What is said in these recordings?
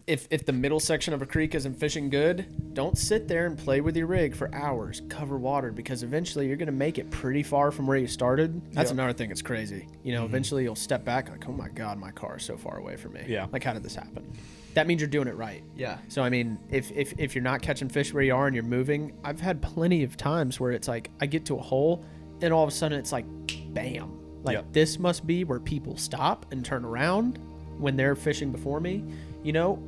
if the middle section of a creek isn't fishing good, don't sit there and play with your rig for hours. Cover water, because eventually you're going to make it pretty far from where you started. That's another thing that's crazy. Eventually you'll step back like, oh my God, my car is so far away from me. Yeah. Like, how did this happen? That means you're doing it right. Yeah. So, I mean, if you're not catching fish where you are and you're moving, I've had plenty of times where it's like I get to a hole and all of a sudden it's like, bam. Like, this must be where people stop and turn around when they're fishing before me,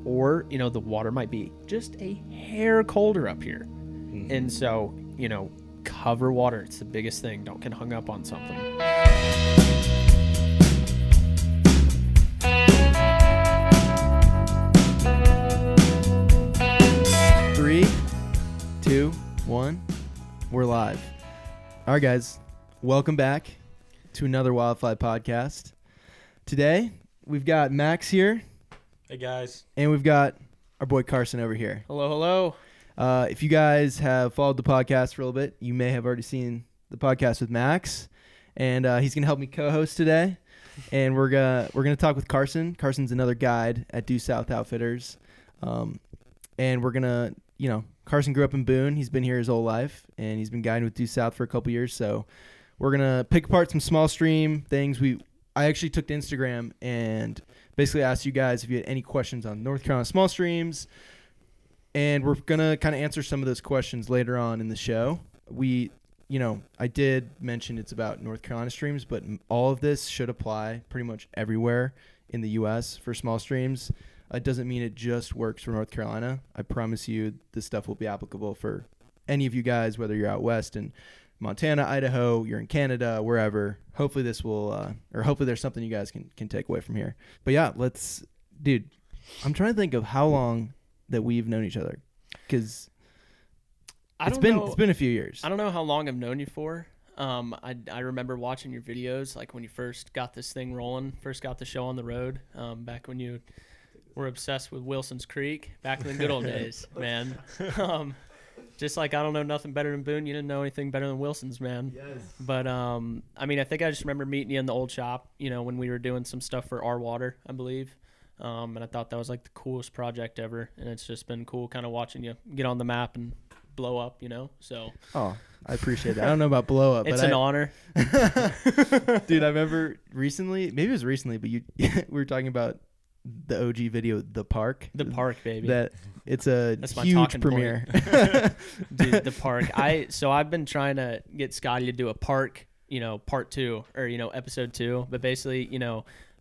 or, the water might be just a hair colder up here. Mm-hmm. And so, cover water. It's the biggest thing. Don't get hung up on something. Three, two, one. We're live. All right, guys. Welcome back to another Wildfly podcast. Today, we've got Max here. Hey, guys. And we've got our boy Karson over here. Hello. If you guys have followed the podcast for a little bit, you may have already seen the podcast with Max. And he's going to help me co-host today. And we're gonna talk with Karson. Carson's another guide at Due South Outfitters. And we're going to, Karson grew up in Boone. He's been here his whole life. And he's been guiding with Due South for a couple years. So we're going to pick apart some small stream things. I actually took to Instagram and basically asked you guys if you had any questions on North Carolina small streams. And we're going to kind of answer some of those questions later on in the show. I did mention it's about North Carolina streams, but all of this should apply pretty much everywhere in the U.S. for small streams. It doesn't mean it just works for North Carolina. I promise you this stuff will be applicable for any of you guys, whether you're out west in Montana, Idaho, you're in Canada, wherever. Hopefully this will, or hopefully there's something you guys can take away from here. But yeah, dude, I'm trying to think of how long that we've known each other, because it's been a few years. I don't know how long I've known you for. I remember watching your videos, like when you first got this thing rolling, first got the show on the road, back when you were obsessed with Wilson's Creek, back in the good old days, man. Just like I don't know nothing better than Boone, you didn't know anything better than Wilson's, man. Yes. But I think I just remember meeting you in the old shop, when we were doing some stuff for our water, I believe. And I thought that was like the coolest project ever, and it's just been cool kind of watching you get on the map and blow up, so. Oh, I appreciate that. I don't know about blow up. It's an honor. Dude, I remember recently, maybe it was recently, but we were talking about the OG video, The Park. The Park, baby. That's a That's huge premiere. Dude, The Park. I've been trying to get Scotty to do a park, part 2 or, episode 2. But basically,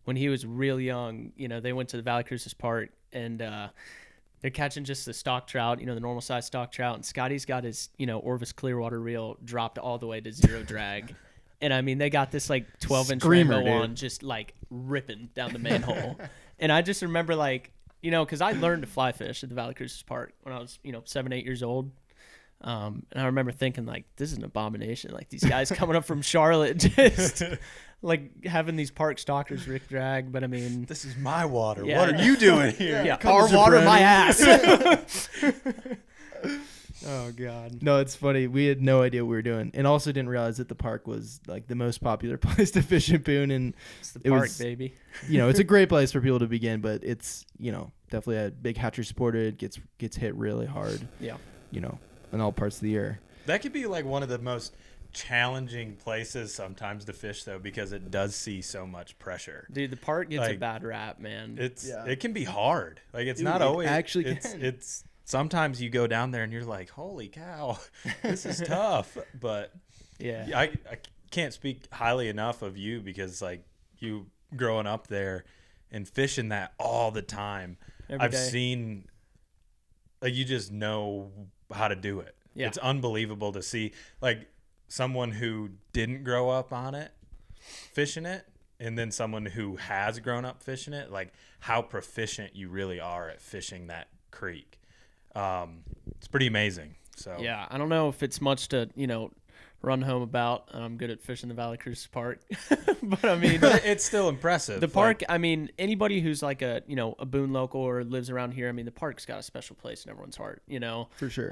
when he was real young, they went to the Valley Crucis Park and they're catching just the stock trout, the normal size stock trout. And Scotty's got his, Orvis Clearwater reel dropped all the way to 0 drag. And they got this like 12-inch rainbow on, just like ripping down the manhole. And I just remember because I learned to fly fish at the Valley Crucis Park when I was, 7, 8 years old. And I remember thinking this is an abomination. Like these guys coming up from Charlotte, just like having these park stalkers Rick drag. But this is my water. Yeah. What are you doing here? Yeah, our water, my ass. Oh God. No, it's funny. We had no idea what we were doing, and also didn't realize that the park was like the most popular place to fish in Boone. And it's the park, baby. It's a great place for people to begin, but it's definitely a big hatchery supported. Gets hit really hard. Yeah. In all parts of the year. That could be like one of the most challenging places sometimes to fish, though, because it does see so much pressure. Dude, the park gets a bad rap, man. It can be hard. Like it's not always actually. It's sometimes you go down there and you're like, holy cow, this is tough. But yeah, I can't speak highly enough of you because like you growing up there and fishing that all the time. I've seen you just know how to do it. Yeah. It's unbelievable to see like someone who didn't grow up on it fishing it and then someone who has grown up fishing it, like how proficient you really are at fishing that creek. It's pretty amazing. So yeah, I don't know if it's much to run home about. I'm good at fishing the Valley Crucis Park, but it's still impressive. The park, anybody who's like a Boone local or lives around here, the park's got a special place in everyone's heart, For sure.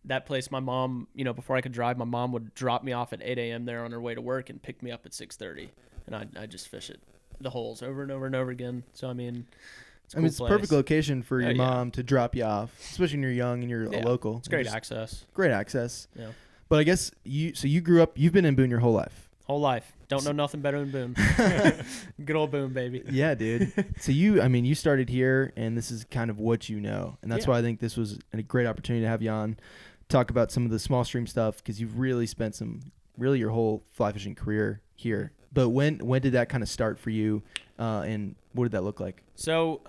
That place, my mom, before I could drive, my mom would drop me off at 8 a.m. there on her way to work and pick me up at 6:30, and I just fish it, the holes over and over and over again. So I mean, it's a perfect location for your mom to drop you off, especially when you're young and you're a local. It's great access. Great access. Yeah. But I guess you grew up, you've been in Boone your whole life. Whole life. Don't know nothing better than Boone. Good old Boone, baby. Yeah, dude. So you started here, and this is kind of what you know. And that's why I think this was a great opportunity to have you on, talk about some of the small stream stuff, because you've really spent your whole fly fishing career here. But when did that kind of start for you, and what did that look like? So,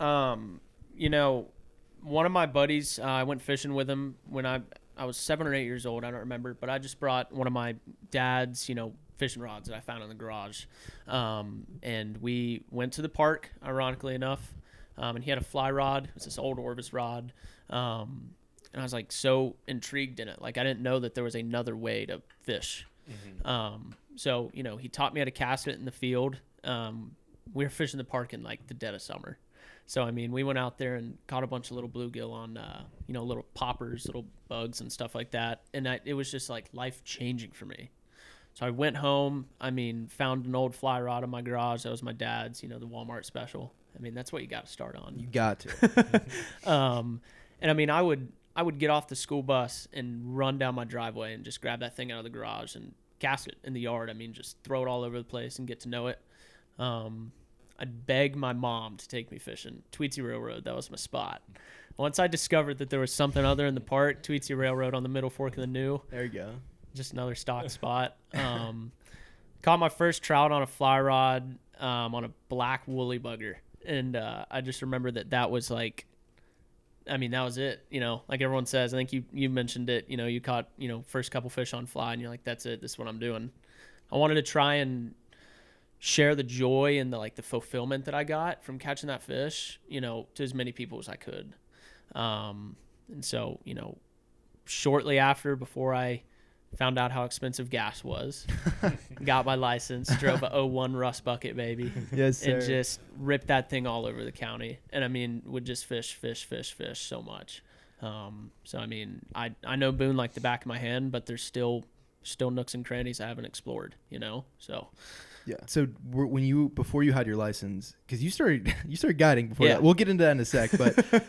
one of my buddies, I went fishing with him when I was 7 or 8 years old. I don't remember, but I just brought one of my dad's, fishing rods that I found in the garage. And we went to the park, ironically enough, and he had a fly rod. It was this old Orvis rod. And I was like so intrigued in it. Like I didn't know that there was another way to fish. Mm-hmm. So, he taught me how to cast it in the field. We were fishing the park in like the dead of summer. So, we went out there and caught a bunch of little bluegill on, little poppers, little bugs and stuff like that. And it was just like life changing for me. So I went home, found an old fly rod in my garage. That was my dad's, the Walmart special. That's what you got to start on. You got to. And I would get off the school bus and run down my driveway and just grab that thing out of the garage and cast it in the yard. Just throw it all over the place and get to know it. I'd beg my mom to take me fishing. Tweetsie Railroad, that was my spot. Once I discovered that there was something other in the park, Tweetsie Railroad on the Middle Fork of the New. There you go. Just another stock spot. Caught my first trout on a fly rod on a black woolly bugger. And I just remember that was like, that was it. Like everyone says, I think you mentioned it, you caught, first couple fish on fly and you're like, that's it. This is what I'm doing. I wanted to try and share the joy and the fulfillment that I got from catching that fish, to as many people as I could. And so, shortly after, before I found out how expensive gas was, got my license, drove a 01 Rust Bucket, baby. Yes, sir. And just ripped that thing all over the county. And would just fish so much. So I know Boone like the back of my hand, but there's still nooks and crannies I haven't explored, so. Yeah. So before you had your license, because you started guiding before that. We'll get into that in a sec. But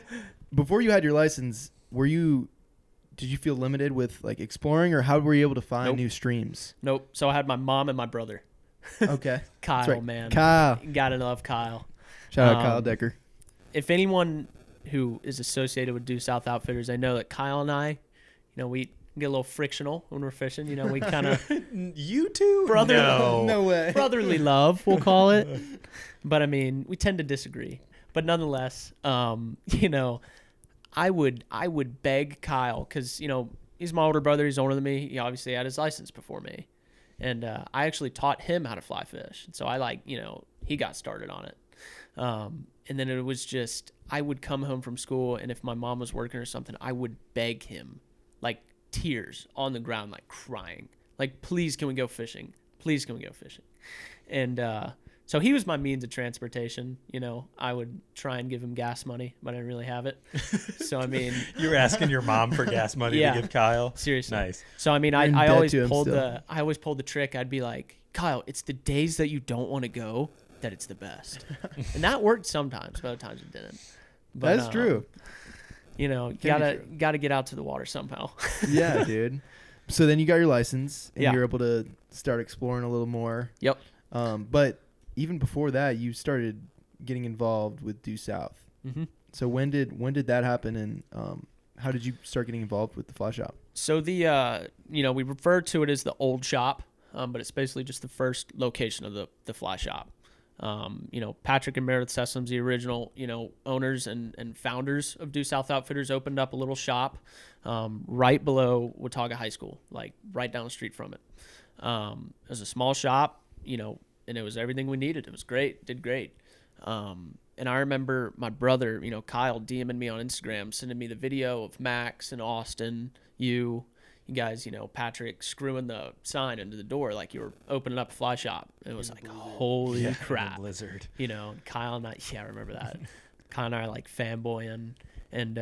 before you had your license, did you feel limited with exploring, or how were you able to find new streams? Nope. So I had my mom and my brother. Okay. Kyle, right. man. Kyle. Gotta love Kyle. Shout out Kyle Decker. If anyone who is associated with Due South Outfitters, I know that Kyle and I, we get a little frictional when we're fishing. We kind of you two no way brotherly love, we'll call it. But we tend to disagree. But nonetheless, I would beg Kyle because he's my older brother. He's older than me. He obviously had his license before me, and I actually taught him how to fly fish. And so he got started on it. And then it was just I would come home from school, and if my mom was working or something, I would beg him tears on the ground, crying, please can we go fishing? Please can we go fishing? And so he was my means of transportation. I would try and give him gas money, but I didn't really have it. So you were asking your mom for gas money to give Kyle? Seriously. Nice. So I always pulled the trick. I'd be like, Kyle, it's the days that you don't want to go that it's the best. And that worked sometimes, but other times it didn't. But, that's true. You gotta get out to the water somehow. Yeah, dude. So then you got your license and you're able to start exploring a little more. Yep. But even before that, you started getting involved with Due South. Mm-hmm. So when did that happen, and how did you start getting involved with the fly shop? So the we refer to it as the old shop, but it's basically just the first location of the fly shop. Patrick and Meredith Sessoms, the original, owners and founders of Due South Outfitters, opened up a little shop right below Watauga High School, right down the street from it. It was a small shop, and it was everything we needed. It was great, did great. And I remember my brother, Kyle, DMing me on Instagram, sending me the video of Max and Austin, you guys, Patrick screwing the sign into the door like you were opening up a fly shop. It was holy crap. Blizzard. Kyle and I, I remember that. Kyle and I are fanboying. And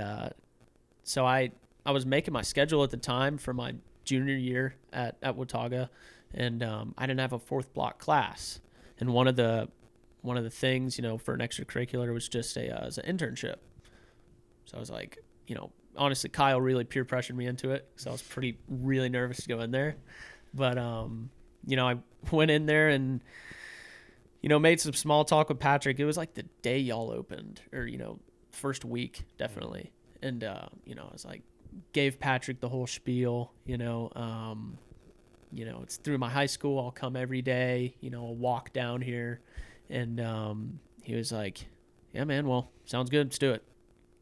so I was making my schedule at the time for my junior year at Watauga, and I didn't have a fourth block class. And one of the one of the things, for an extracurricular was just as an internship. So I was like, honestly, Kyle really peer pressured me into it. So I was really nervous to go in there. But, I went in there and, made some small talk with Patrick. It was like the day y'all opened or, first week, definitely. And, I was like, gave Patrick the whole spiel, it's through my high school. I'll come every day, I'll walk down here. And he was like, yeah, man, well, sounds good. Let's do it.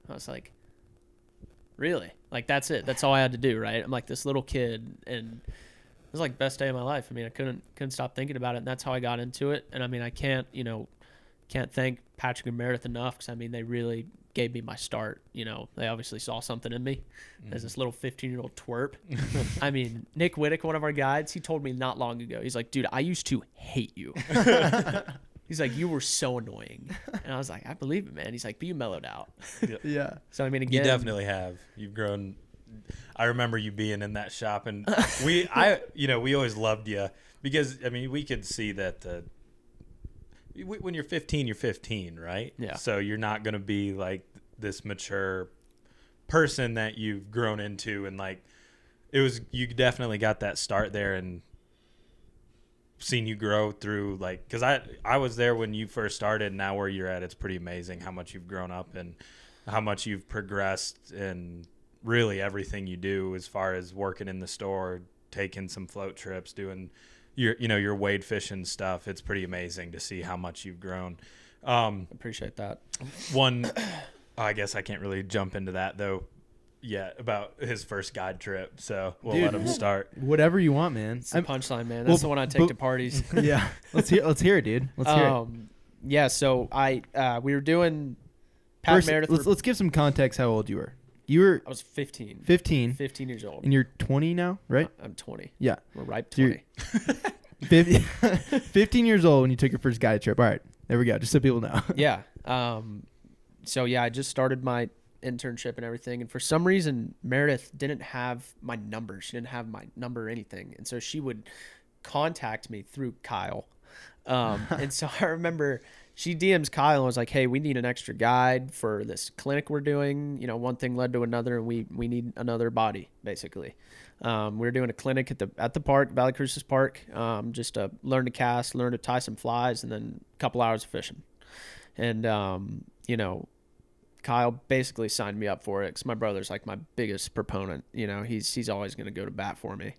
I was like, really? Like, that's it. That's all I had to do, right? I'm like this little kid, and it was like best day of my life. I mean, I couldn't stop thinking about it, and that's how I got into it. And I mean, I can't thank Patrick and Meredith enough because, I mean, they really gave me my start. They obviously saw something in me as this little 15-year-old twerp. I mean, Nick Whittick, one of our guides, he told me not long ago, he's like, dude, I used to hate you. He's like, you were so annoying. And I was like, I believe it, man. He's like, but you mellowed out. Yeah. So, I mean, again. You definitely have. You've grown. I remember you being in that shop, and we always loved you because, I mean, we could see that when you're 15, you're 15, right? Yeah. So you're not going to be like this mature person that you've grown into. And like, you definitely got that start there, and seen you grow through, like, because I was there when you first started, and now where you're at, it's pretty amazing how much you've grown up and how much you've progressed in really everything you do, as far as working in the store, taking some float trips, doing your wade fishing stuff. It's pretty amazing to see how much you've grown. Appreciate that. I guess I can't really jump into that though yet about his first guide trip, so we'll Dude, let him start. Whatever you want, man. It's the punchline, man. That's the one I take to parties. Yeah. Let's hear it, dude. Let's hear it. Yeah, so we were doing Pat Meredith. Let's give some context how old you were. I was 15. 15. 15 years old. And you're 20 now, right? I'm 20. Yeah. We're ripe 20. 15 years old when you took your first guide trip. All right. There we go. Just so people know. Yeah. So, yeah, I just started my internship and everything. And for some reason, Meredith didn't have my number. She didn't have my number or anything. And so she would contact me through Kyle. And so I remember she DMs Kyle and was like, hey, we need an extra guide for this clinic we're doing. One thing led to another, and we need another body, basically. We were doing a clinic at the park, Valley Cruces Park, just to learn to cast, learn to tie some flies, and then a couple hours of fishing. And, Kyle basically signed me up for it because my brother's like my biggest proponent. He's always going to go to bat for me.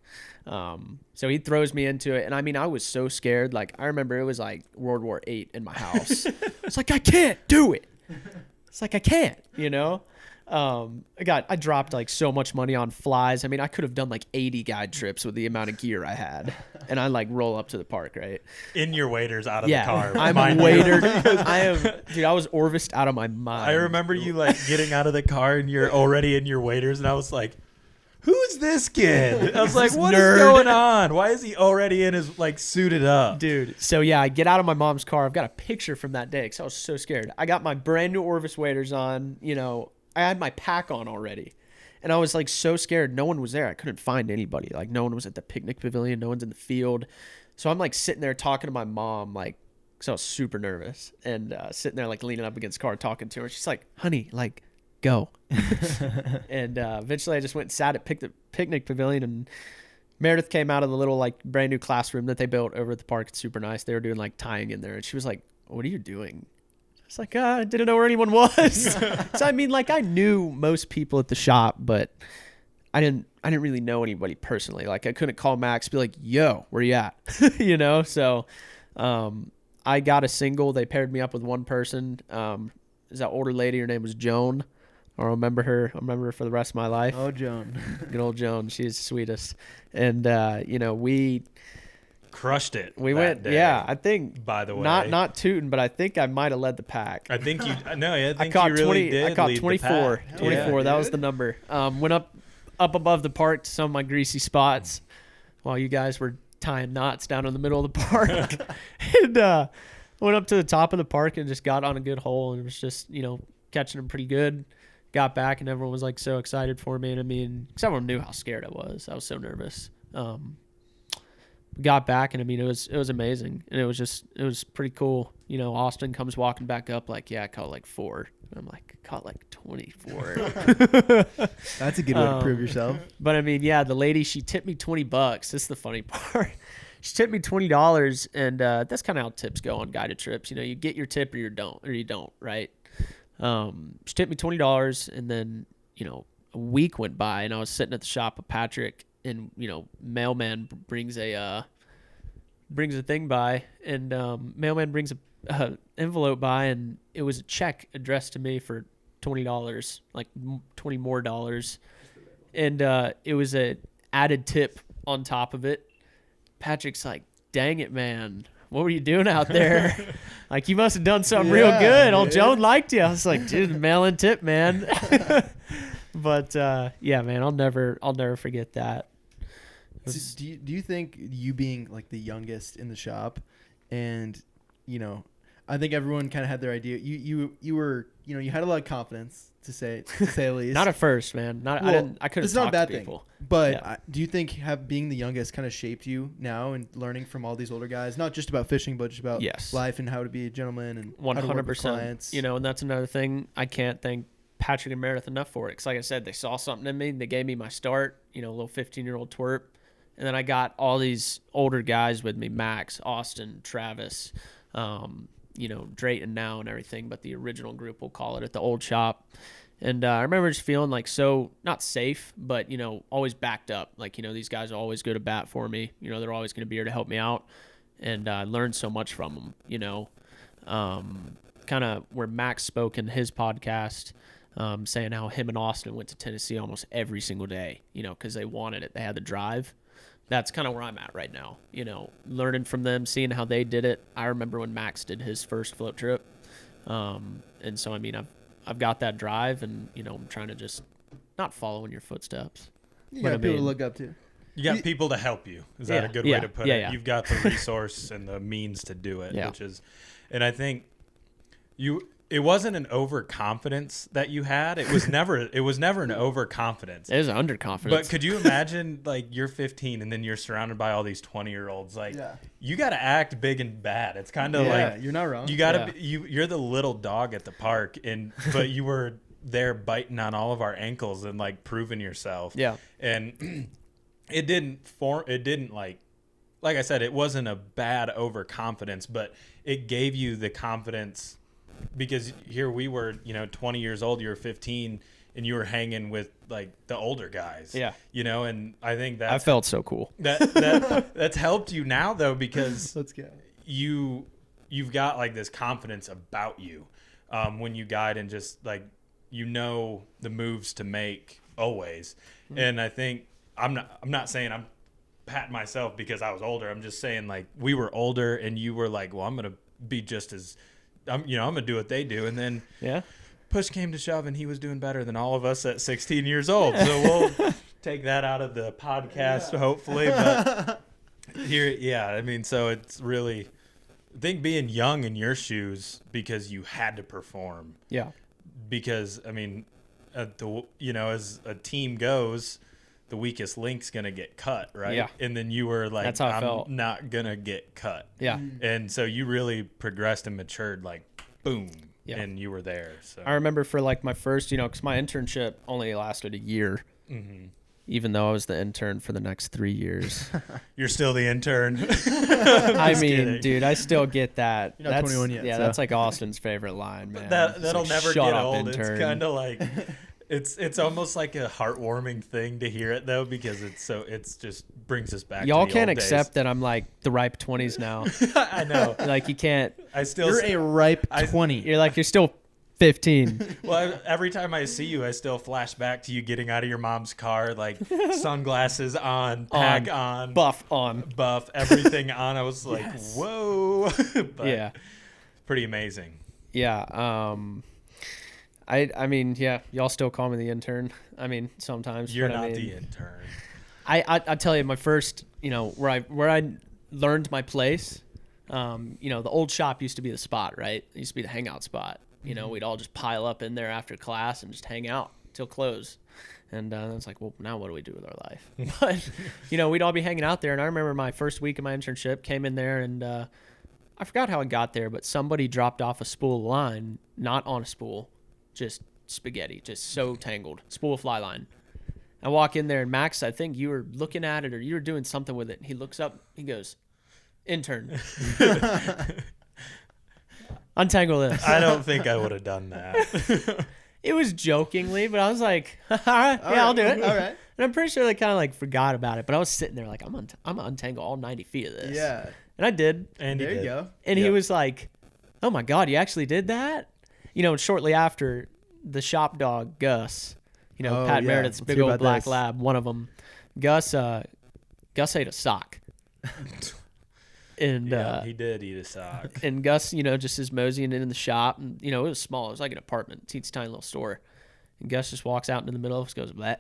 So he throws me into it. And I mean, I was so scared. Like, I remember it was like World War VIII in my house. It's like, I can't do it. It's like, I can't, I dropped like so much money on flies. I mean, I could have done like 80 guide trips with the amount of gear I had. And I like roll up to the park, right? In your waders out of the car. I'm wadered. I was Orvised out of my mind. I remember you like getting out of the car and you're already in your waders, and I was like, who's this kid? I was like, what is going on? Why is he already in his like suited up? Dude. So yeah, I get out of my mom's car. I've got a picture from that day because I was so scared. I got my brand new Orvis waders on, I had my pack on already. And I was like so scared. No one was there. I couldn't find anybody. Like no one was at the picnic pavilion. No one's in the field. So I'm like sitting there talking to my mom, like, because I was super nervous, and sitting there like leaning up against the car talking to her. She's like, honey, like, go. And eventually I just went and sat at picnic pavilion, and Meredith came out of the little like brand new classroom that they built over at the park. It's super nice. They were doing like tying in there. And she was like, what are you doing? It's like, I didn't know where anyone was. So, I mean, like, I knew most people at the shop, but I didn't really know anybody personally. Like, I couldn't call Max, be like, yo, where you at? So I got a single. They paired me up with one person. Is that older lady? Her name was Joan. I'll remember her. I'll remember her for the rest of my life. Oh, Joan. Good old Joan. She's the sweetest. And, we crushed it. We went, day, yeah. I think, by the way, not tooting, but I think I might have led the pack. I think you. No, I think I caught you really 20. did. I caught lead 24. The pack. 24. Yeah, that was the number. Went up above the park to some of my greasy spots while you guys were tying knots down in the middle of the park, and went up to the top of the park and just got on a good hole, and it was just catching them pretty good. Got back and everyone was like so excited for me, and I mean, because everyone knew how scared I was. I was so nervous. we got back, and I mean, it was amazing, and it was pretty cool. You know, Austin comes walking back up like, yeah, I caught like 4. And I'm like, caught like 24. That's a good way to prove yourself. But I mean, yeah, the lady, she tipped me $20. This is the funny part. She tipped me $20, and that's kind of how tips go on guided trips. You know, you get your tip or you don't, right? She tipped me $20, and then, you know, a week went by, and I was sitting at the shop with Patrick, and, you know, mailman brings a thing by, and mailman brings a envelope by, and it was a check addressed to me for $20, like $20 more dollars, and it was a added tip on top of it. Patrick's like, dang it, man, what were you doing out there? Like, you must have done something real good. Old Joan liked you. I was like, dude, mail-in tip, man. But yeah, man, I'll never forget that. Do you think you being like the youngest in the shop, and, you know, I think everyone kind of had their idea. You were, you know, you had a lot of confidence, to say the least. Not at first, man. I couldn't. It's not a bad to people. thing. But Yeah. do you think being the youngest kind of shaped you now, and learning from all these older guys, not just about fishing, but just about Yes. life and how to be a gentleman and how to work with 100%. clients? You know, and that's another thing. I can't thank Patrick and Meredith enough for it. Because like I said, they saw something in me. They gave me my start. You know, a little 15-year-old twerp. And then I got all these older guys with me: Max, Austin, Travis, you know, Drayton now and everything. But the original group, we'll call it, at the old shop. And I remember just feeling like so, not safe, but, you know, always backed up. Like, you know, these guys will always go to bat for me. You know, they're always going to be here to help me out. And I learned so much from them, you know. Kind of where Max spoke in his podcast, saying how him and Austin went to Tennessee almost every single day, you know, because they wanted it. They had the drive. That's kind of where I'm at right now, you know, learning from them, seeing how they did it. I remember when Max did his first float trip. And so, I mean, I've got that drive, and, you know, I'm trying to just not follow in your footsteps. You got people to look up to. You got people to help you. Is that a good way to put it? Yeah. You've got the resource and the means to do it, which is, and I think it wasn't an overconfidence that you had. It was never an overconfidence. It was an underconfidence. But could you imagine, like, you're 15 and then you're surrounded by all these 20-year-olds? Like, you got to act big and bad. It's kind of like, you're not wrong. You got to you're the little dog at the park, but you were there biting on all of our ankles and, like, proving yourself. Yeah. And it didn't like I said, it wasn't a bad overconfidence, but it gave you the confidence. Because here we were, you know, 20 years old, you were 15, and you were hanging with, like, the older guys. Yeah. You know, and I think I felt so cool. That's helped you now, though, because Let's go. You've got, like, this confidence about you when you guide, and just, like, you know the moves to make always. Mm-hmm. And I think I'm not saying I'm patting myself because I was older. I'm just saying, like, we were older, and you were like, well, I'm going to be just as I'm going to do what they do. And then push came to shove, and he was doing better than all of us at 16 years old. So we'll take that out of the podcast, hopefully. But here, I mean, so it's really, I think, being young in your shoes because you had to perform. Yeah. Because, I mean, as a team goes, the weakest link's going to get cut, right? Yeah. And then you were like, that's how I I'm felt. Not going to get cut. Yeah. And so you really progressed and matured, like, boom, and you were there. So I remember for, like, my first, you know, because my internship only lasted a year, even though I was the intern for the next 3 years. You're still the intern. I mean, kidding. Dude, I still get that. You're not 21 yet. Yeah, so. That's like Austin's favorite line, man. That'll like, never get old. Intern. It's kind of like... It's almost like a heartwarming thing to hear it, though, because it's just brings us back. Y'all to the can't old accept days. that I'm like the ripe 20s now. I know. Like, you can't. You're a ripe 20. You're still 15. Well, every time I see you, I still flash back to you getting out of your mom's car, like sunglasses on, pack on, buff, everything on. I was like, yes. Whoa. But yeah. Pretty amazing. Yeah. I mean, yeah, y'all still call me the intern. I mean, sometimes. You're not the intern. I tell you, my first, you know, where I learned my place, you know, the old shop used to be the spot, right? It used to be the hangout spot. You know, we'd all just pile up in there after class and just hang out. till close. And I was like, well, now what do we do with our life? But, we'd all be hanging out there. And I remember my first week of my internship, came in there, and I forgot how I got there, but somebody dropped off a spool of line, not on a spool, just spaghetti, just so tangled, spool of fly line. I walk in there, and Max, I think you were looking at it or you were doing something with it. He looks up, he goes, intern. Untangle this. I don't think I would have done that. It was jokingly, but I was like, all right, I'll do it. All right. And I'm pretty sure they kind of like forgot about it, but I was sitting there like, I'm gonna untangle all 90 feet of this. Yeah. And I did. And There you go. And he was like, oh my God, you actually did that? And shortly after, the shop dog, Gus, Pat Meredith's Let's big hear old about black this. lab, one of them, Gus ate a sock. And he did eat a sock. and Gus, just is moseying in the shop, and it was small. It was like an apartment, teensy tiny little store. And Gus just walks out into the middle of us, goes, bleh,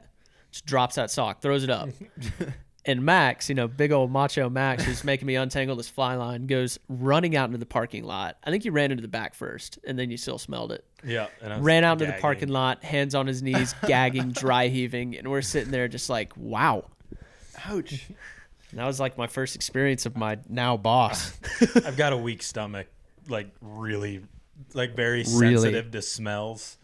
just drops that sock, throws it up. And Max, big old macho Max, who's making me untangle this fly line, goes running out into the parking lot. I think you ran into the back first, and then you still smelled it. Yeah. And I was Ran out into the gagging. parking lot, hands on his knees, gagging, dry heaving, and we're sitting there just like, wow. Ouch. And that was like my first experience of my now boss. I've got a weak stomach, like really, like very sensitive to smells,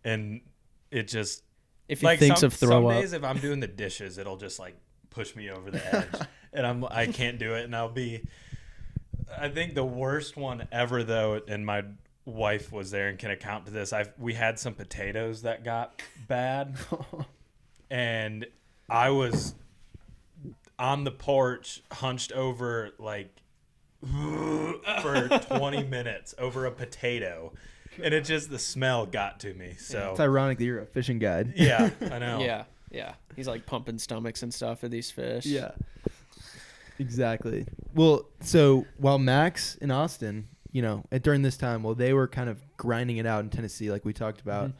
and it just If he like thinks some, of throw some up. days if I'm doing the dishes, it'll just like push me over the edge, and I can't do it, and I think the worst one ever though, and my wife was there and can account to this. We had some potatoes that got bad, and I was on the porch, hunched over like for 20 minutes over a potato, and it just the smell got to me. So It's ironic that you're a fishing guide. yeah, I know. Yeah. He's like pumping stomachs and stuff of these fish. Yeah. Exactly. Well, so while Max in Austin, during this time, while they were kind of grinding it out in Tennessee, like we talked about,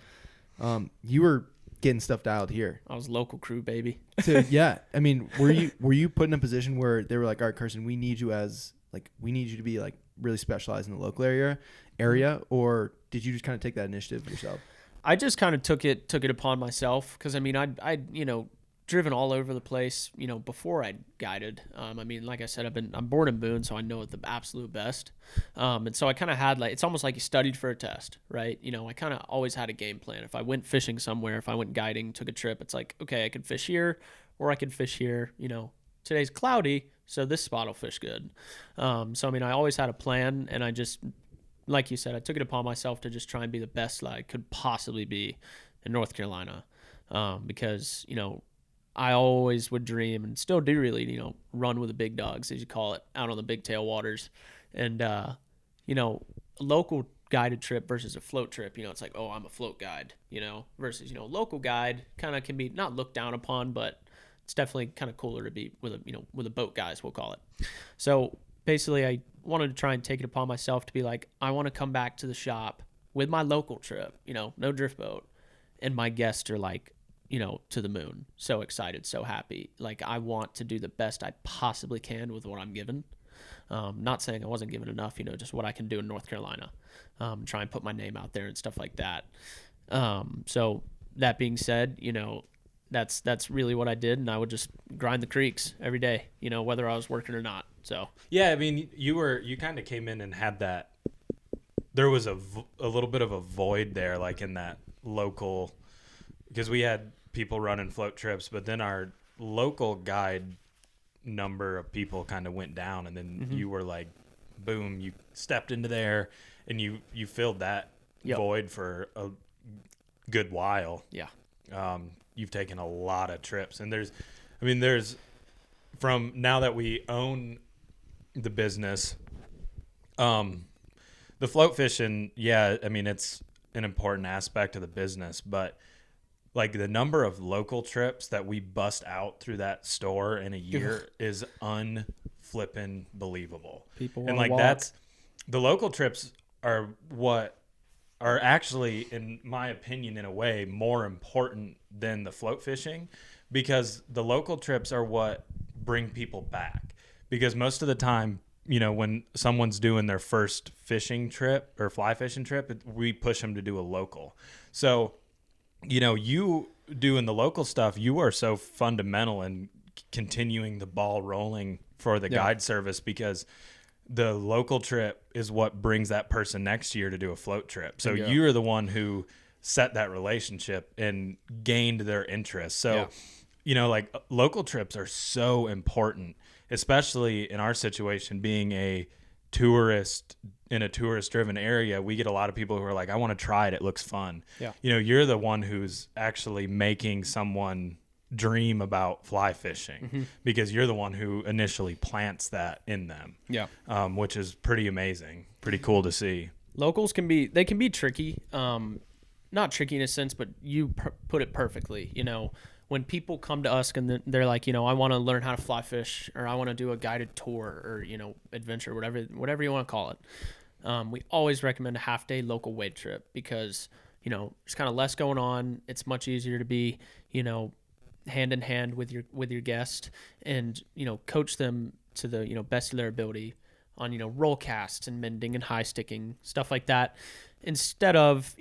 you were getting stuff dialed here. I was local crew, baby. So yeah, I mean, were you put in a position where they were like, all right, Karson, we need you to be like really specialized in the local area, or did you just kind of take that initiative yourself? I just kind of took it upon myself because I'd driven all over the place, before I guided. Like I said, I'm born in Boone, so I know it the absolute best. And so I kind of had it's almost like you studied for a test, right? I kind of always had a game plan. If I went fishing somewhere, if I went guiding, took a trip, it's like, okay, I could fish here or I could fish here. Today's cloudy, so this spot will fish good. I always had a plan, and I just, like you said, I took it upon myself to just try and be the best I could possibly be in North Carolina. Because, I always would dream and still do really, run with the big dogs, as you call it, out on the big tail waters. And, a local guided trip versus a float trip, it's like, oh, I'm a float guide, versus, local guide kind of can be not looked down upon, but it's definitely kind of cooler to be with a boat guys, we'll call it. So basically I wanted to try and take it upon myself to be like, I want to come back to the shop with my local trip, no drift boat. And my guests are like, to the moon. So excited, so happy. Like, I want to do the best I possibly can with what I'm given. Not saying I wasn't given enough, just what I can do in North Carolina. Try and put my name out there and stuff like that. So that being said, that's really what I did. And I would just grind the creeks every day, whether I was working or not. So, yeah, you kind of came in and had that, there was a little bit of a void there, like in that local, because we had people running float trips, but then our local guide number of people kind of went down, and then you were like, boom, you stepped into there, and you filled that void for a good while. Yeah. You've taken a lot of trips, and there's from now that we own the business, the float fishing, it's an important aspect of the business, but like the number of local trips that we bust out through that store in a year is unflippin' believable. People and wanna like walk. the local trips are what are actually, in my opinion, in a way, more important than the float fishing, because the local trips are what bring people back. Because most of the time, when someone's doing their first fishing trip or fly fishing trip, we push them to do a local. So you doing the local stuff, you are so fundamental in continuing the ball rolling for the guide service, because the local trip is what brings that person next year to do a float trip. So you're the one who set that relationship and gained their interest. So, like local trips are so important, especially in our situation being a tourist in a tourist driven area. We get a lot of people who are like, I want to try it. It looks fun. Yeah. You're the one who's actually making someone dream about fly fishing because you're the one who initially plants that in them. Yeah. Which is pretty amazing. Pretty cool to see. Locals can be tricky. Not tricky in a sense, but you put it perfectly. When people come to us and they're like, I want to learn how to fly fish, or I want to do a guided tour, or, adventure, whatever you want to call it. We always recommend a half-day local wade trip because, there's kind of less going on. It's much easier to be, hand in hand with your guest and, coach them to the, best of their ability on, roll casts and mending and high sticking, stuff like that, instead of,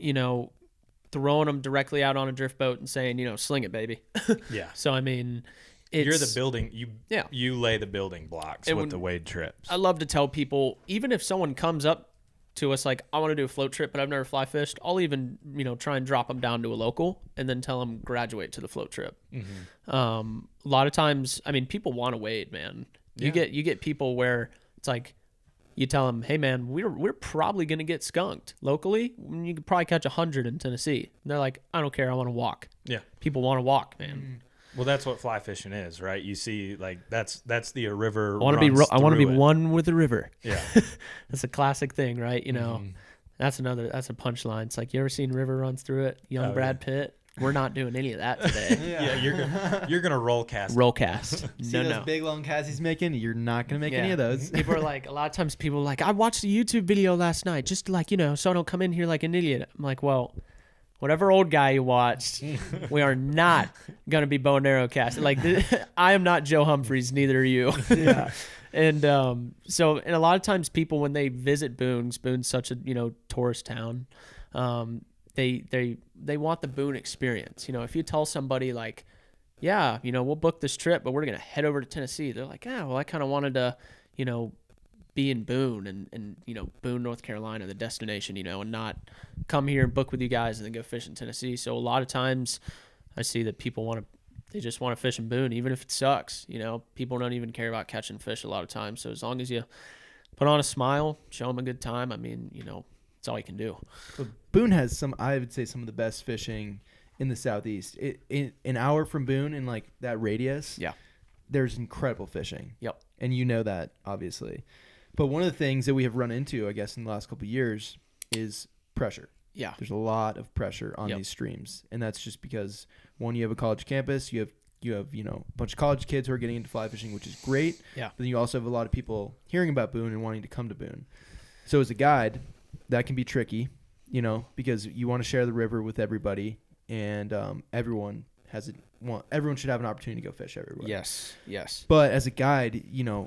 throwing them directly out on a drift boat and saying, sling it, baby. Yeah. So, I mean, you're the building. You lay the building blocks with the wade trips. I love to tell people, even if someone comes up to us like, I want to do a float trip, but I've never fly fished, I'll even, try and drop them down to a local and then tell them graduate to the float trip. Mm-hmm. A lot of times, I mean, people want to wade, man. You get people where it's like, you tell them, hey man, we're probably going to get skunked locally. You could probably catch 100 in Tennessee. And they're like, I don't care. I want to walk. Yeah. People want to walk, man. Mm-hmm. Well, that's what fly fishing is, right? You see, like that's the river. I want to be one with the river. Yeah. That's a classic thing, right? That's a punchline. It's like, you ever seen River Runs Through It? Young Brad Pitt. We're not doing any of that today. You're gonna roll cast. Roll cast. See those big long casts he's making? You're not gonna make any of those. People are like, a lot of times people are like, I watched a YouTube video last night, just like so I don't come in here like an idiot. I'm like, well, whatever old guy you watched, we are not gonna be bow and arrow casting. Like, I am not Joe Humphreys, neither are you. Yeah. And and a lot of times people, when they visit Boone's such a tourist town. They want the Boone experience. If you tell somebody like, yeah, we'll book this trip, but we're going to head over to Tennessee. They're like, well, I kind of wanted to, be in Boone and Boone, North Carolina, the destination, and not come here and book with you guys and then go fish in Tennessee. So a lot of times I see that people they just want to fish in Boone, even if it sucks. People don't even care about catching fish a lot of times. So as long as you put on a smile, show them a good time, I mean, that's all you can do. Well, Boone has I would say some of the best fishing in the Southeast. An hour from Boone in like that radius, there's incredible fishing. Yep. And that, obviously. But one of the things that we have run into, I guess, in the last couple of years is pressure. Yeah. There's a lot of pressure on these streams. And that's just because, one, you have a college campus, you have a bunch of college kids who are getting into fly fishing, which is great. Yeah. But then you also have a lot of people hearing about Boone and wanting to come to Boone. So as a guide, that can be tricky, because you want to share the river with everybody, and everyone should have an opportunity to go fish everywhere. Yes. But as a guide,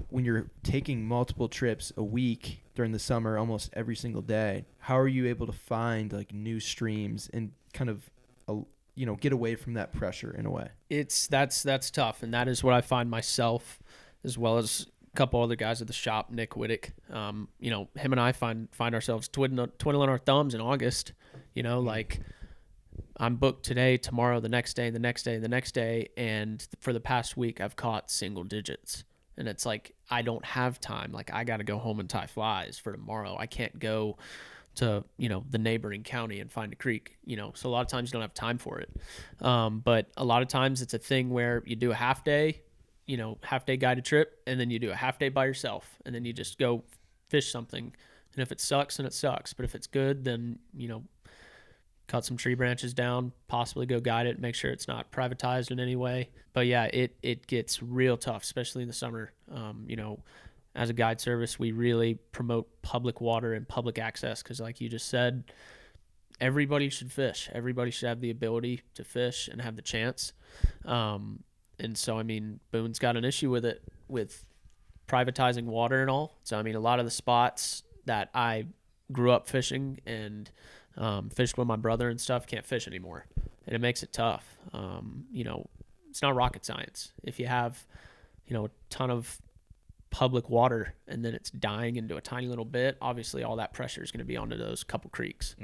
when you're taking multiple trips a week during the summer, almost every single day, how are you able to find like new streams and kind of, get away from that pressure in a way? That's tough, and that is what I find myself, as well as couple other guys at the shop, Nick Whittick. Him and I find ourselves twiddling our thumbs in August. Like, I'm booked today, tomorrow, the next day, and for the past week I've caught single digits, and it's like, I don't have time. Like, I got to go home and tie flies for tomorrow. I can't go to the neighboring county and find a creek. So a lot of times you don't have time for it. But a lot of times it's a thing where you do a half day guided trip, and then you do a half day by yourself, and then you just go fish something. And if it sucks, then it sucks. But if it's good, then, cut some tree branches down, possibly go guide it, make sure it's not privatized in any way. But yeah, it gets real tough, especially in the summer. As a guide service, we really promote public water and public access, because like you just said, everybody should fish. Everybody should have the ability to fish and have the chance. And so, I mean, Boone's got an issue with privatizing water and all. So, I mean, a lot of the spots that I grew up fishing and fished with my brother and stuff can't fish anymore. and it makes it tough. It's not rocket science. If you have, a ton of public water and then it's dying into a tiny little bit, obviously all that pressure is going to be onto those couple creeks.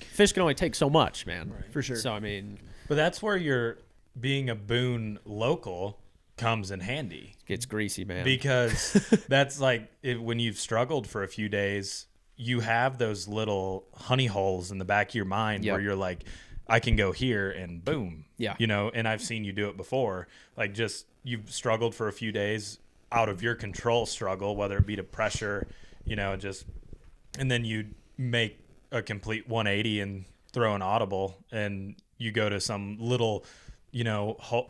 Fish can only take so much, man. Right. For sure. So, I mean, but that's where you're being a Boone local comes in handy. It gets greasy, man. Because that's like when you've struggled for a few days, you have those little honey holes in the back of your mind where you're like, I can go here and boom. Yeah. And I've seen you do it before. Like just you've struggled for a few days out of your control struggle, whether it be to pressure, and then you make a complete 180 and throw an audible and you go to some little,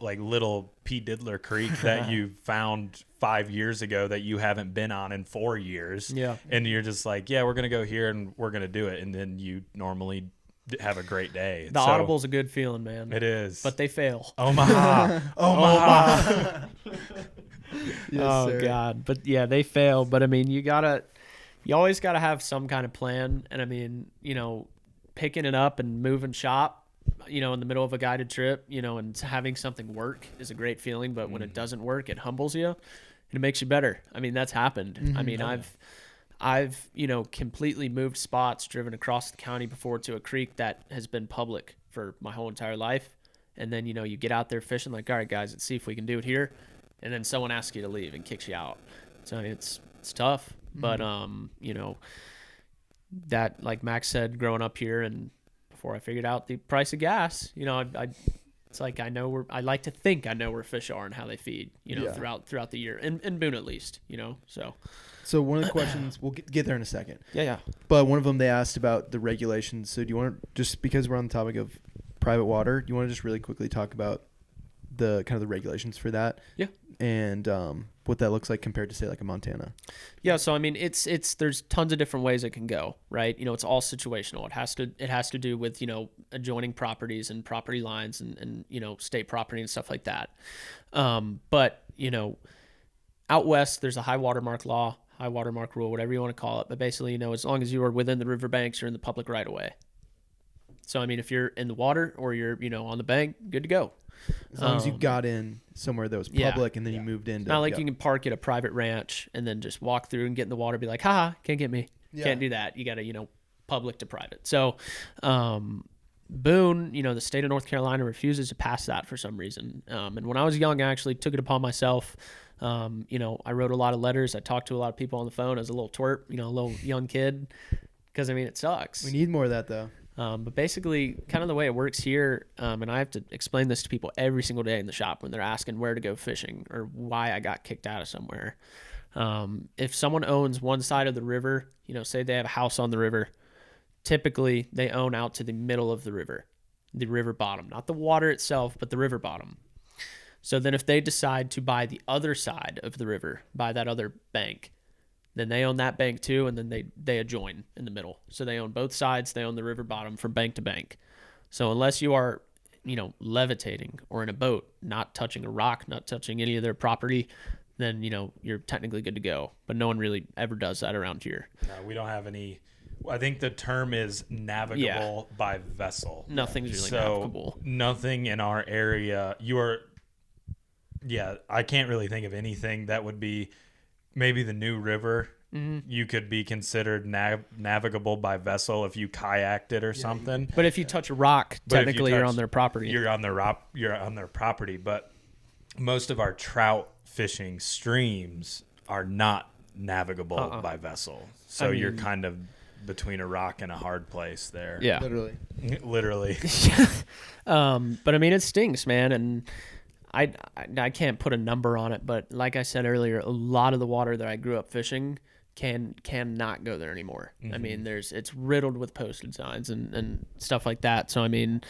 like little P. Diddler Creek that you found 5 years ago that you haven't been on in 4 years. Yeah. And you're just like, yeah, we're going to go here and we're going to do it. And then you normally have a great day. The audible's a good feeling, man. It is. But they fail. Omaha. Omaha. Yes, sir. God. But yeah, they fail. But I mean, you always gotta have some kind of plan. And I mean, picking it up and moving shop, in the middle of a guided trip, and having something work is a great feeling. But when it doesn't work, it humbles you and it makes you better. I mean, that's happened. Mm-hmm. I mean, I've completely moved spots, driven across the county before to a creek that has been public for my whole entire life. And then, you get out there fishing like, all right, guys, let's see if we can do it here. And then someone asks you to leave and kicks you out. So I mean, it's tough, but that, like Max said, growing up here and before I figured out the price of gas, it's like I like to think I know where fish are and how they feed, throughout the year, in Boone at least, So one of the questions, we'll get there in a second. Yeah. But one of them, they asked about the regulations. So do you want to, just because we're on the topic of private water, do you want to just really quickly talk about the kind of the regulations for that? Yeah. And what that looks like compared to, say, like a Montana? Yeah, so I mean, there's tons of different ways it can go, right? It's all situational. It has to do with adjoining properties and property lines and state property and stuff like that. But out west, there's a high watermark law, high watermark rule, whatever you want to call it. But basically, as long as you are within the riverbanks, you're in the public right of way. So I mean, if you're in the water or you're on the bank, good to go. As long as you got in somewhere that was public and then you moved into. Not like you can park at a private ranch and then just walk through and get in the water and be like, haha, can't get me. Yeah. Can't do that. You got to, public to private. So Boone, the state of North Carolina refuses to pass that for some reason. And when I was young, I actually took it upon myself. I wrote a lot of letters. I talked to a lot of people on the phone as a little twerp, a little young kid. Because, I mean, it sucks. We need more of that, though. But basically, kind of the way it works here, and I have to explain this to people every single day in the shop when they're asking where to go fishing or why I got kicked out of somewhere. If someone owns one side of the river, say they have a house on the river, typically they own out to the middle of the river bottom, not the water itself, but the river bottom. So then if they decide to buy the other side of the river, buy that other bank, then they own that bank too, and then they adjoin in the middle. So they own both sides. They own the river bottom from bank to bank. So unless you are, levitating or in a boat, not touching a rock, not touching any of their property, then, you're technically good to go. But no one really ever does that around here. No, we don't have any. I think the term is navigable by vessel. Nothing's really navigable. Nothing in our area. I can't really think of anything that would be. Maybe the New River, you could be considered navigable by vessel if you kayaked it or something. But if you touch a rock, technically you're on their property. You're on their property. But most of our trout fishing streams are not navigable by vessel. So you're kind of between a rock and a hard place there. Yeah, literally. But I mean, it stinks, man, and. I can't put a number on it, but like I said earlier, a lot of the water that I grew up fishing cannot go there anymore. Mm-hmm. I mean, it's riddled with posted signs and stuff like that. So I mean,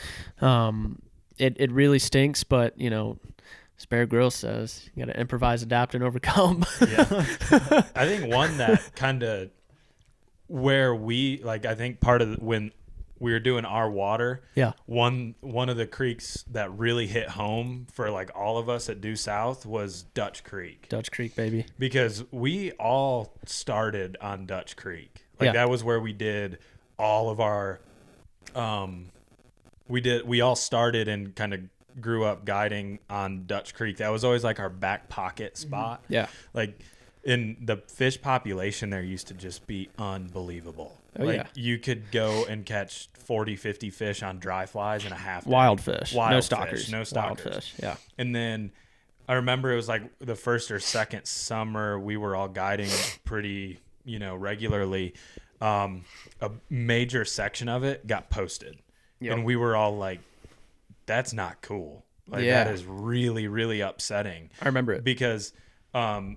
it really stinks, but as Bear Grylls says, you got to improvise, adapt, and overcome. Yeah, I think one that kind of where I think part of when we were doing our water. Yeah. One of the creeks that really hit home for like all of us at Due South was Dutch Creek. Dutch Creek, baby. Because we all started on Dutch Creek. That was where we did all of our we all started and kind of grew up guiding on Dutch Creek. That was always like our back pocket spot. Yeah. Like in the fish population there used to just be unbelievable. Oh, like yeah. you could go and catch 40, 50 fish on dry flies in a half day. Wild fish. Wild no fish, stalkers. no Wild stalkers. fish. Yeah. And then I remember it was like the first or second summer we were all guiding pretty, regularly. A major section of it got posted. Yep. And we were all like, that's not cool. Like Yeah. that is really, really upsetting. I remember it. Because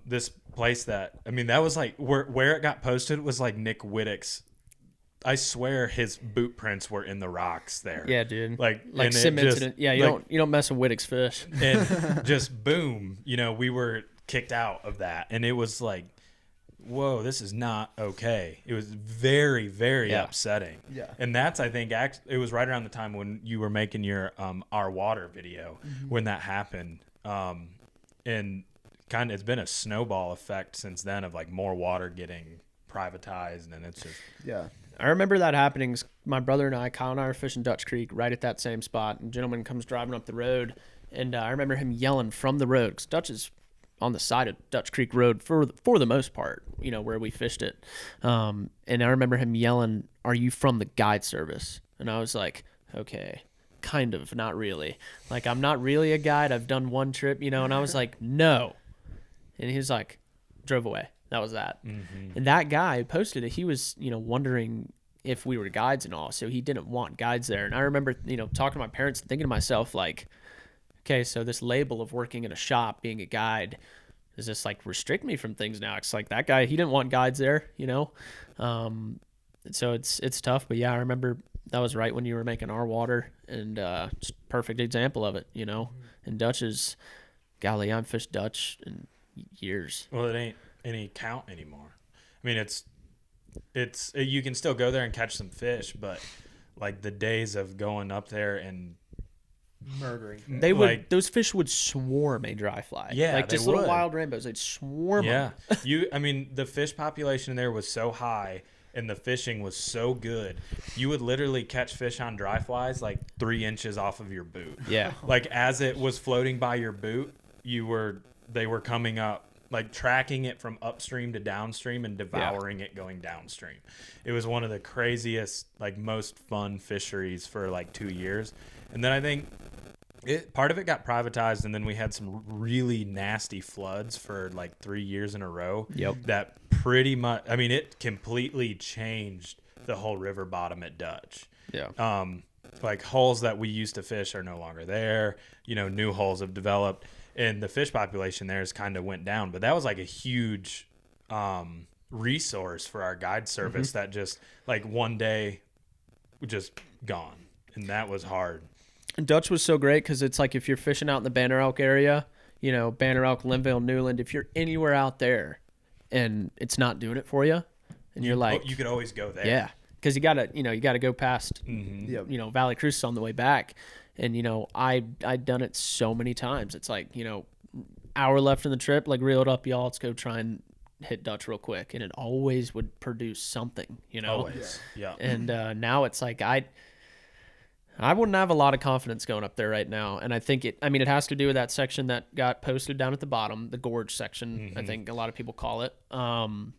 this place that was like where it got posted was like Nick Whittick's. I swear his boot prints were in the rocks there. Yeah, dude. Like sim incident. Yeah, you don't mess with Whittick's fish. And just boom, we were kicked out of that, and it was like, whoa, this is not okay. It was very, very upsetting. Yeah. And that's, I think, it was right around the time when you were making your Our Water video when that happened. And kind of it's been a snowball effect since then of like more water getting privatized, and it's just I remember that happening. My brother and I, Kyle and I, were fishing Dutch Creek right at that same spot. And a gentleman comes driving up the road, and I remember him yelling from the road, because Dutch is on the side of Dutch Creek Road for the most part, where we fished it. And I remember him yelling, "Are you from the guide service?" And I was like, okay, kind of, not really. Like, I'm not really a guide. I've done one trip, and I was like, no. And he was like, drove away. That was that. Mm-hmm. And that guy who posted it, he was, wondering if we were guides and all. So he didn't want guides there. And I remember, talking to my parents and thinking to myself, like, okay, so this label of working in a shop, being a guide, does this like restrict me from things now? It's like that guy, he didn't want guides there, So it's tough. But yeah, I remember that was right when you were making Our Water, and just perfect example of it, And Dutch is, golly, I haven't fished Dutch in years. Well, it ain't any count anymore. I mean, it's you can still go there and catch some fish, but like the days of going up there and murdering. They would, those fish would swarm a dry fly. Yeah, like just little wild rainbows. They'd swarm them. The fish population there was so high and the fishing was so good. You would literally catch fish on dry flies like 3 inches off of your boot. Yeah. Like as it was floating by your boot, they were coming up, like tracking it from upstream to downstream and devouring it going downstream. It was one of the craziest, like most fun fisheries for like 2 years. And then I think part of it got privatized, and then we had some really nasty floods for like 3 years in a row. Yep. That pretty much, it completely changed the whole river bottom at Dutch. Yeah. Like holes that we used to fish are no longer there. New holes have developed. And the fish population there has kind of went down. But that was like a huge resource for our guide service that just like one day just gone. And that was hard. And Dutch was so great because it's like if you're fishing out in the Banner Elk area, Banner Elk, Linville, Newland, if you're anywhere out there and it's not doing it for you, and you're like... You could always go there. Yeah. Because you got to go past, Valley Crucis on the way back. And, I'd done it so many times. It's like, hour left in the trip, like reel it up, y'all. Let's go try and hit Dutch real quick. And it always would produce something, Always. Yeah. And now it's like I wouldn't have a lot of confidence going up there right now. And I think it has to do with that section that got posted down at the bottom, the gorge section, I think a lot of people call it. And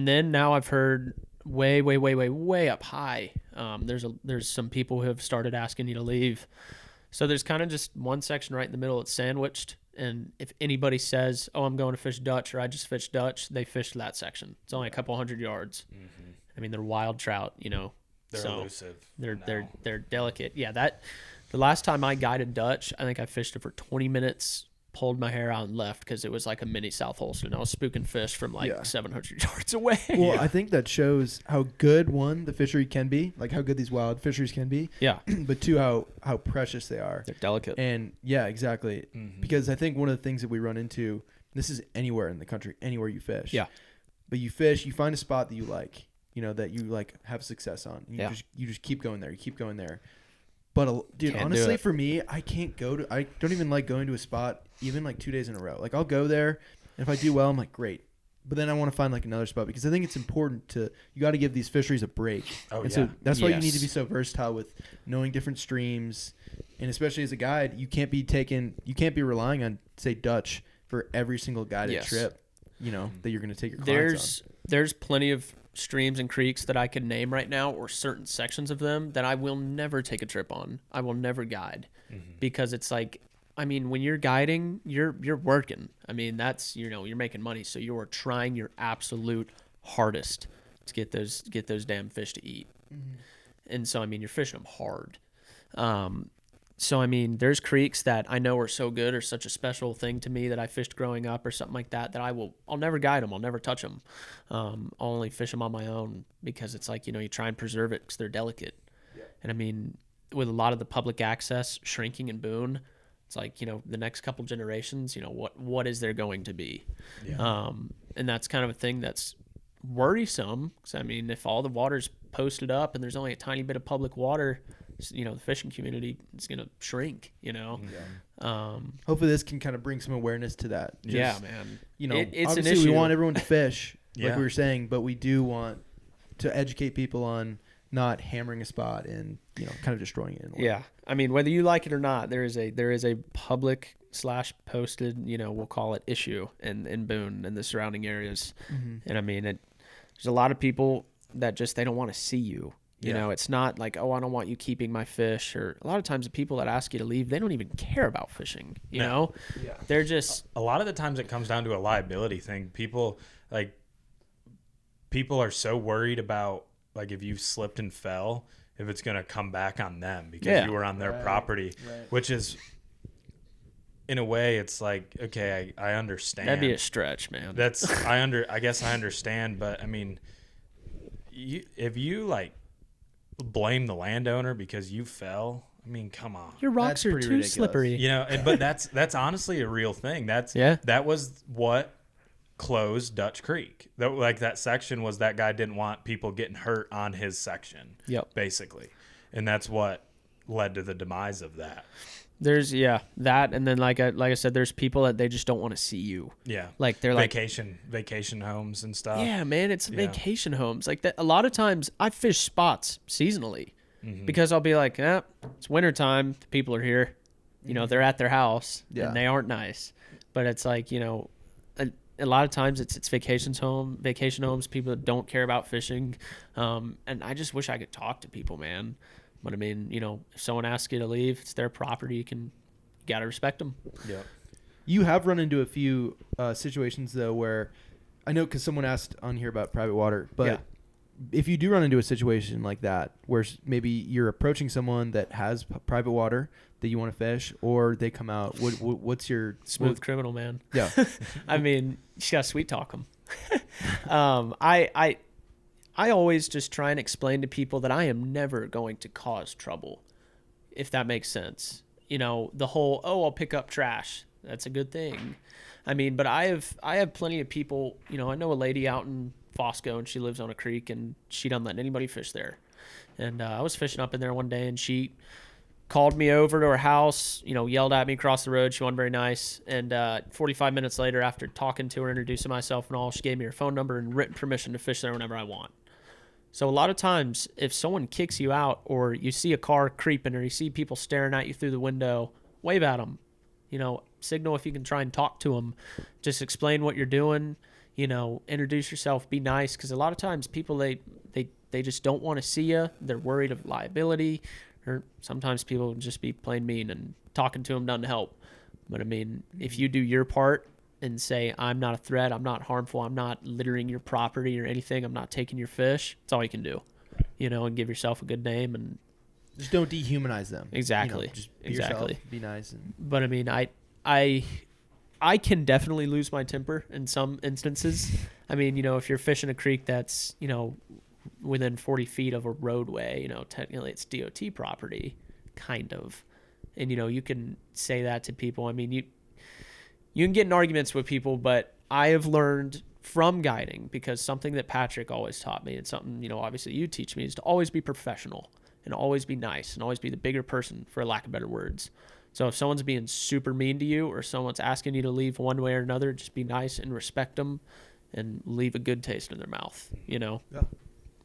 then now I've heard way up high. There's some people who have started asking you to leave. So there's kind of just one section right in the middle. It's sandwiched. And if anybody says, "Oh, I'm going to fish Dutch," or "I just fished Dutch," they fished that section. It's only a couple 100 yards. Mm-hmm. They're wild trout, They're elusive. They're delicate. Yeah, the last time I guided Dutch, I think I fished it for 20 minutes, pulled my hair out and left because it was like a mini South Holston. I was spooking fish from 700 yards away. Well, I think that shows how good, one, the fishery can be, like how good these wild fisheries can be. Yeah. But two, how precious they are. They're delicate. And yeah, exactly. Mm-hmm. Because I think one of the things that we run into, this is anywhere in the country, anywhere you fish. Yeah. But you fish, you find a spot that you like, that you like have success on. And you just keep going there. You keep going there. But dude, honestly, for me, I don't even like going to a spot even like 2 days in a row. Like I'll go there, and if I do well, I'm like, great. but then I want to find like another spot because I think it's important you got to give these fisheries a break. Oh, and yeah. so that's why you need Yes. to be so versatile with knowing different streams, and especially as a guide, you can't be relying on, say, Dutch for every single guided Yes. trip, that you're going to take your clients There's plenty of streams and creeks that I could name right now, or certain sections of them that I will never take a trip on. I will never guide because it's like, I mean, when you're guiding, you're working. I mean, that's, you're making money. So you're trying your absolute hardest to get those damn fish to eat. And so, I mean, you're fishing them hard. So, I mean, there's creeks that I know are so good or such a special thing to me that I fished growing up or something like that I'll never guide them. I'll never touch them. I'll only fish them on my own because it's like, you try and preserve it because they're delicate. Yeah. And I mean, with a lot of the public access shrinking in Boone, it's like, the next couple generations, what is there going to be? Yeah. And that's kind of a thing that's worrisome. Because, I mean, if all the water's posted up and there's only a tiny bit of public water, the fishing community is going to shrink, Yeah. Hopefully this can kind of bring some awareness to that. Yeah, man. It's obviously an issue. we want everyone to fish, like Yeah. we were saying, but we do want to educate people on not hammering a spot and, kind of destroying it. Yeah. I mean, whether you like it or not, there is a public /posted, we'll call it issue in Boone and the surrounding areas. And I mean, there's a lot of people that just, they don't want to see you. It's not like, oh, I don't want you keeping my fish. Or a lot of times the people that ask you to leave, they don't even care about fishing, know? Yeah. They're just... A lot of the times it comes down to a liability thing. People are so worried about, like, if you slipped and fell, if it's going to come back on them because you were on their property, which is, in a way, it's like, okay, I understand. That'd be a stretch, man. I guess I understand, but I mean, if you like blame the landowner because you fell, I mean, come on. Your rocks are too ridiculous. slippery. But that's honestly a real thing. That was what closed Dutch Creek. That section was, that guy didn't want people getting hurt on his section. Yep. Basically. And that's what led to the demise of that. There's that, and then like I said, there's people that they just don't want to see you. Yeah. Like they're vacation homes and stuff. Yeah, man, it's vacation homes. Like that, a lot of times I fish spots seasonally because I'll be like, it's wintertime, the people are here. They're at their house and they aren't nice. But it's like, a lot of times it's vacation homes, people that don't care about fishing. And I just wish I could talk to people, man. But I mean, if someone asks you to leave, it's their property. You gotta respect them. Yeah. You have run into a few situations though where I know, because someone asked on here about private water, but if you do run into a situation like that where maybe you're approaching someone that has private water that you want to fish, or they come out, what's your Smooth criminal, man. Yeah. I mean, you just gotta sweet talk them. I always just try and explain to people that I am never going to cause trouble, if that makes sense. The whole, I'll pick up trash. That's a good thing. I mean, but I have plenty of people, I know a lady out in Fosco, and she lives on a creek, and she doesn't let anybody fish there. And I was fishing up in there one day, and she called me over to her house, yelled at me across the road. She wasn't very nice. And 45 minutes later, after talking to her, introducing myself and all, she gave me her phone number and written permission to fish there whenever I want. So a lot of times, if someone kicks you out, or you see a car creeping, or you see people staring at you through the window, wave at them. Signal if you can try and talk to them. Just explain what you're doing. Introduce yourself. Be nice, because a lot of times people they just don't want to see you. They're worried of liability, or sometimes people just be plain mean, and talking to them doesn't help. But I mean, if you do your part and say, I'm not a threat, I'm not harmful, I'm not littering your property or anything, I'm not taking your fish, that's all you can do. And give yourself a good name, and just don't dehumanize them. Exactly. Just be yourself, be nice. But I mean, I can definitely lose my temper in some instances. I mean, if you're fishing a creek that's, within 40 feet of a roadway, technically it's DOT property, kind of. And, you can say that to people. I mean, you can get in arguments with people, but I have learned from guiding, because something that Patrick always taught me, and something, obviously you teach me, is to always be professional and always be nice and always be the bigger person, for lack of better words. So if someone's being super mean to you, or someone's asking you to leave one way or another, just be nice and respect them. and leave a good taste in their mouth, you know? Yeah.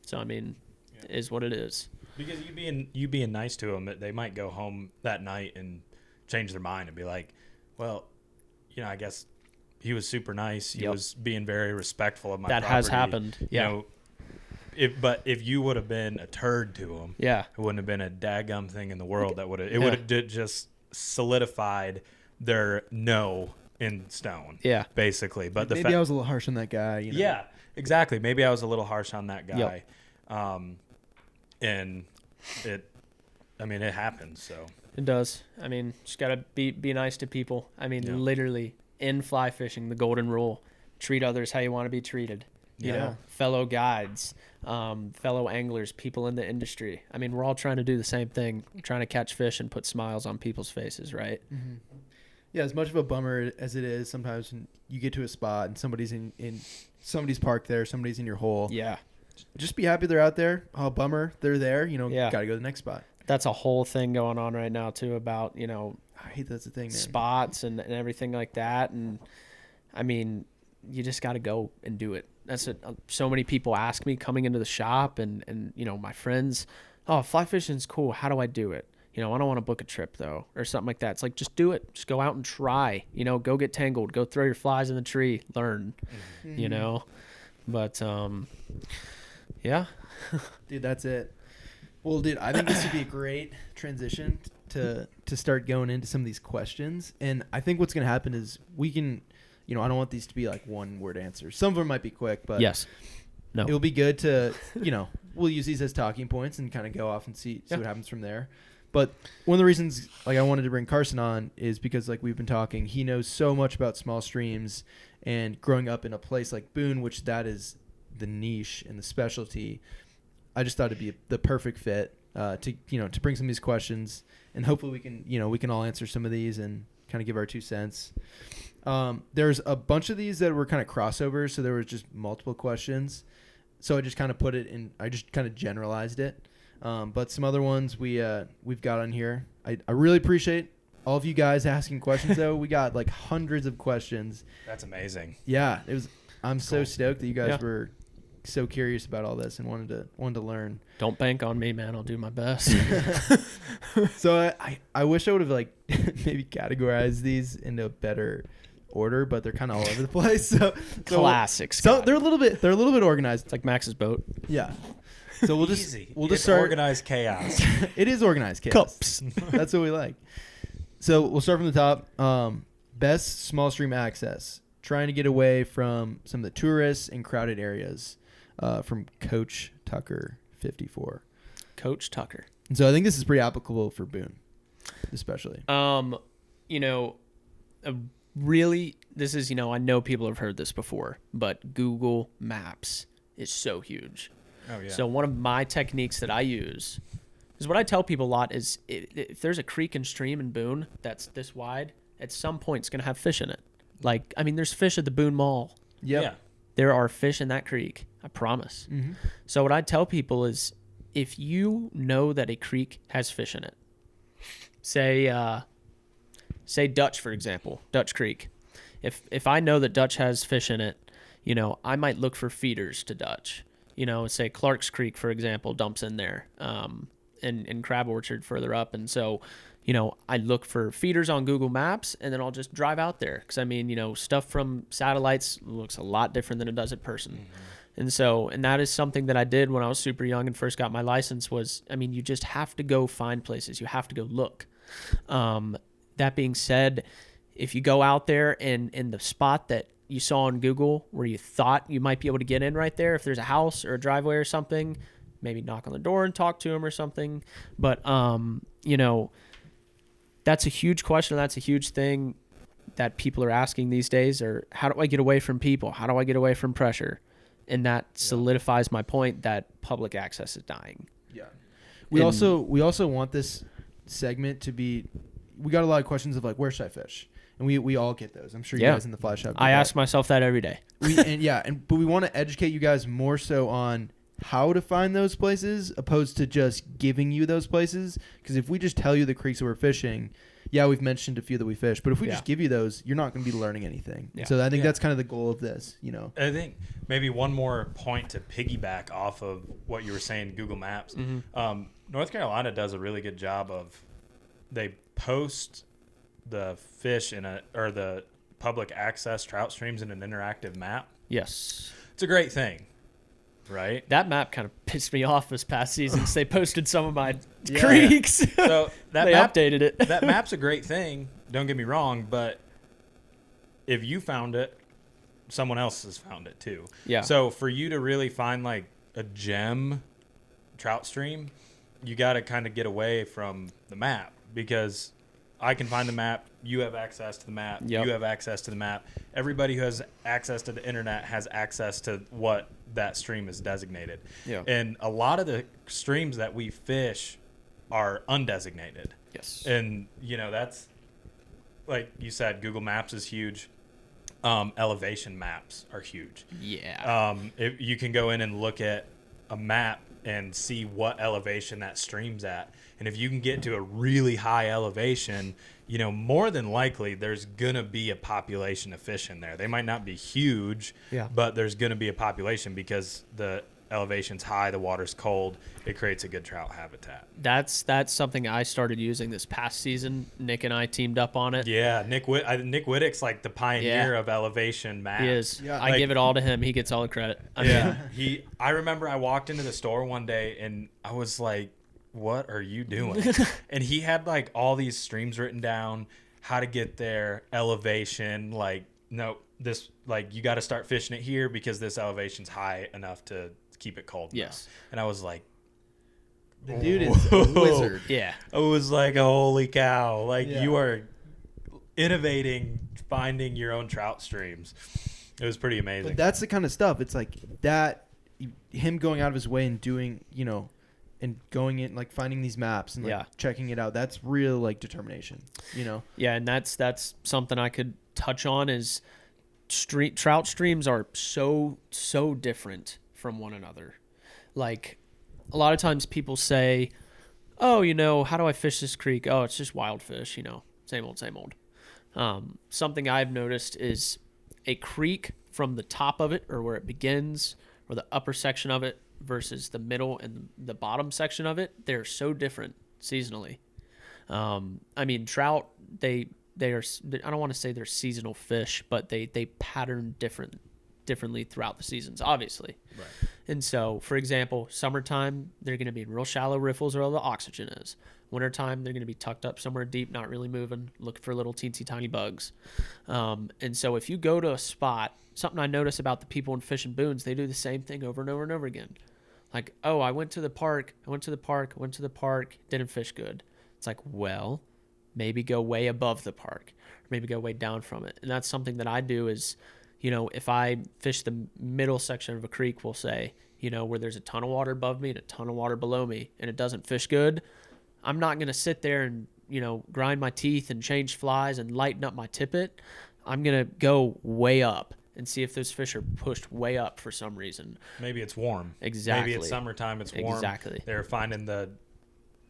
So, I mean, it is what it is. Because you being nice to them, they might go home that night and change their mind and be like, well, you know, I guess he was super nice. He was being very respectful of my property. That has happened. Yeah. You know, if you would have been a turd to him, it wouldn't have been a daggum thing in the world that would have. It would have just solidified their no in stone. Yeah, basically. But maybe I was a little harsh on that guy. You know? Yeah, exactly. Maybe I was a little harsh on that guy. And it happens. So it does. I mean, just gotta be nice to people. I mean, literally in fly fishing, the golden rule: treat others how you want to be treated. You know, fellow guides, fellow anglers, people in the industry. I mean, we're all trying to do the same thing, trying to catch fish and put smiles on people's faces, right? Mm-hmm. Yeah, as much of a bummer as it is sometimes when you get to a spot and somebody's in somebody's parked there, somebody's in your hole. Yeah. Just be happy they're out there. Oh, bummer, they're there. You know, got to go to the next spot. That's a whole thing going on right now, too, about, you know, I hate that's the thing, man. Spots and everything like that. And, I mean, you just got to go and do it. That's what so many people ask me coming into the shop and you know, my friends, oh, fly fishing's cool. How do I do it? You know, I don't want to book a trip, though, or something like that. It's like, just do it. Just go out and try. You know, go get tangled. Go throw your flies in the tree. Learn, you know. But, yeah. Dude, that's it. Well, dude, I think this would be a great transition to start going into some of these questions. And I think what's going to happen is we can, you know, I don't want these to be like one-word answers. Some of them might be quick, but it'll be good to, you know, we'll use these as talking points and kind of go off and see what happens from there. But one of the reasons, like, I wanted to bring Karson on is because, like, we've been talking, he knows so much about small streams and growing up in a place like Boone, which that is the niche and the specialty. I just thought it'd be the perfect fit to bring some of these questions, and hopefully we can all answer some of these and kind of give our 2 cents. There's a bunch of these that were kind of crossovers, so there was just multiple questions. So I just kind of put it in. I just kind of generalized it. But some other ones we've got on here. I really appreciate all of you guys asking questions, though. We got like hundreds of questions. That's amazing. Yeah, it was. I'm so stoked that you guys were so curious about all this and wanted to learn. Don't bank on me, man. I'll do my best. So I wish I would have like maybe categorized these into a better order, but they're kind of all over the place. So classics. So they're a little bit organized. It's like Max's boat. Yeah. So we'll just start organized chaos. It is organized chaos. Cups. That's what we like. So we'll start from the top. Best small stream access. Trying to get away from some of the tourists and crowded areas. From Coach Tucker 54. Coach Tucker. And so I think this is pretty applicable for Boone, especially. You know, really, this is, you know, I know people have heard this before, but Google Maps is so huge. Oh, yeah. So one of my techniques that I use is what I tell people a lot is if there's a creek and stream in Boone that's this wide, at some point it's going to have fish in it. Like, I mean, there's fish at the Boone Mall. Yep. Yeah. There are fish in that creek. I promise. Mm-hmm. So what I tell people is if you know that a creek has fish in it, say Dutch, for example, Dutch Creek. If I know that Dutch has fish in it, you know, I might look for feeders to Dutch. You know, say Clark's Creek, for example, dumps in there, and Crab Orchard further up. And so, you know, I look for feeders on Google Maps, and then I'll just drive out there. Because, I mean, you know, stuff from satellites looks a lot different than it does in person. Mm-hmm. And that is something that I did when I was super young and first got my license was, I mean, you just have to go find places. You have to go look. That being said, if you go out there and in the spot that you saw on Google where you thought you might be able to get in right there, if there's a house or a driveway or something, maybe knock on the door and talk to them or something. But, you know, that's a huge question. That's a huge thing that people are asking these days, or how do I get away from people? How do I get away from pressure? And that solidifies my point that public access is dying. Yeah. We also want this segment to be, we got a lot of questions of like, where should I fish? And we all get those. I'm sure you guys in the fly shop. I ask myself that every day. But we want to educate you guys more so on how to find those places opposed to just giving you those places. Because if we just tell you the creeks that we're fishing, yeah, we've mentioned a few that we fish, but if we just give you those, you're not going to be learning anything. Yeah. So I think that's kind of the goal of this, you know. I think maybe one more point to piggyback off of what you were saying, Google Maps. North Carolina does a really good job of, they post the fish or the public access trout streams in an interactive map. Yes. It's a great thing, right? That map kind of pissed me off this past season. They posted some of my creeks. So that they map, updated it. That map's a great thing. Don't get me wrong, but if you found it, someone else has found it too. Yeah. So for you to really find like a gem trout stream, you got to kind of get away from the map, because I can find the map. You have access to the map. Yep. You have access to the map. Everybody who has access to the internet has access to what that stream is designated. Yeah. And a lot of the streams that we fish are undesignated. Yes. And, you know, that's, like you said, Google Maps is huge. Elevation maps are huge. Yeah. If you can go in and look at a map and see what elevation that stream's at. And if you can get to a really high elevation, you know, more than likely there's going to be a population of fish in there. They might not be huge, but there's going to be a population because the elevation's high, the water's cold. It creates a good trout habitat. That's something I started using this past season. Nick and I teamed up on it. Yeah, Nick Whittick's like the pioneer of elevation maps. He is. Yeah. I give it all to him. He gets all the credit. I remember I walked into the store one day and I was like, what are you doing? And he had like all these streams written down, how to get there, elevation, like, no, this, like, you got to start fishing it here because this elevation's high enough to keep it cold. Yes. Enough. And I was like, The dude is a wizard. Yeah. I was like, holy cow. Like, you are innovating, finding your own trout streams. It was pretty amazing. But that's the kind of stuff. It's like that, him going out of his way and doing, you know, and going in, like, finding these maps and like checking it out. That's real, like, determination, you know? Yeah, and that's something I could touch on is trout streams are so different from one another. Like, a lot of times people say, oh, you know, how do I fish this creek? Oh, it's just wild fish, you know, same old. Something I've noticed is a creek from the top of it, or where it begins, or the upper section of it, versus the middle and the bottom section of it, they're so different seasonally. I mean, trout, they are, I don't want to say they're seasonal fish, but they pattern differently throughout the seasons, obviously. Right. And so, for example, summertime, they're going to be in real shallow riffles where all the oxygen is. Wintertime, they're going to be tucked up somewhere deep, not really moving, looking for little teensy tiny bugs. And so if you go to a spot, something I notice about the people in Fish and Boons, they do the same thing over and over and over again. Like, oh, I went to the park, didn't fish good. It's like, well, maybe go way above the park, or maybe go way down from it. And that's something that I do is, you know, if I fish the middle section of a creek, we'll say, you know, where there's a ton of water above me and a ton of water below me, and it doesn't fish good, I'm not going to sit there and, you know, grind my teeth and change flies and lighten up my tippet. I'm going to go way up and see if those fish are pushed way up for some reason. Maybe it's warm. Exactly. Maybe it's summertime, it's warm. Exactly. They're finding the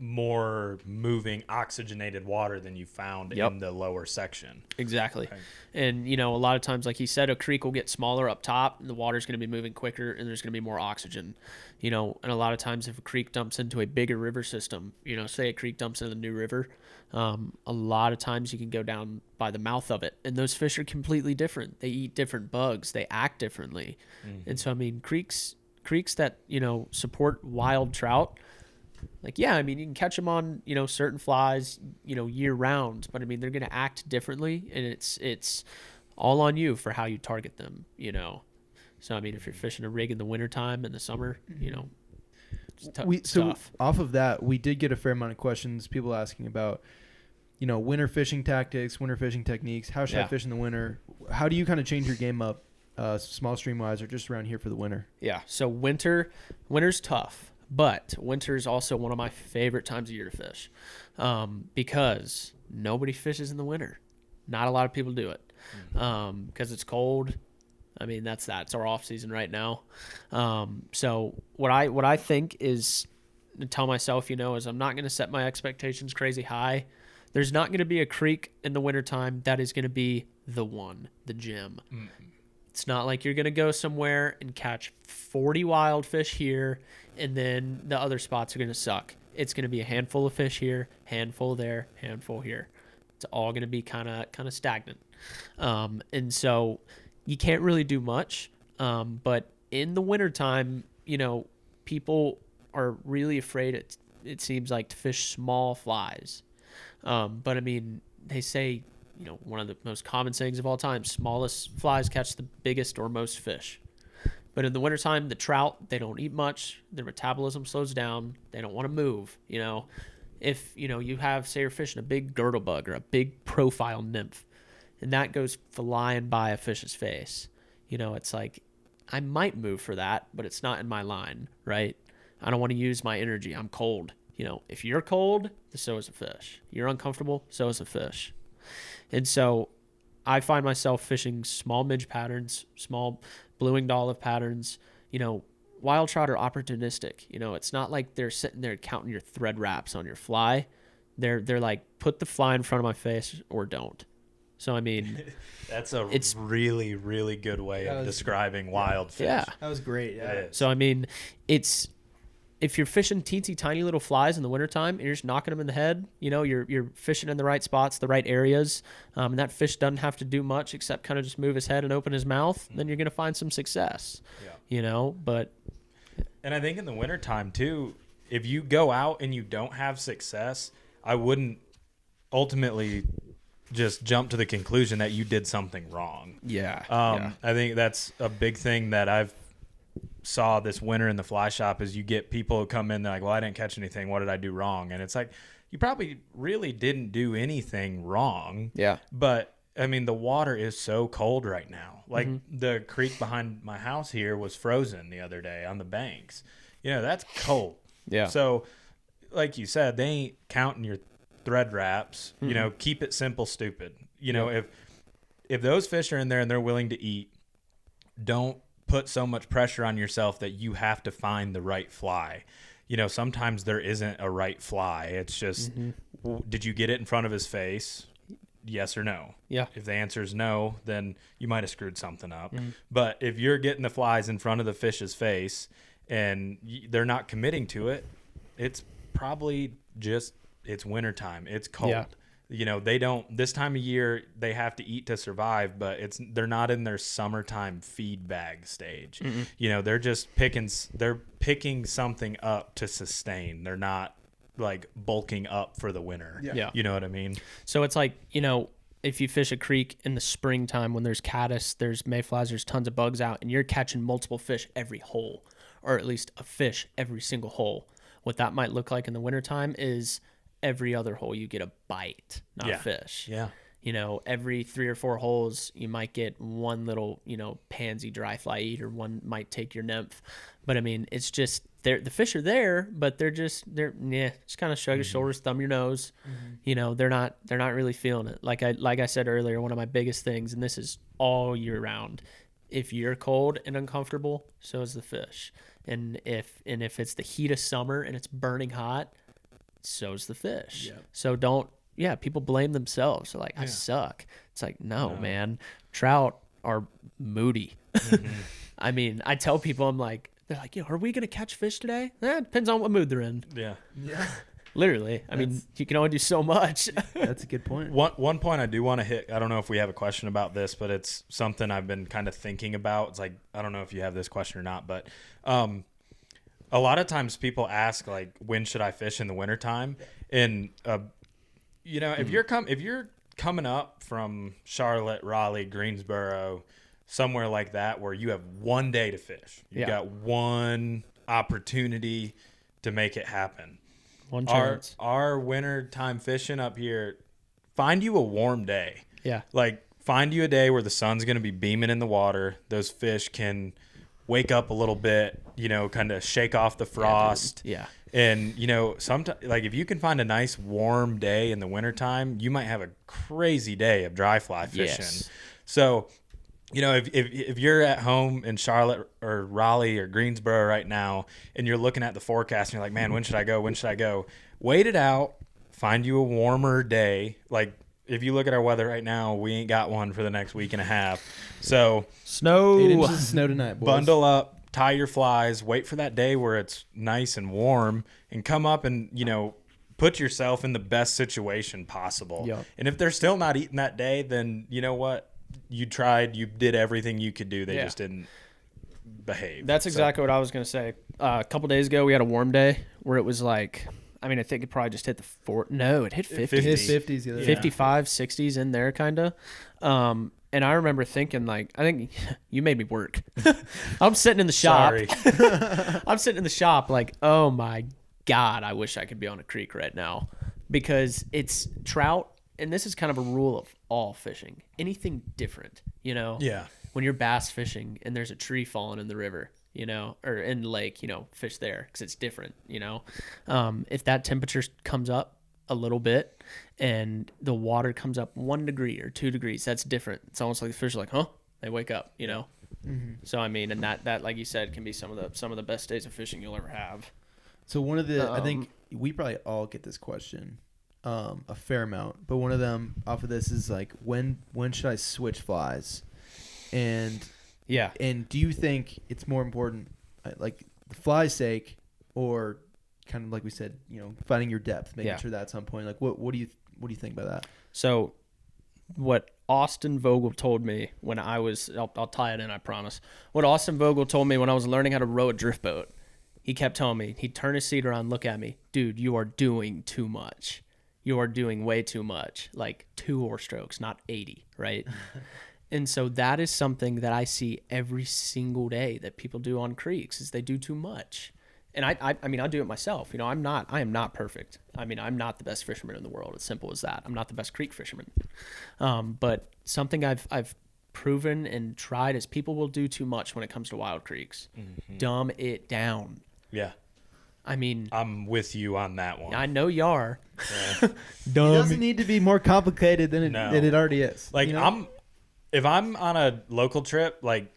more moving oxygenated water than you found in the lower section. Exactly. Right. And, you know, a lot of times, like he said, a creek will get smaller up top and the water's going to be moving quicker and there's going to be more oxygen, you know. And a lot of times if a creek dumps into a bigger river system, you know, say a creek dumps into the New River, a lot of times you can go down by the mouth of it and those fish are completely different. They eat different bugs. They act differently. Mm-hmm. And so, I mean, creeks that, you know, support wild trout, like, yeah, I mean, you can catch them on, you know, certain flies, you know, year round, but I mean, they're going to act differently, and it's all on you for how you target them, you know. So, I mean, if you're fishing a rig in the wintertime and the summer, you know, it's tough. Off of that, we did get a fair amount of questions, people asking about, you know, winter fishing tactics, winter fishing techniques. How should I fish in the winter? How do you kind of change your game up, small stream wise, or just around here for the winter? Yeah. So winter's tough. But winter is also one of my favorite times of year to fish, because nobody fishes in the winter. Not a lot of people do it because it's cold. I mean, that's it's our off season right now. So what I think is to tell myself, is I'm not going to set my expectations crazy high. There's not going to be a creek in the wintertime that is going to be the gym. Mm-hmm. It's not like you're going to go somewhere and catch 40 wild fish here and then the other spots are going to suck. It's going to be a handful of fish here, handful there, handful here. It's all going to be kind of stagnant. And so you can't really do much. But in the wintertime, people are really afraid, it seems like, to fish small flies. But I mean, they say, one of the most common sayings of all time, smallest flies catch the biggest or most fish. But in the wintertime, the trout, they don't eat much. Their metabolism slows down. They don't want to move. If, you have, say you're fishing a big girdle bug or a big profile nymph, and that goes flying by a fish's face, it's like, I might move for that, but it's not in my line, right? I don't want to use my energy. I'm cold. If you're cold, so is a fish. You're uncomfortable, so is a fish. And so I find myself fishing small midge patterns, small blue-winged olive patterns. Wild trout are opportunistic. It's not like they're sitting there counting your thread wraps on your fly. They're like, put the fly in front of my face or don't. So, I mean, that's it's really, really good way of describing wild fish. Yeah. That was great. Yeah. So, I mean, if you're fishing teensy tiny little flies in the wintertime and you're just knocking them in the head, you're fishing in the right spots, the right areas, and that fish doesn't have to do much except kind of just move his head and open his mouth, then you're going to find some success. Yeah. But. And I think in the wintertime, too, if you go out and you don't have success, I wouldn't ultimately just jump to the conclusion that you did something wrong. Yeah. I think that's a big thing that I've saw this winter in the fly shop is you get people who come in, they're like, well, I didn't catch anything. What did I do wrong? And it's like, you probably really didn't do anything wrong. Yeah. But I mean, the water is so cold right now. Like the creek behind my house here was frozen the other day on the banks. That's cold. Yeah. So like you said, they ain't counting your thread wraps, keep it simple, stupid. If those fish are in there and they're willing to eat, don't put so much pressure on yourself that you have to find the right fly. Sometimes there isn't a right fly. It's just, did you get it in front of his face? Yes or no? Yeah. If the answer is no, then you might have screwed something up. But if you're getting the flies in front of the fish's face and they're not committing to it, it's probably just, it's wintertime. It's cold. Yeah. They don't, this time of year, they have to eat to survive, but they're not in their summertime feed bag stage. They're just picking something up to sustain. They're not like bulking up for the winter. Yeah. You know what I mean? So it's like, if you fish a creek in the springtime when there's caddis, there's mayflies, there's tons of bugs out, and you're catching multiple fish every hole, or at least a fish every single hole. What that might look like in the wintertime is every other hole you get a bite, not a fish. Yeah. Every 3 or 4 holes you might get one little, pansy dry fly eat, or one might take your nymph. But I mean, it's just the fish are there, but they're just kind of shrug your shoulders, thumb your nose. They're not really feeling it. Like I said earlier, one of my biggest things, and this is all year round, if you're cold and uncomfortable, so is the fish. And if it's the heat of summer and it's burning hot, so's the fish. Yep. So people blame themselves. They're like, I suck. It's like, no, man. Trout are moody. I mean, I tell people, they're like, are we going to catch fish today? It depends on what mood they're in. Yeah. Yeah. Literally. I mean, you can only do so much. That's a good point. One point I do want to hit, I don't know if we have a question about this, but it's something I've been kind of thinking about. It's like, I don't know if you have this question or not, but a lot of times people ask, like, when should I fish in the wintertime? And, if you're coming up from Charlotte, Raleigh, Greensboro, somewhere like that where you have one day to fish, you got one opportunity to make it happen. One chance. Our wintertime fishing up here, find you a warm day. Yeah. Like, find you a day where the sun's going to be beaming in the water. Those fish can wake up a little bit, kind of shake off the frost. Yeah. And, sometimes, like, if you can find a nice warm day in the wintertime, you might have a crazy day of dry fly fishing. Yes. So if you're at home in Charlotte or Raleigh or Greensboro right now and you're looking at the forecast and you're like, man, when should I go? When should I go? Wait it out. Find you a warmer day. Like if you look at our weather right now, we ain't got one for the next week and a half. So snow. 8 inches of snow tonight, boys. Bundle up, tie your flies, wait for that day where it's nice and warm, and come up and, put yourself in the best situation possible. Yep. And if they're still not eating that day, then you know what? You tried, you did everything you could do. They just didn't behave. That's exactly what I was going to say. A couple days ago, we had a warm day where it was like, I think it probably just hit it hit 50. It hit 50s the other day. 55, 60s in there kind of. And I remember thinking, like, I think you made me work. I'm sitting in the shop. Sorry. I'm sitting in the shop like, oh my God, I wish I could be on a creek right now, because it's trout. And this is kind of a rule of all fishing. Anything different, Yeah. When you're bass fishing and there's a tree falling in the river, or in the lake, fish there because it's different, if that temperature comes up a little bit and the water comes up 1 degree or 2 degrees, that's different. It's almost like the fish are like, huh? They wake up, Mm-hmm. So, and that, like you said, can be some of the best days of fishing you'll ever have. So one of the, I think we probably all get this question a fair amount, but one of them off of this is like, when should I switch flies? And do you think it's more important, like the fly's sake, or kind of like we said, finding your depth, making sure that at some point, like what do you think about that? So what Austin Vogel told me when I'll tie it in, I promise. What Austin Vogel told me when I was learning how to row a drift boat, he kept telling me, he'd turn his seat around, look at me, dude, you are doing too much. You are doing way too much, like 2 oar strokes, not 80, right? And so that is something that I see every single day that people do on creeks, is they do too much. And I do it myself. I am not perfect. I'm not the best fisherman in the world. As simple as that. I'm not the best creek fisherman. But something I've proven and tried is people will do too much when it comes to wild creeks. Mm-hmm. Dumb it down. Yeah. I'm with you on that one. I know you are. Yeah. It doesn't need to be more complicated than it already is. Like if I'm on a local trip, like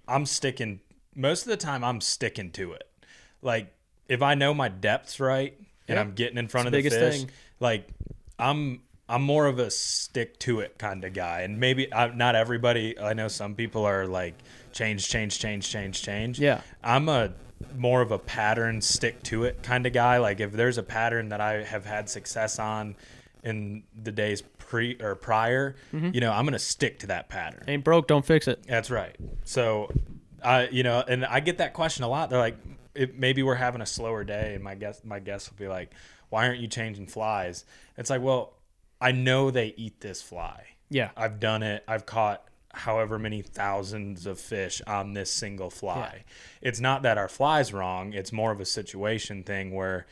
I'm sticking most of the time. I'm sticking to it. Like if I know my depth's right and I'm getting in front of the fish, like I'm more of a stick to it kind of guy. And maybe not everybody. I know some people are like change. Yeah. I'm more of a pattern stick to it kind of guy. Like if there's a pattern that I have had success on in the days prior, I'm going to stick to that pattern. Ain't broke, don't fix it. That's right. So and I get that question a lot. They're like, maybe we're having a slower day, and my guess will be like, why aren't you changing flies? It's like, well, I know they eat this fly. Yeah. I've done it. I've caught however many thousands of fish on this single fly. Yeah. It's not that our fly's wrong. It's more of a situation thing where,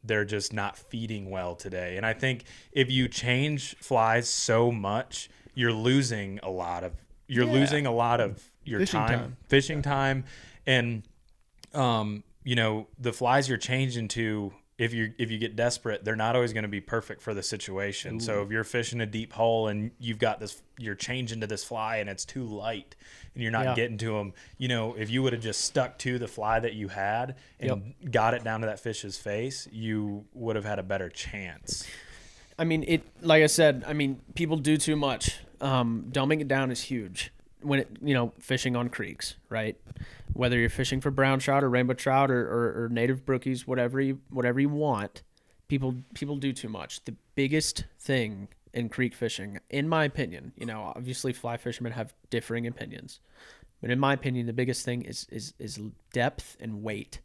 they're just not feeding well today. And I think if you change flies so much, you're losing a lot of your fishing time. And, the flies you're changing to, if you get desperate, they're not always going to be perfect for the situation. Ooh. So if you're fishing a deep hole and you're changing to this fly and it's too light and you're not getting to them, if you would have just stuck to the fly that you had and got it down to that fish's face, you would have had a better chance. Like I said, people do too much. Dumbing it down is huge when fishing on creeks, right? Whether you're fishing for brown trout or rainbow trout or native brookies, whatever you want, people do too much. The biggest thing in creek fishing, in my opinion, obviously fly fishermen have differing opinions, but in my opinion, the biggest thing is depth and weight,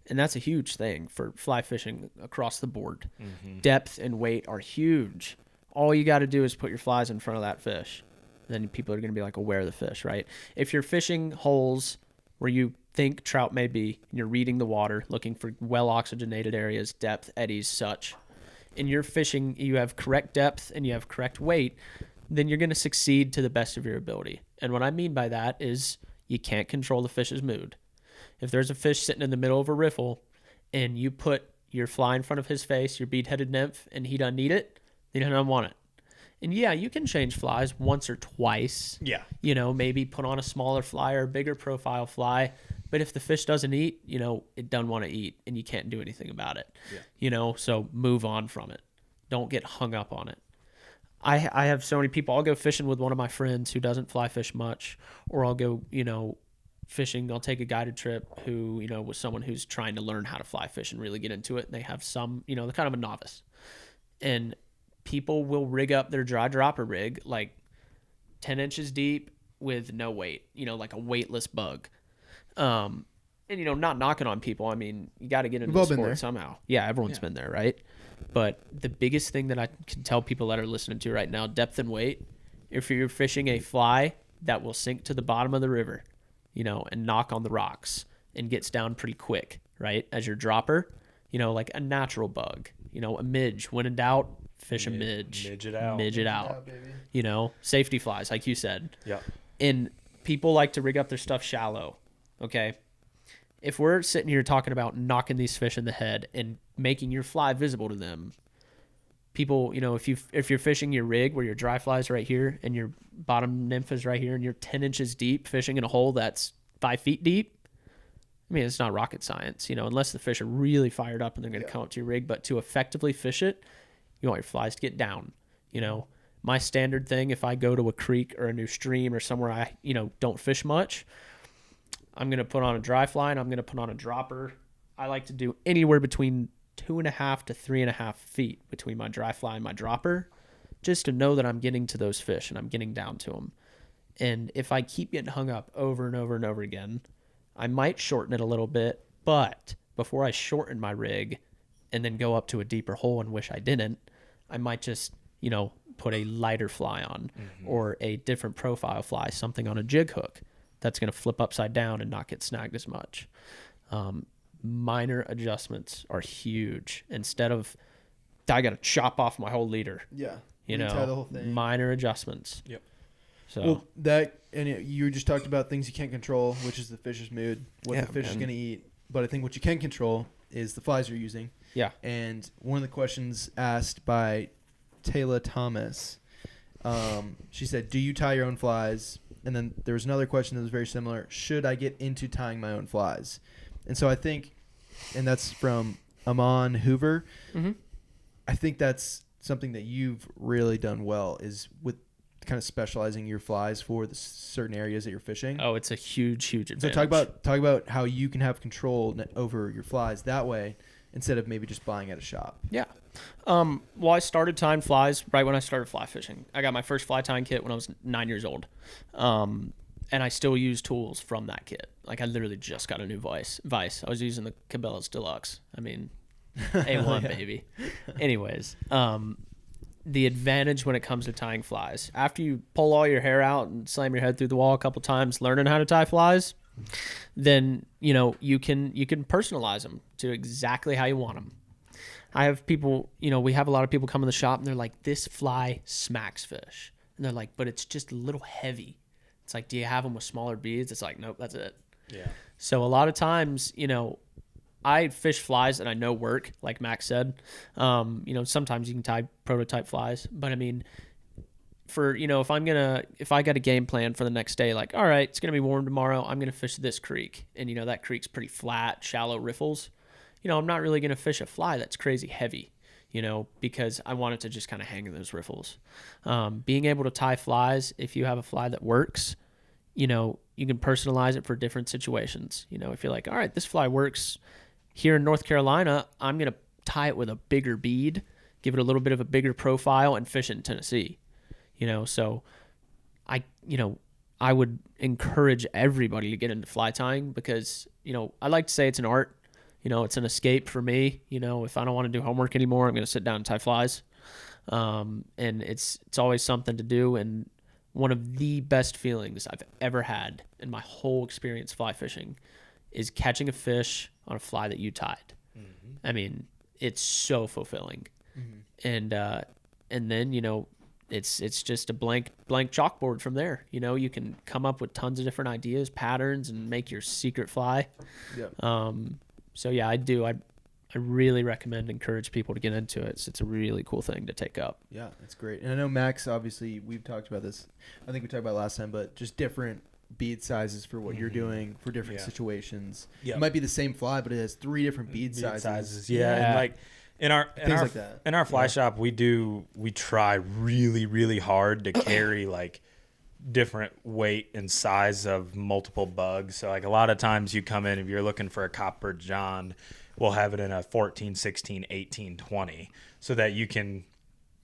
and that's a huge thing for fly fishing across the board. Mm-hmm. Depth and weight are huge. All you got to do is put your flies in front of that fish, then people are going to be like aware of the fish, right? If you're fishing holes where you think trout may be, and you're reading the water, looking for well-oxygenated areas, depth, eddies, such, and you're fishing, you have correct depth and you have correct weight, then you're going to succeed to the best of your ability. And what I mean by that is you can't control the fish's mood. If there's a fish sitting in the middle of a riffle and you put your fly in front of his face, your bead-headed nymph, and he doesn't need it, then he doesn't want it. And yeah, you can change flies once or twice. Yeah. You know, maybe put on a smaller fly or a bigger profile fly. But if the fish doesn't eat, you know, it doesn't want to eat and you can't do anything about it. Yeah. You know, so move on from it. Don't get hung up on it. I have so many people. I'll go fishing with one of my friends who doesn't fly fish much, or I'll go, you know, fishing. I'll take a guided trip who, you know, was someone who's trying to learn how to fly fish and really get into it. And they have some, you know, they're kind of a novice. And people will rig up their dry dropper rig like 10 inches deep with no weight, you know, like a weightless bug. And, you know, not knocking on people. I mean, you got to get into the sport somehow. Yeah, everyone's been there, right? But the biggest thing that I can tell people that are listening to right now, depth and weight, if you're fishing a fly that will sink to the bottom of the river, you know, and knock on the rocks and gets down pretty quick, right? As your dropper, you know, like a natural bug, you know, a midge. When in doubt, fish a midge. Midge it out. Midge it out. baby. You know, safety flies, like you said. Yeah. And people like to rig up their stuff shallow, okay? If we're sitting here talking about knocking these fish in the head and making your fly visible to them, people, you know, if you're fishing your rig where your dry fly is right here and your bottom nymph is right here and you're 10 inches deep fishing in a hole that's 5 feet deep, I mean, it's not rocket science, you know, unless the fish are really fired up and they're going to come up to your rig. But to effectively fish it, you want your flies to get down. You know, my standard thing, if I go to a creek or a new stream or somewhere I, you know, don't fish much, I'm going to put on a dry fly and I'm going to put on a dropper. I like to do anywhere between 2.5 to 3.5 feet between my dry fly and my dropper, just to know that I'm getting to those fish and I'm getting down to them. And if I keep getting hung up over and over and over again, I might shorten it a little bit, but before I shorten my rig and then go up to a deeper hole and wish I didn't, I might just, you know, put a lighter fly on or a different profile fly, something on a jig hook that's going to flip upside down and not get snagged as much. Minor adjustments are huge. Instead of, I got to chop off my whole leader. Yeah. You Retie know, the whole thing. minor adjustments. Yep. So Well, that and you just talked about things you can't control, which is the fish's mood, what Yeah, the fish is man. going to eat. But I think what you can control is the flies you're using. yeah, And one of the questions asked by Taylor Thomas, she said, "Do you tie your own flies?" And then there was another question that was very similar: "Should I get into tying my own flies?" And so I think, and that's from Amon Hoover. mm-hmm. I think that's something that you've really done well, is with kind of specializing your flies for the certain areas that you're fishing. Oh, it's a huge So advantage. talk about how you can have control over your flies that way, instead of maybe just buying at a shop. Yeah. Well, I started tying flies right when I started fly fishing. I got my first fly tying kit when I was 9 years old. And I still use tools from that kit. Like, I literally just got a new vise. I was using the Cabela's Deluxe. I mean, A1, Yeah. baby. Anyways, the advantage when it comes to tying flies, after you pull all your hair out and slam your head through the wall a couple times learning how to tie flies, then, you know, you can personalize them to exactly how you want them. I have people, you know, we have a lot of people come in the shop and they're like, "This fly smacks fish." And they're like, "But it's just a little heavy." It's like, "Do you have them with smaller beads?" It's like, "Nope, that's it." Yeah. So a lot of times, you know, I fish flies that I know work, like Max said. You know, sometimes you can tie prototype flies, but I mean, for, you know, if I got a game plan for the next day, like, all right, it's going to be warm tomorrow, I'm going to fish this creek. And, you know, that creek's pretty flat, shallow riffles. You know, I'm not really going to fish a fly that's crazy heavy, you know, because I want it to just kind of hang in those riffles. Being able to tie flies, if you have a fly that works, you know, you can personalize it for different situations. You know, if you're like, all right, this fly works here in North Carolina, I'm going to tie it with a bigger bead, give it a little bit of a bigger profile, and fish it in Tennessee. You know, so I would encourage everybody to get into fly tying because, you know, I like to say it's an art. You know, it's an escape for me. You know, if I don't want to do homework anymore, I'm going to sit down and tie flies. And it's always something to do. And one of the best feelings I've ever had in my whole experience fly fishing is catching a fish on a fly that you tied. Mm-hmm. I mean, it's so fulfilling. Mm-hmm. And then, you know, it's just a blank chalkboard from there. You know, you can come up with tons of different ideas, patterns, and make your secret fly. Yep. So yeah, I do. I I really recommend, encourage people to get into it. It's a really cool thing to take up. Yeah, that's great. And I know Max, obviously, we've talked about this. I think we talked about it last time, but just different bead sizes for what you're doing for different situations. It might be the same fly, but it has 3 different bead sizes. Yeah, and like in our fly shop, we try really, really hard to carry like different weight and size of multiple bugs. So like a lot of times you come in, if you're looking for a copper John, we'll have it in a 14, 16, 18, 20, so that you can,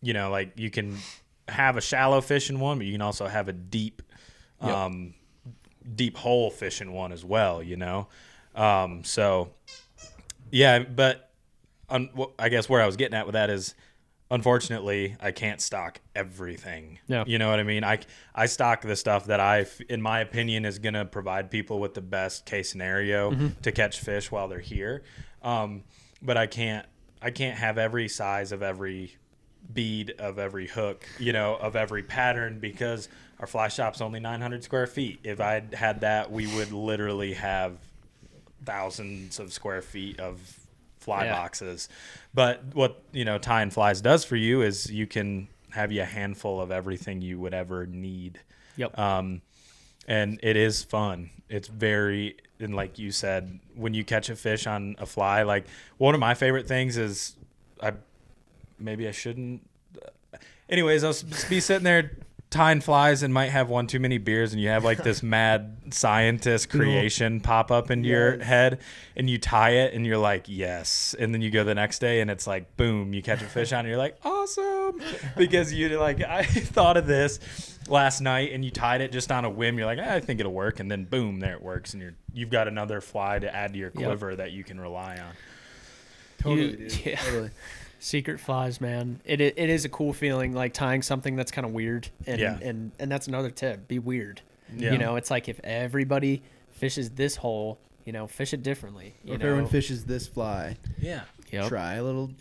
like you can have a shallow fishing one, but you can also have a deep hole fishing one as well, so yeah, but I guess where I was getting at with that is, unfortunately, I can't stock everything. Yeah. You know what I mean? I stock the stuff that in my opinion, is going to provide people with the best case scenario to catch fish while they're here. But I can't have every size of every bead, of every hook, of every pattern, because our fly shop's only 900 square feet. If I had that, we would literally have thousands of square feet of fly boxes. But what tying flies does for you is you can have a handful of everything you would ever need. And it is fun. It's very, and like you said, when you catch a fish on a fly, like one of my favorite things is maybe I shouldn't, anyways, I'll be sitting there tying flies and might have one too many beers, and you have like this mad scientist creation pop up into your head, and you tie it and you're like, yes. And then you go the next day and it's like, boom, you catch a fish on it. You're like, awesome. Because I thought of this last night, and you tied it just on a whim. You're like, I think it'll work. And then boom, there it works. And you've got another fly to add to your quiver that you can rely on. Totally, dude. Totally. Secret flies, man. It is a cool feeling, like tying something that's kind of weird. And that's another tip. Be weird. Yeah. It's like if everybody fishes this hole, fish it differently. If everyone fishes this fly, try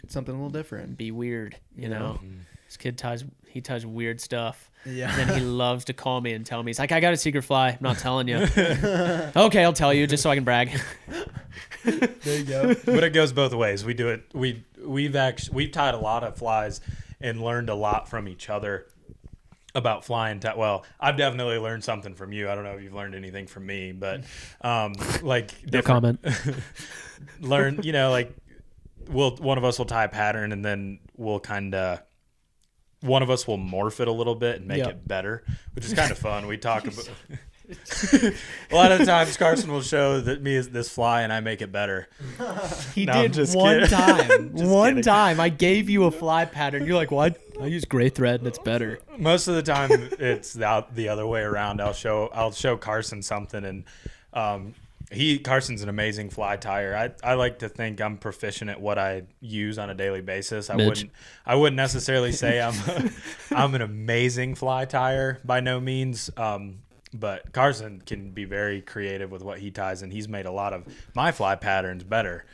something a little different. Be weird. This kid ties weird stuff. Yeah. Then he loves to call me and tell me, he's like, I got a secret fly. I'm not telling you. Okay, I'll tell you just so I can brag. There you go. But it goes both ways. We do it. We've tied a lot of flies and learned a lot from each other about flying. Well, I've definitely learned something from you. I don't know if you've learned anything from me, but no comment. Learn, like one of us will tie a pattern, and then we'll one of us will morph it a little bit and make it better, which is kind of fun. We talk about a lot of times Karson will show that me is this fly and I make it better. He did one time. One time I gave you a fly pattern. You're like, what? I use gray thread and it's better. Most of the time it's the other way around. I'll show Karson something, and Carson's an amazing fly tyer. I like to think I'm proficient at what I use on a daily basis. I wouldn't necessarily say I'm an amazing fly tyer by no means. But Karson can be very creative with what he ties, and he's made a lot of my fly patterns better,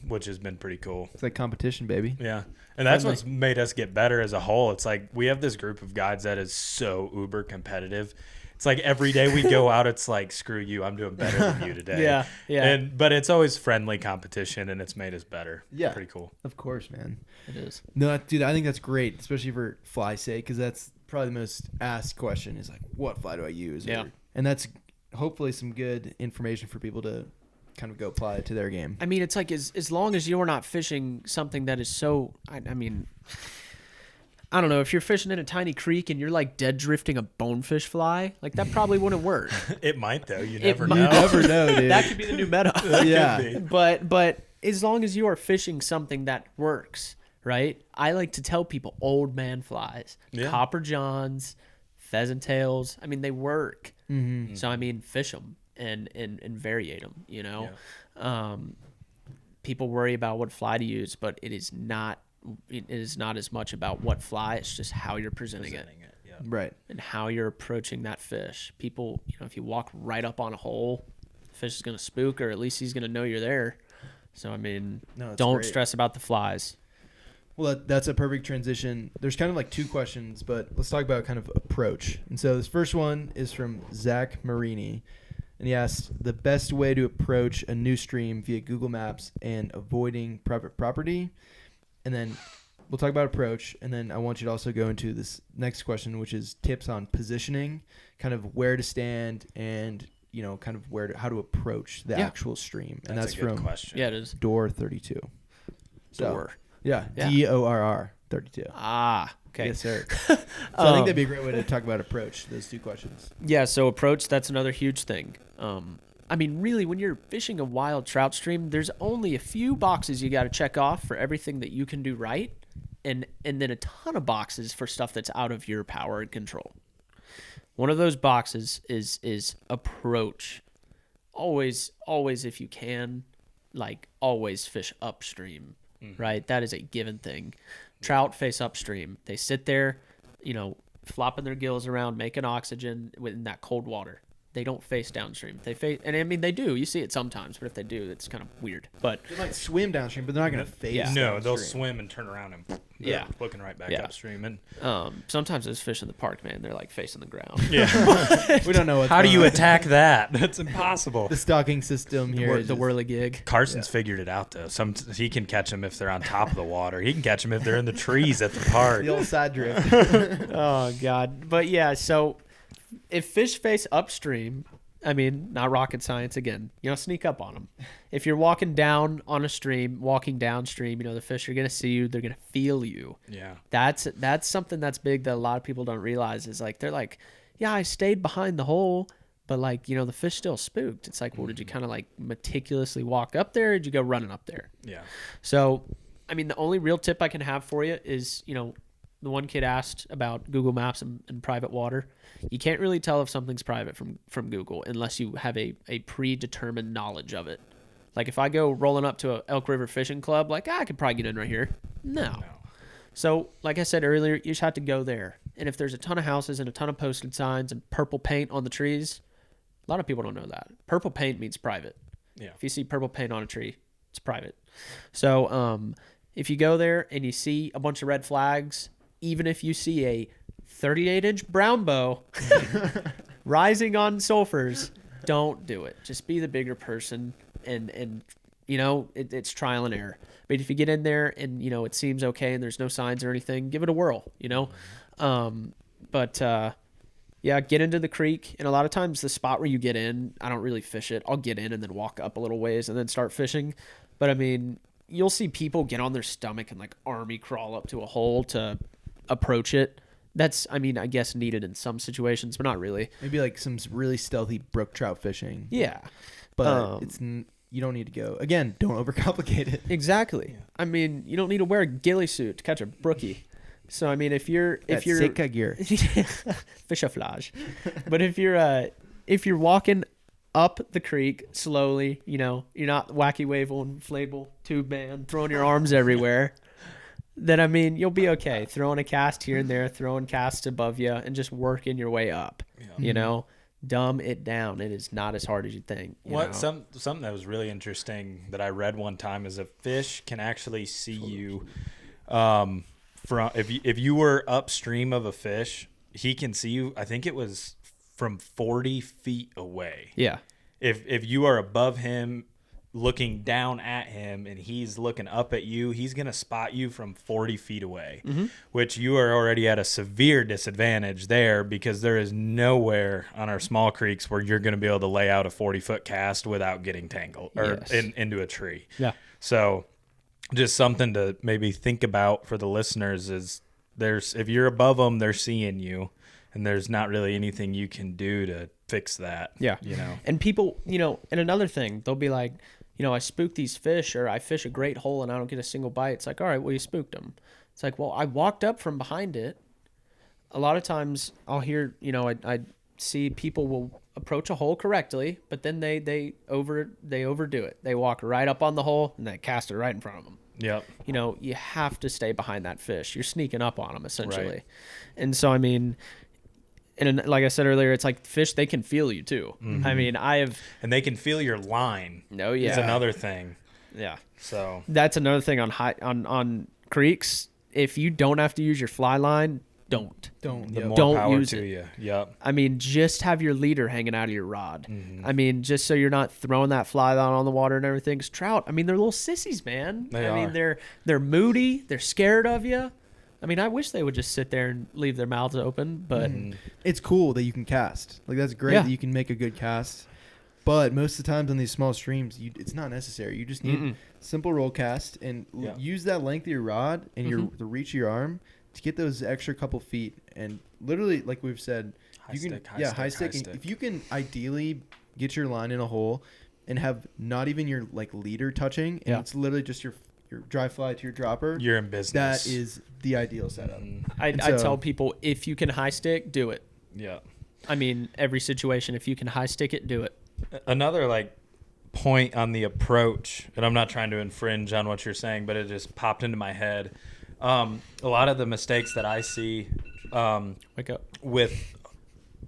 which has been pretty cool. It's like competition, baby. Yeah. And that's what's made us get better as a whole. It's like we have this group of guys that is so uber competitive. It's like every day we go out, it's like, screw you, I'm doing better than you today. Yeah. But it's always friendly competition, and it's made us better. Yeah. Pretty cool. Of course, man. It is. No, dude, I think that's great, especially for fly's sake, because that's probably the most asked question is like, what fly do I use? Yeah. And that's hopefully some good information for people to kind of go apply it to their game. I mean, it's like as long as you're not fishing something that is so, I mean, I don't know, if you're fishing in a tiny creek and you're like dead drifting a bonefish fly, like that probably wouldn't work. It might though. You never know. You never know, dude. That could be the new meta. Yeah. But as long as you are fishing something that works, right? I like to tell people old man flies, copper johns, pheasant tails. I mean, they work. Mm-hmm. So I mean, fish them and variate them. Yeah. People worry about what fly to use, but it is not as much about what fly. It's just how you're presenting it. Yeah. Right. And how you're approaching that fish. People, if you walk right up on a hole, the fish is going to spook, or at least he's going to know you're there. So, I mean, don't stress about the flies. Well, that's a perfect transition. There's kind of like two questions, but let's talk about kind of approach. And so this first one is from Zach Marini. And he asked the best way to approach a new stream via Google Maps and avoiding private property. And then we'll talk about approach. And then I want you to also go into this next question, which is tips on positioning, kind of where to stand and, kind of how to approach the actual stream. And that's a good from question. Yeah, it is. Door 32. Door. Yeah. Yeah. DORR 32. Ah, okay. Yes, sir. So I think that'd be a great way to talk about approach, those two questions. Yeah, so approach, that's another huge thing. I mean, really, when you're fishing a wild trout stream, there's only a few boxes you got to check off for everything that you can do right, and then a ton of boxes for stuff that's out of your power and control. One of those boxes is approach. Always, if you can, always fish upstream, right? That is a given thing. Trout face upstream. They sit there, flopping their gills around, making oxygen in that cold water. They don't face downstream. They face, and I mean they do. You see it sometimes, but if they do, it's kind of weird. But They might swim downstream, but they're not going to face No, they'll downstream. swim and turn around and Yeah. looking right back Yeah. upstream. And sometimes those fish in the park, man, they're facing the ground. yeah, We don't know what's how do going you on. attack that? That's impossible. The stocking system here is The just- whirligig. Carson's figured it out though. He can catch them if they're on top of the water. He can catch them if they're in the trees at the park. the old side drift. Oh God. But yeah, so if fish face upstream, I mean, not rocket science again. Sneak up on them. If you're walking down on a stream, walking downstream, the fish are gonna see you. They're gonna feel you. Yeah. That's something that's big that a lot of people don't realize is they're yeah, I stayed behind the hole, but the fish still spooked. It's well, did you kind of meticulously walk up there? Or did you go running up there? Yeah. So, I mean, the only real tip I can have for you is, the one kid asked about Google Maps and private water. You can't really tell if something's private from Google unless you have a predetermined knowledge of it. If I go rolling up to a Elk River Fishing Club, I could probably get in right here. No. So, like I said earlier, you just have to go there. And if there's a ton of houses and a ton of posted signs and purple paint on the trees, a lot of people don't know that. Purple paint means private. Yeah. If you see purple paint on a tree, it's private. So, if you go there and you see a bunch of red flags, even if you see a 38-inch brown bow rising on sulfurs, don't do it. Just be the bigger person, and it's trial and error. But if you get in there and it seems okay and there's no signs or anything, give it a whirl. Yeah, get into the creek, and a lot of times the spot where you get in, I don't really fish it. I'll get in and then walk up a little ways and then start fishing. But I mean, you'll see people get on their stomach and army crawl up to a hole to approach it. That's, I mean, I guess needed in some situations, but not really. Maybe some really stealthy brook trout fishing. Yeah. But you don't need to go. Again, don't overcomplicate it. Exactly. Yeah. I mean, you don't need to wear a ghillie suit to catch a brookie. So I mean, if you're Sitka gear, fishaflage. But if you're walking up the creek slowly, you're not wacky waving, inflatable tube man, throwing your arms everywhere, then I mean, you'll be okay. Throwing a cast here and there, throwing casts above you, and just working your way up. Yeah. Dumb it down. It is not as hard as you think. Something that was really interesting that I read one time is a fish can actually see you from if you were upstream of a fish, he can see you. I think it was from 40 feet away. Yeah. If you are above him, looking down at him, and he's looking up at you, he's going to spot you from 40 feet away, which you are already at a severe disadvantage there, because there is nowhere on our small creeks where you're going to be able to lay out a 40-foot cast without getting tangled or into a tree. Yeah. So just something to maybe think about for the listeners is if you're above them, they're seeing you, and there's not really anything you can do to fix that. Yeah. And people, and another thing, they'll be like, I spooked these fish, or I fish a great hole and I don't get a single bite. It's all right, well, you spooked them. It's well, I walked up from behind it. A lot of times I'll hear, I see people will approach a hole correctly, but then they overdo it. They walk right up on the hole and they cast it right in front of them. Yep. You have to stay behind that fish. You're sneaking up on them essentially. Right. And so, I mean, and like I said earlier, it's fish, they can feel you too. Mm-hmm. I mean, and they can feel your line. No, yeah. Is another thing. Yeah. So that's another thing on creeks. If you don't have to use your fly line, don't. The more Don't power use to it. you. Yep. I mean, just have your leader hanging out of your rod. Mm-hmm. I mean, just so you're not throwing that fly line on the water and everything. 'Cause trout, I mean, they're little sissies, man. They I mean, are. they're moody. They're scared of you. I mean, I wish they would just sit there and leave their mouths open, but It's cool that you can cast. Like, that's great Yeah. that you can make a good cast. But most of the times on these small streams, it's not necessary. You just need simple roll cast and use that length of your rod and the reach of your arm to get those extra couple feet. And literally, like we've said, high stick. And if you can ideally get your line in a hole and have not even your like leader touching, and it's literally just your dry fly to your dropper, you're in business. that is the ideal setup. I tell people, if you can high stick, do it. Yeah. I mean, every situation, if you can high stick it, do it. Another like point on the approach, and I'm not trying to infringe on what you're saying, but it just popped into my head. A lot of the mistakes that I see Wake up. with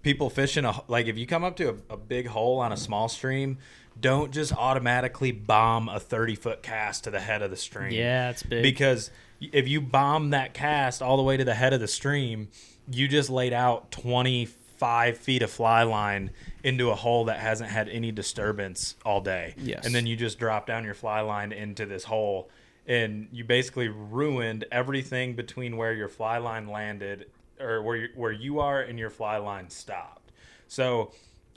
people fishing, like if you come up to a big hole on a small stream, don't just automatically bomb a 30-foot cast to the head of the stream. Yeah, it's big. Because if you bomb that cast all the way to the head of the stream, you just laid out 25 feet of fly line into a hole that hasn't had any disturbance all day. Yes. And then you just drop down your fly line into this hole, and you basically ruined everything between where your fly line landed or where you are and your fly line stopped. So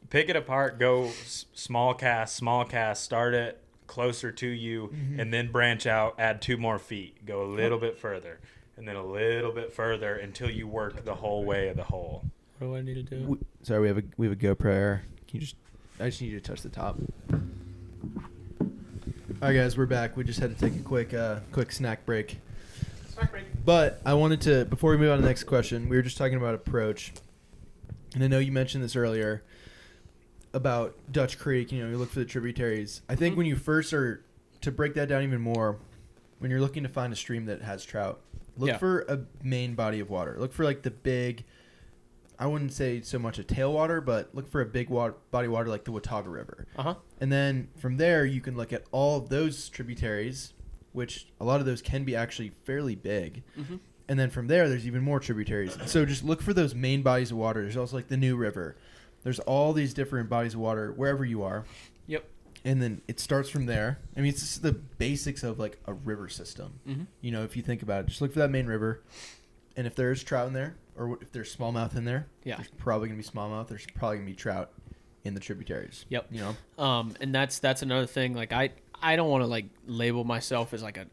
pick it apart, go small cast, start it closer to you, and then branch out, add 2 more feet, go a little bit further, and then a little bit further until you work the whole way of the hole. What do I need to do? Sorry, we have a GoPro error. I just need you to touch the top. All right, guys, we're back. We just had to take a quick snack break. But I wanted to, before we move on to the next question, we were just talking about approach, and I know you mentioned this earlier about Dutch Creek. You look for the tributaries. I think when you first are, to break that down even more, when you're looking to find a stream that has trout, look for a main body of water. Look for like the big, I wouldn't say so much a tailwater, but look for a big body of water like the Watauga River. And then from there, you can look at all of those tributaries, which a lot of those can be actually fairly big. And then from there, there's even more tributaries. So just look for those main bodies of water. There's also like the New River. There's all these different bodies of water wherever you are. Yep. And then it starts from there. I mean, it's just the basics of like a river system. If you think about it, just look for that main river. And if there's trout in there, or if there's smallmouth in there, there's probably going to be smallmouth. There's probably going to be trout in the tributaries. Yep. And that's another thing. Like I don't want to like label myself as like a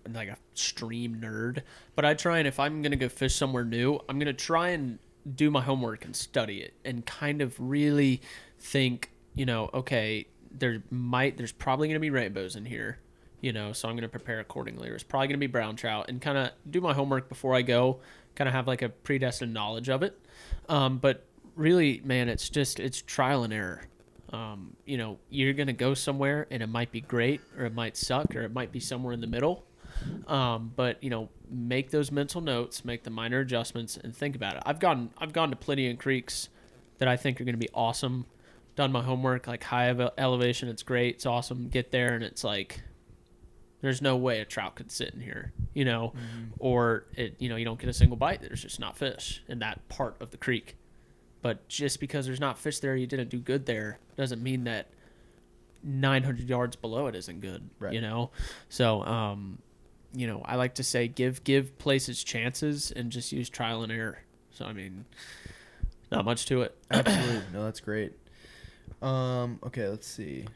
stream nerd, but I try, and if I'm going to go fish somewhere new, I'm going to try and do my homework and study it and kind of really think, okay, there's probably going to be rainbows in here, so I'm going to prepare accordingly. There's probably going to be brown trout, and kind of do my homework before I go, kind of have like a predestined knowledge of it. But really, man, it's trial and error. You're going to go somewhere and it might be great, or it might suck, or it might be somewhere in the middle. But make those mental notes, make the minor adjustments, and think about it. I've gone to plenty of creeks that I think are going to be awesome. Done my homework, like high elevation, it's great, it's awesome. Get there and it's like, there's no way a trout could sit in here, or you don't get a single bite. There's just not fish in that part of the creek. But just because there's not fish there, you didn't do good there, doesn't mean that 900 yards below it isn't good. Right. So I like to say give places chances and just use trial and error. So I mean, not much to it. Absolutely. No, that's great. Okay, let's see.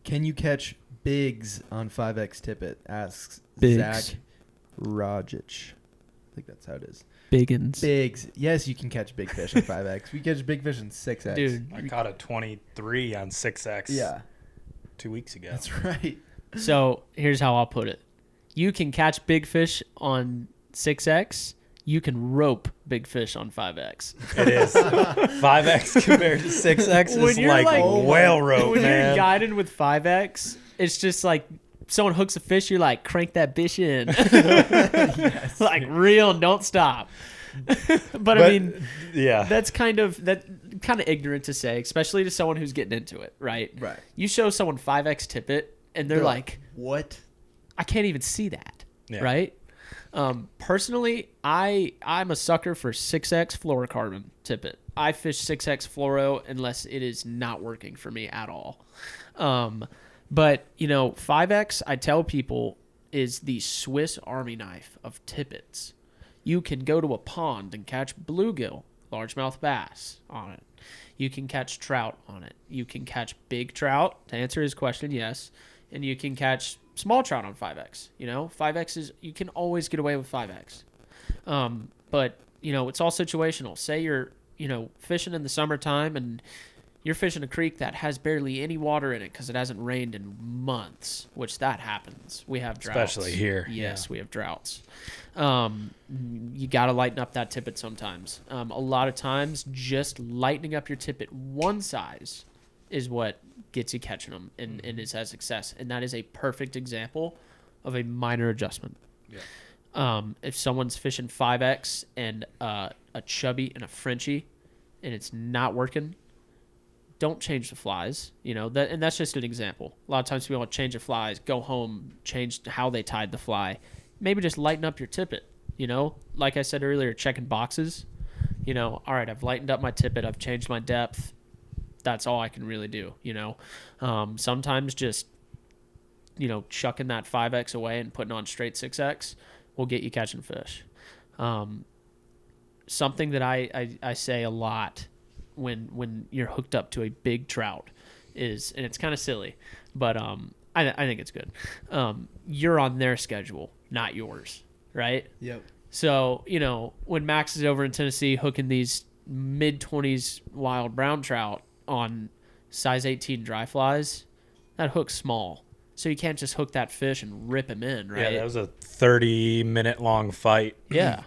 Can you catch bigs on 5X Tippet? Asks Bigs. Zach Rogic. I think that's how it is. Biggins. Bigs. Yes, you can catch big fish on 5X. We catch big fish on 6X. Dude. I caught a 23 on 6X Yeah. 2 weeks ago. That's right. So here's how I'll put it. You can catch big fish on 6X. You can rope big fish on 5X. It is. 5X compared to 6X is like whale rope, when man. you're guided with 5X, it's just like someone hooks a fish, you're like, crank that bitch in. Yes. Like, reel and don't stop. but I mean, that's kind of ignorant to say, especially to someone who's getting into it, right? Right. You show someone 5X Tippet, and they're like, what? I can't even see that, right? Personally, I'm a sucker for 6X fluorocarbon tippet. I fish 6X fluoro unless it is not working for me at all. But 5X, I tell people, is the Swiss Army knife of tippets. You can go to a pond and catch bluegill, largemouth bass on it. You can catch trout on it. You can catch big trout, to answer his question, yes. And you can catch small trout on 5X. 5X is, you can always get away with 5X. But, it's all situational. Say you're, fishing in the summertime and you're fishing a creek that has barely any water in it because it hasn't rained in months, which that happens. We have droughts. Especially here. Yes, we have droughts. You got to lighten up that tippet sometimes. A lot of times, just lightening up your tippet one size is what gets you catching them and is has success. And that is a perfect example of a minor adjustment. Yeah. If someone's fishing 5X and a chubby and a Frenchie and it's not working, don't change the flies. And that's just an example. A lot of times people want to change the flies, go home, change how they tied the fly. Maybe just lighten up your tippet. Like I said earlier, checking boxes. All right, I've lightened up my tippet. I've changed my depth. That's all I can really do. Sometimes just, chucking that 5X away and putting on straight 6X will get you catching fish. Something that I say a lot when you're hooked up to a big trout is, and it's kind of silly, but I think it's good. You're on their schedule, not yours, right? Yep. So, when Max is over in Tennessee hooking these mid-20s wild brown trout on size 18 dry flies, that hook's small. So you can't just hook that fish and rip him in, right? Yeah, that was a 30-minute long fight. Yeah.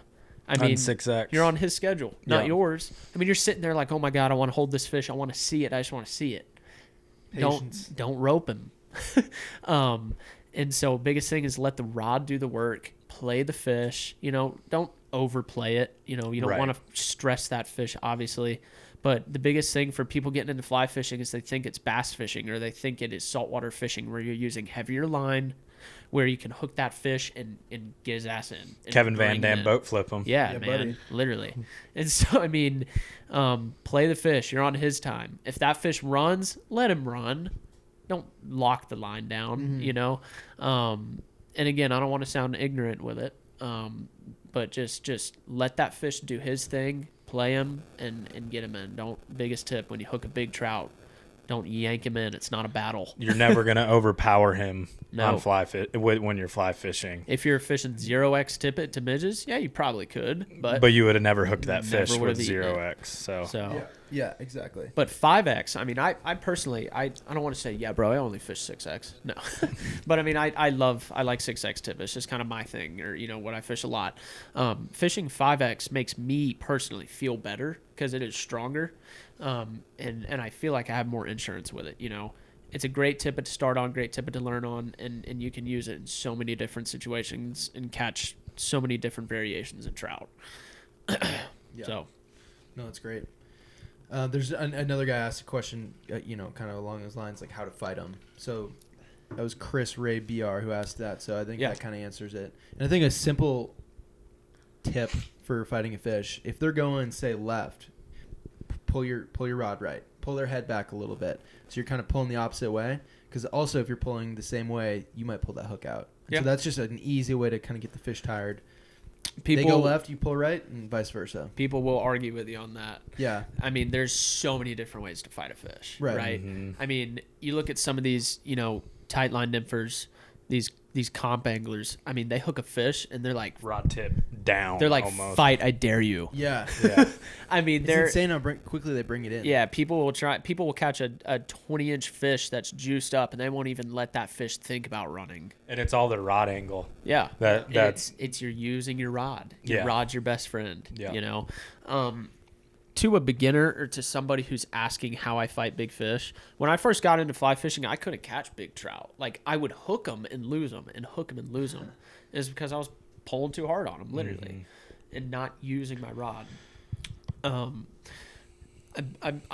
On 6X. You're on his schedule, not yours. You're sitting there like, oh my God, I want to hold this fish. I want to see it. I just want to see it. Patience. Don't rope him. And so biggest thing is let the rod do the work. Play the fish. Don't overplay it. You don't want to stress that fish, obviously. But the biggest thing for people getting into fly fishing is they think it's bass fishing or they think it is saltwater fishing where you're using heavier line, where you can hook that fish and get his ass in. Kevin Van Dam boat flip him. Yeah, man, buddy. literally. And so, play the fish. You're on his time. If that fish runs, let him run. Don't lock the line down, And again, I don't want to sound ignorant with it, but just let that fish do his thing, play him, and get him in. Biggest tip, when you hook a big trout, don't yank him in. It's not a battle. You're never going to overpower him on when you're fly fishing. If you're fishing 0X tippet to midges, yeah, you probably could. But you would have never hooked that fish with 0X. So yeah, exactly. But 5X, I personally, I don't want to say, yeah, bro, I only fish 6X. No. But, I like 6X tippet. It's just kind of my thing or, what I fish a lot. Fishing 5X makes me personally feel better because it is stronger. And I feel like I have more insurance with it. It's a great tippet to start on, great tippet to learn on, and you can use it in so many different situations and catch so many different variations of trout. Yeah. So, no, that's great. There's another guy asked a question, kind of along those lines, like how to fight them. So that was Chris Ray BR who asked that. So I think that kind of answers it. And I think a simple tip for fighting a fish, if they're going, say, left, pull your rod right, pull their head back a little bit, so you're kind of pulling the opposite way, because also if you're pulling the same way, you might pull that hook out. So that's just an easy way to kind of get the fish tired. They go left, you pull right, and vice versa. People will argue with you on that. Yeah. There's so many different ways to fight a fish, right? Mm-hmm. You look at some of these tight line nymphers, these comp anglers, they hook a fish and they're like rod tip down. They're like, almost. Fight, I dare you. Yeah. It's they're insane how quickly they bring it in. Yeah, people will catch a 20-inch fish that's juiced up and they won't even let that fish think about running. And it's all their rod angle. Yeah. That's it's you're using your rod. Your Yeah. rod's your best friend. Yeah. To a beginner or to somebody who's asking how I fight big fish, when I first got into fly fishing, I couldn't catch big trout. Like, I would hook them and lose them and hook them and lose them. It's because I was pulling too hard on them, literally, and not using my rod. I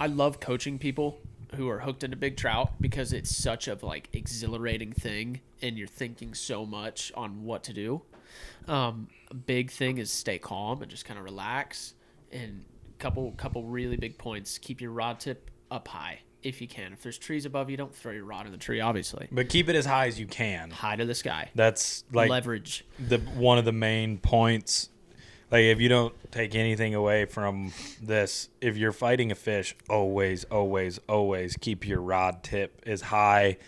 love coaching people who are hooked into big trout because it's such a like exhilarating thing and you're thinking so much on what to do. A big thing is stay calm and just kind of relax. And couple really big points. Keep your rod tip up high if you can. If there's trees above you, don't throw your rod in the tree, obviously. But keep it as high as you can. High to the sky. That's like leverage. One of the main points. Like if you don't take anything away from this, if you're fighting a fish, always keep your rod tip as high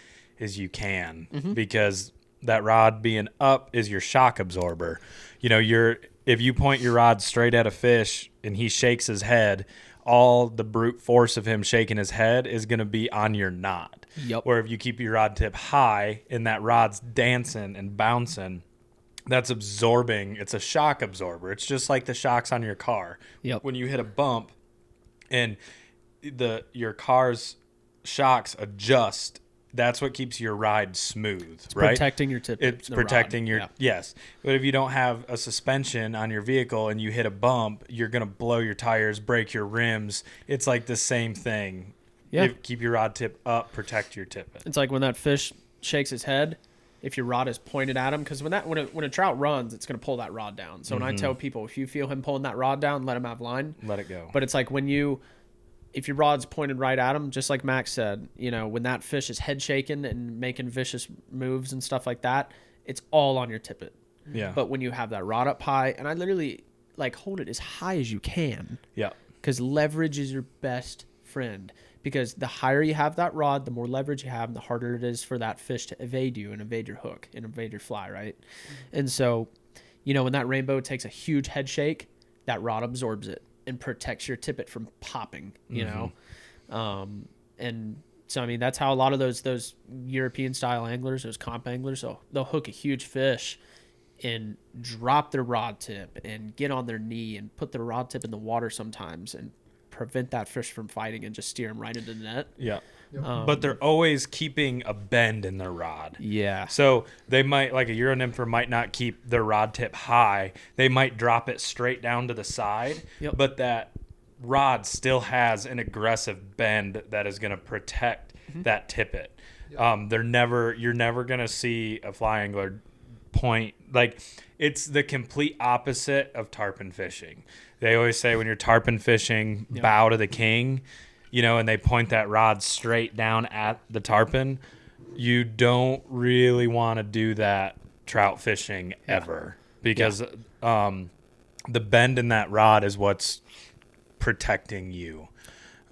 as you can, because that rod being up is your shock absorber. You know, if you point your rod straight at a fish and he shakes his head, all the brute force of him shaking his head is going to be on your knot. Yep. Or if you keep your rod tip high and that rod's dancing and bouncing, that's absorbing. It's a shock absorber. It's just like the shocks on your car. Yep. When you hit a bump and your car's shocks adjust, that's what keeps your ride smooth, right? Protecting your tip. It's protecting your yes. But if you don't have a suspension on your vehicle and you hit a bump, you're gonna blow your tires, break your rims. It's like the same thing. Yeah. Keep your rod tip up, protect your tippet. It's like when that fish shakes his head, if your rod is pointed at him, because when a trout runs, it's gonna pull that rod down. So when I tell people, if you feel him pulling that rod down, let him have line. Let it go. But it's like if your rod's pointed right at him, just like Max said, you know, when that fish is head shaking and making vicious moves and stuff like that, it's all on your tippet. Yeah. But when you have that rod up high, and I literally like hold it as high as you can. Yeah. Because leverage is your best friend. Because the higher you have that rod, the more leverage you have, and the harder it is for that fish to evade you and evade your hook and evade your fly, right? And so, you know, when that rainbow takes a huge head shake, that rod absorbs it and protects your tippet from popping, you know? And so, I mean, that's how a lot of those European style anglers, those comp anglers, they'll hook a huge fish and drop their rod tip and get on their knee and put their rod tip in the water sometimes and prevent that fish from fighting and just steer them right into the net. Yeah. But they're always keeping a bend in their rod. Yeah. So they might, like a Euro nympher might not keep their rod tip high. They might drop it straight down to the side. Yep. But that rod still has an aggressive bend that is going to protect that tippet. Yep. You're never going to see a fly angler point, like it's the complete opposite of tarpon fishing. They always say when you're tarpon fishing, bow to the king, you know, and they point that rod straight down at the tarpon. You don't really want to do that trout fishing ever, because the bend in that rod is what's protecting you.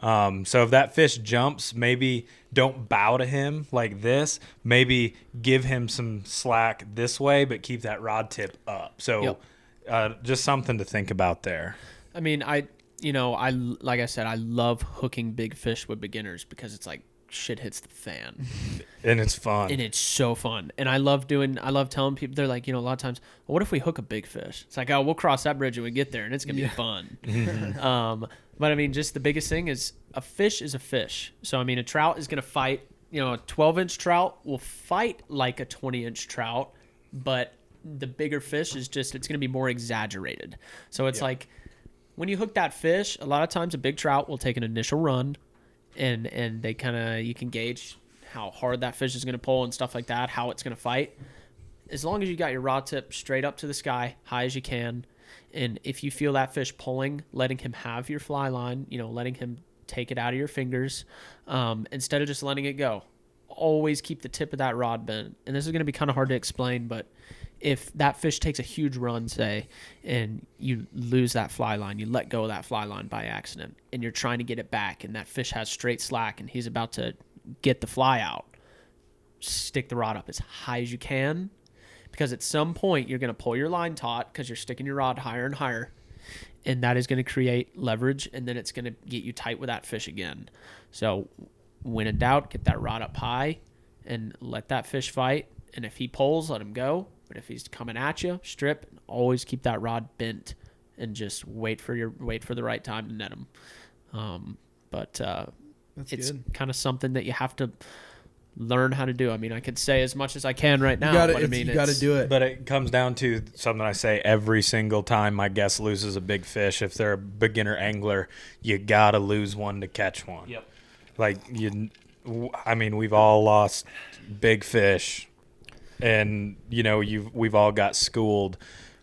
So if that fish jumps, maybe don't bow to him like this. Maybe give him some slack this way, but keep that rod tip up. So just something to think about there. I mean, like I said, I love hooking big fish with beginners because it's like shit hits the fan. And it's fun. And it's so fun. And I love telling people, they're like, you know, a lot of times, well, what if we hook a big fish? It's like, oh, we'll cross that bridge when we get there and it's going to be fun. But I mean, just the biggest thing is a fish is a fish. So, I mean, a trout is going to fight, you know, a 12-inch trout will fight like a 20-inch trout, but the bigger fish is just, it's going to be more exaggerated. So it's like when you hook that fish, a lot of times a big trout will take an initial run and they kind of, you can gauge how hard that fish is going to pull and stuff like that, how it's going to fight. As long as you got your rod tip straight up to the sky, high as you can, and if you feel that fish pulling, letting him have your fly line, you know, letting him take it out of your fingers, instead of just letting it go. Always keep the tip of that rod bent. And this is going to be kind of hard to explain, but if that fish takes a huge run, say, and you lose that fly line, you let go of that fly line by accident, and you're trying to get it back, and that fish has straight slack, and he's about to get the fly out, stick the rod up as high as you can, because at some point you're going to pull your line taut because you're sticking your rod higher and higher, and that is going to create leverage, and then it's going to get you tight with that fish again. So when in doubt, get that rod up high and let that fish fight, and if he pulls, let him go. But if he's coming at you, strip, and always keep that rod bent and just wait for the right time to net him. It's kind of something that you have to learn how to do. I mean, I could say as much as I can right now, but I mean, you got to do it. But it comes down to something I say every single time my guest loses a big fish. If they're a beginner angler, you got to lose one to catch one. Yep. Like I mean, we've all lost big fish, and we've all got schooled,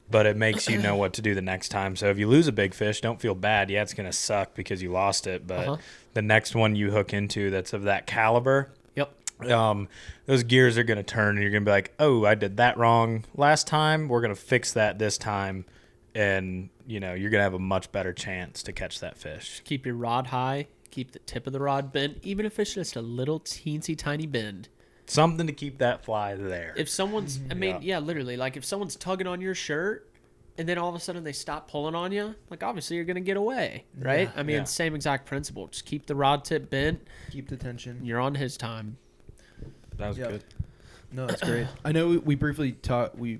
but it makes you know what to do the next time. So if you lose a big fish, don't feel bad. Yeah, it's gonna suck because you lost it, but the next one you hook into that's of that caliber, those gears are gonna turn, and you're gonna be like, oh, I did that wrong last time. We're gonna fix that this time, and you're gonna have a much better chance to catch that fish. Keep your rod high. Keep the tip of the rod bent, even if it's just a little teensy tiny bend. Something to keep that fly there. If someone's, literally, like if someone's tugging on your shirt and then all of a sudden they stop pulling on you, like obviously you're going to get away, right? Same exact principle. Just keep the rod tip bent. Keep the tension. You're on his time. That was good. No, that's great. I know we briefly we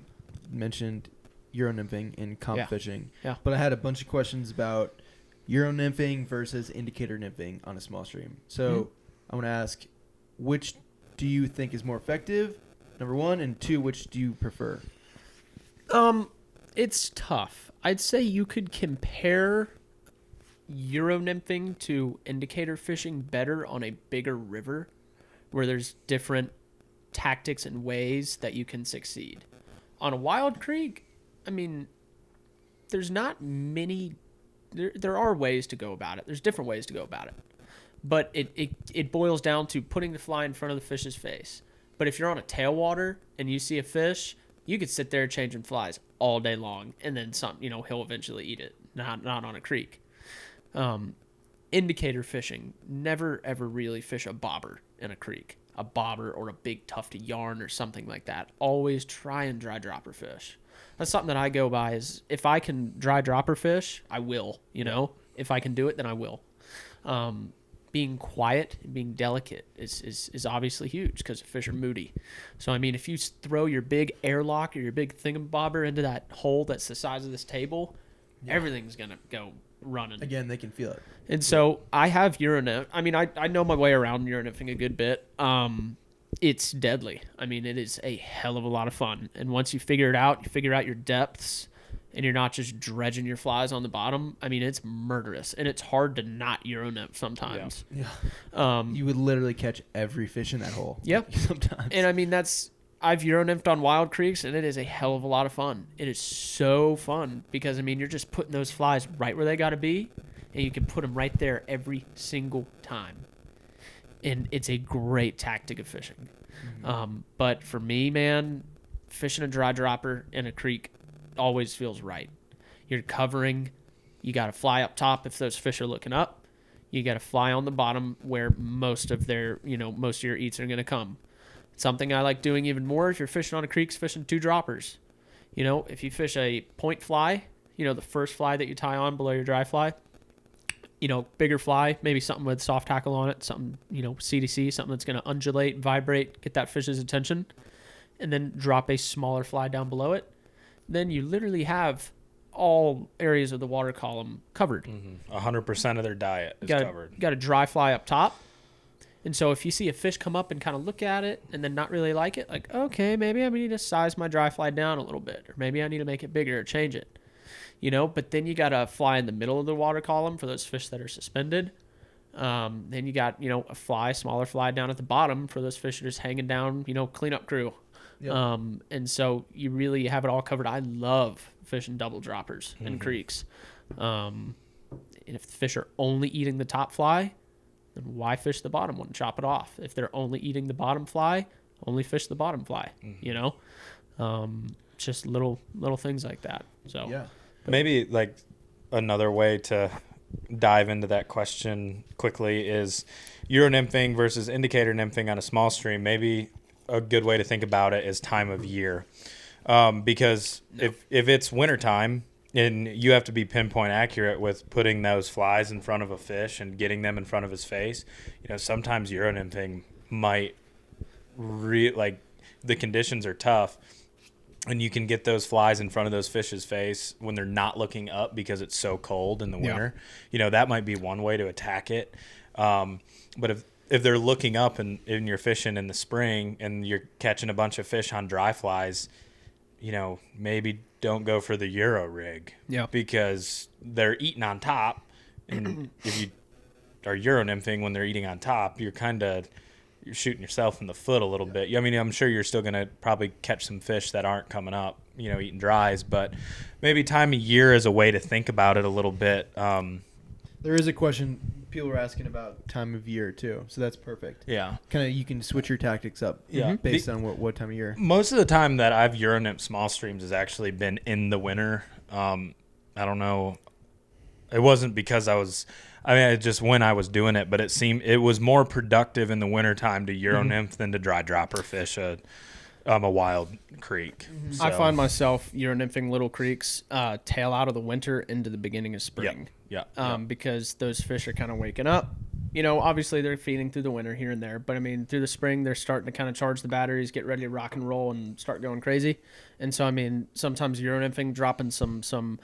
mentioned Euro nymphing in comp fishing. Yeah. But I had a bunch of questions about Euro nymphing versus indicator nymphing on a small stream. So I want to ask, which do you think is more effective? Number one, and two, which do you prefer? It's tough. I'd say you could compare Euro nymphing to indicator fishing better on a bigger river where there's different tactics and ways that you can succeed. On a wild creek, there's not many. There are ways to go about it. There's different ways to go about it. But it boils down to putting the fly in front of the fish's face. But if you're on a tailwater and you see a fish, you could sit there changing flies all day long, and then he'll eventually eat it. Not on a creek. Indicator fishing, never ever really fish a bobber in a creek. A bobber or a big tufty yarn or something like that. Always try and dry dropper fish. That's something that I go by is if I can dry dropper fish, I will, If I can do it, then I will. Being quiet and being delicate is obviously huge because fish are moody. So, if you throw your big airlock or your big thingamabobber into that hole that's the size of this table, everything's going to go running. Again, they can feel it. And so I have Euronymph. I know my way around Euronymphing a good bit. It's deadly. It is a hell of a lot of fun. And once you figure it out, you figure out your depths, and you're not just dredging your flies on the bottom. it's murderous, and it's hard to not Euronymph sometimes. Yeah. You would literally catch every fish in that hole. Yep. Sometimes. And I've Euronymphed on wild creeks, and it is a hell of a lot of fun. It is so fun because you're just putting those flies right where they got to be, and you can put them right there every single time. And it's a great tactic of fishing. Mm-hmm. But for me, man, fishing a dry dropper in a creek always feels right. You're covering. You got to fly up top if those fish are looking up. You got to fly on the bottom where most of your eats are going to come. Something I like doing even more if you're fishing on a creek is fishing two droppers. If you fish a point fly, the first fly that you tie on below your dry fly, bigger fly, maybe something with soft tackle on it, something, CDC, something that's going to undulate, vibrate, get that fish's attention, and then drop a smaller fly down below it. Then you literally have all areas of the water column covered. 100% of their diet is covered. You got a dry fly up top. And so if you see a fish come up and kind of look at it and then not really like it, like, okay, maybe I need to size my dry fly down a little bit, or maybe I need to make it bigger or change it. But then you got a fly in the middle of the water column for those fish that are suspended. Then you got, a smaller fly down at the bottom for those fish that are just hanging down, cleanup crew. Yep. And so you really have it all covered. I love fishing double droppers in creeks. And if the fish are only eating the top fly, then why fish the bottom one? Chop it off. If they're only eating the bottom fly, only fish the bottom fly, just little things like that. So yeah. Maybe like another way to dive into that question quickly is Euro nymphing versus indicator nymphing on a small stream. Maybe a good way to think about it is time of year. Because if it's wintertime and you have to be pinpoint accurate with putting those flies in front of a fish and getting them in front of his face, sometimes Euro nymphing might the conditions are tough. And you can get those flies in front of those fish's face when they're not looking up because it's so cold in the winter. That might be one way to attack it. But if they're looking up and you're fishing in the spring and you're catching a bunch of fish on dry flies, maybe don't go for the Euro rig. Yeah. Because they're eating on top. And if you are Euro nymphing when they're eating on top, you're shooting yourself in the foot a little bit. I mean, I'm sure you're still going to probably catch some fish that aren't coming up, eating dries, but maybe time of year is a way to think about it a little bit. There is a question people are asking about time of year too, so that's perfect. Yeah. Kind of you can switch your tactics up based on what time of year. Most of the time that I've Euro nymphed small streams has actually been in the winter. I don't know. It wasn't because just when I was doing it, but it was more productive in the wintertime to Euro nymph than to dry dropper fish a wild creek. So. I find myself Euro nymphing little creeks tail out of the winter into the beginning of spring. Yeah. Because those fish are kind of waking up. Obviously they're feeding through the winter here and there, but I mean through the spring they're starting to kind of charge the batteries, get ready to rock and roll, and start going crazy. And so I mean sometimes Euro nymphing, dropping some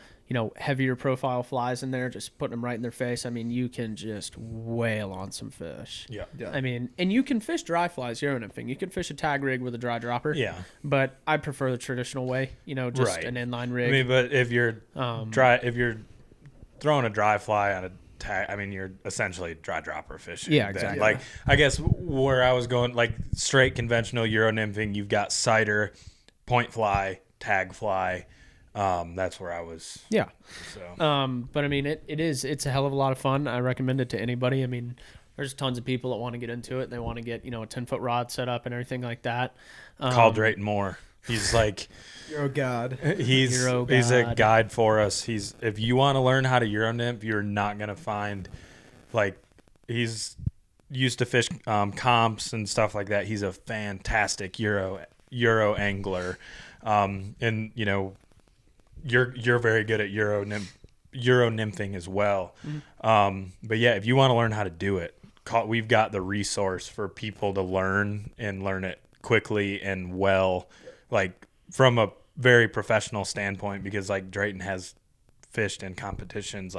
heavier profile flies in there, just putting them right in their face. I mean you can just wail on some fish. Yeah. I mean, and you can fish dry flies Euro nymphing. You can fish a tag rig with a dry dropper. Yeah. But I prefer the traditional way. Just an inline rig. I mean, but if you're if you're throwing a dry fly on a tag, I mean, you're essentially dry dropper fishing. Yeah, exactly. Like, I guess where I was going, like straight conventional Euro nymphing, you've got cider, point fly, tag fly. That's where I was. Yeah. So. But I mean, it's a hell of a lot of fun. I recommend it to anybody. I mean, there's tons of people that want to get into it. They want to get, a 10-foot rod set up and everything like that. Call Drayton Moore. He's like, Euro God. He's a guide for us. If you want to learn how to Euro nymph, you're not going to find, he's used to fish comps and stuff like that. He's a fantastic Euro angler. And you're very good at Euro nymphing as well. But yeah, if you want to learn how to do it, we've got the resource for people to learn it quickly and well, from a very professional standpoint, because Drayton has fished in competitions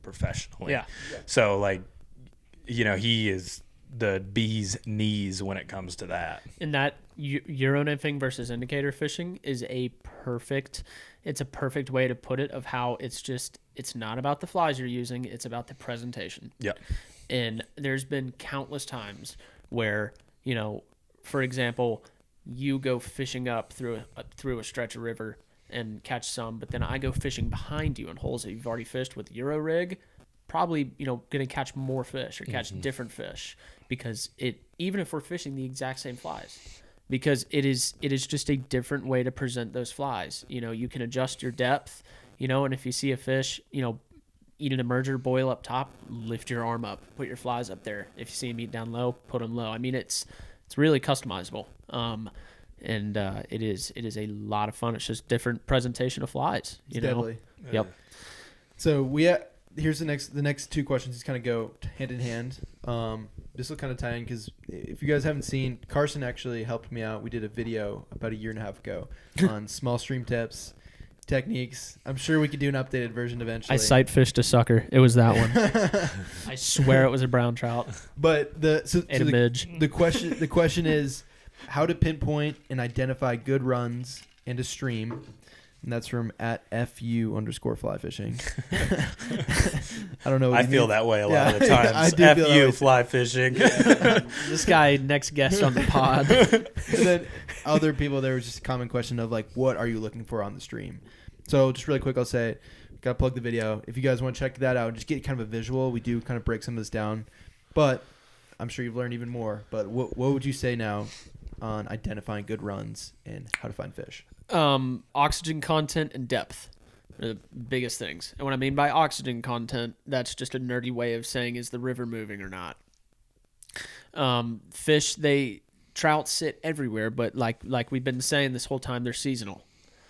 professionally. Yeah. So he is the bee's knees when it comes to that. And that Euro nymphing versus indicator fishing is a perfect way to put it, of how it's not about the flies you're using, it's about the presentation. Yeah. And there's been countless times where, for example, you go fishing up through a stretch of river and catch some, but then I go fishing behind you in holes that you've already fished with Euro rig, probably, going to catch more fish or catch different fish, because even if we're fishing the exact same flies, because it is just a different way to present those flies. You can adjust your depth, and if you see a fish, eating a merger, boil up top, lift your arm up, put your flies up there. If you see them eat down low, put them low. I mean, it's really customizable. And it is a lot of fun. It's just different presentation of flies, Definitely. Yep. So here's the next two questions. Just kind of go hand in hand. This will kind of tie in, because if you guys haven't seen, Karson actually helped me out. We did a video about a year and a half ago on small stream tips, techniques. I'm sure we could do an updated version eventually. I sight fished a sucker. It was that one. I swear it was a brown trout. But a midge. The question is how to pinpoint and identify good runs and a stream. And that's from @FU_fly fishing. I don't know. I feel that way a lot of the times. I do feel FU fly fishing. This guy, next guest on the pod. And then other people, there was just a common question of what are you looking for on the stream? So just really quick, I'll say, gotta plug the video. If you guys want to check that out, just get kind of a visual. We do kind of break some of this down, but I'm sure you've learned even more. But what would you say now on identifying good runs and how to find fish? Oxygen content and depth are the biggest things. And what I mean by oxygen content, that's just a nerdy way of saying, is the river moving or not? Trout sit everywhere, but like we've been saying this whole time, they're seasonal.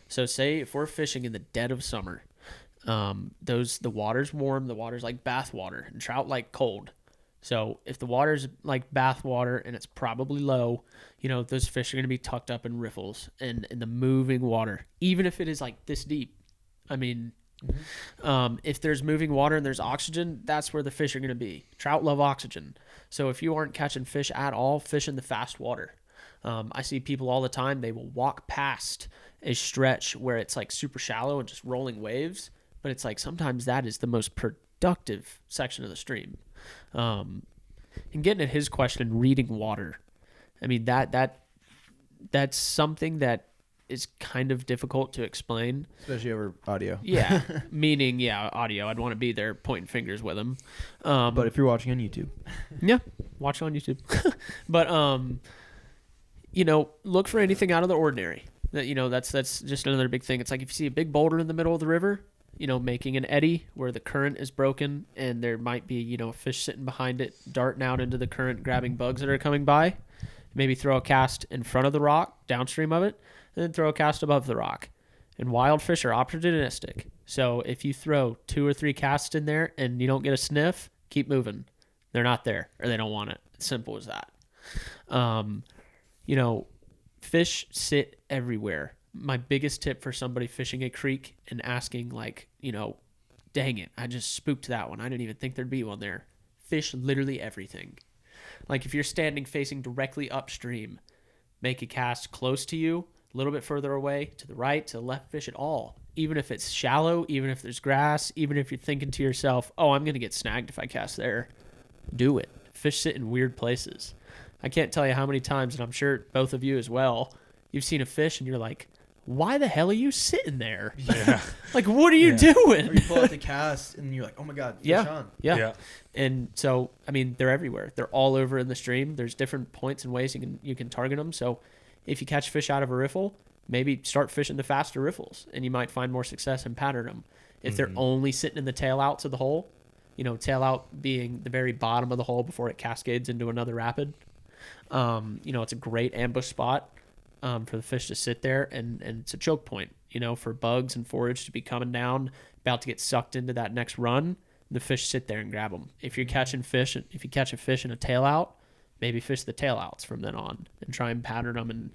So say if we're fishing in the dead of summer, the water's warm, the water's like bath water, and trout like cold. So if the water's like bath water and it's probably low, those fish are going to be tucked up in riffles and in the moving water, even if it is like this deep. I mean, if there's moving water and there's oxygen, that's where the fish are going to be. Trout love oxygen. So if you aren't catching fish at all, fish in the fast water. I see people all the time, they will walk past a stretch where it's like super shallow and just rolling waves, but it's like sometimes that is the most productive section of the stream. And getting at his question, reading water. I mean, that's something that is kind of difficult to explain. Especially over audio. Yeah. Meaning, audio. I'd want to be there pointing fingers with him. But if you're watching on YouTube. Yeah, watch on YouTube. But, look for anything out of the ordinary. That's just another big thing. It's like if you see a big boulder in the middle of the river, making an eddy where the current is broken and there might be, a fish sitting behind it, darting out into the current, grabbing bugs that are coming by. Maybe throw a cast in front of the rock, downstream of it, and then throw a cast above the rock. And wild fish are opportunistic. So if you throw 2 or 3 casts in there and you don't get a sniff, keep moving. They're not there or they don't want it. Simple as that. Fish sit everywhere. My biggest tip for somebody fishing a creek and asking dang it, I just spooked that one. I didn't even think there'd be one there. Fish literally everything. Like if you're standing facing directly upstream, make a cast close to you, a little bit further away, to the right, to the left, fish it all. Even if it's shallow, even if there's grass, even if you're thinking to yourself, oh, I'm going to get snagged if I cast there, do it. Fish sit in weird places. I can't tell you how many times, and I'm sure both of you as well, you've seen a fish and you're like, why the hell are you sitting there? Yeah. Like, what are you doing? Or you pull out the cast and you're like, oh my God, fish on. Yeah. And so, I mean, they're everywhere. They're all over in the stream. There's different points and ways you can target them. So if you catch fish out of a riffle, maybe start fishing the faster riffles and you might find more success and pattern them. If they're only sitting in the tail outs of the hole, tail out being the very bottom of the hole before it cascades into another rapid, it's a great ambush spot for the fish to sit there, and it's a choke point, for bugs and forage to be coming down, about to get sucked into that next run. The fish sit there and grab them. If you catch a fish in a tail out, maybe fish the tail outs from then on and try and pattern them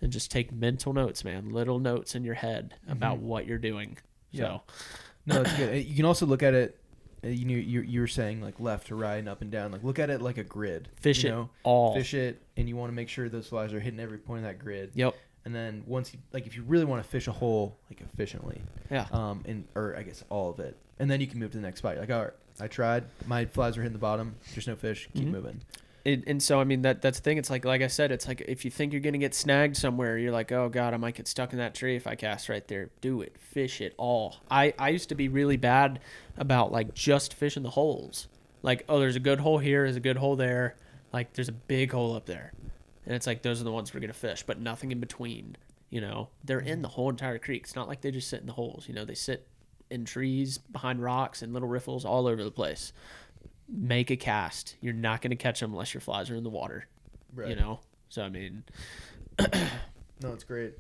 and just take mental notes, man, little notes in your head about what you're doing. Yeah. So, no, it's good. You can also look at it. You were saying like left to right and up and down. Like look at it like a grid. Fish it all. Fish it, and you want to make sure those flies are hitting every point of that grid. Yep. And then once if you really want to fish a hole like efficiently, yeah. Or I guess all of it, and then you can move to the next spot. You're like, all right, I tried. My flies are hitting the bottom. There's no fish. Keep moving. And so, I mean, that's the thing. It's like I said, it's like if you think you're going to get snagged somewhere, you're like, oh, God, I might get stuck in that tree if I cast right there. Do it. Fish it all. I used to be really bad about, just fishing the holes. Like, oh, there's a good hole here. There's a good hole there. Like, there's a big hole up there. And it's like, those are the ones we're going to fish, but nothing in between. They're in the whole entire creek. It's not like they just sit in the holes. They sit in trees, behind rocks, and little riffles all over the place. Make a cast. You're not going to catch them unless your flies are in the water. Right. So I mean, no, it's great.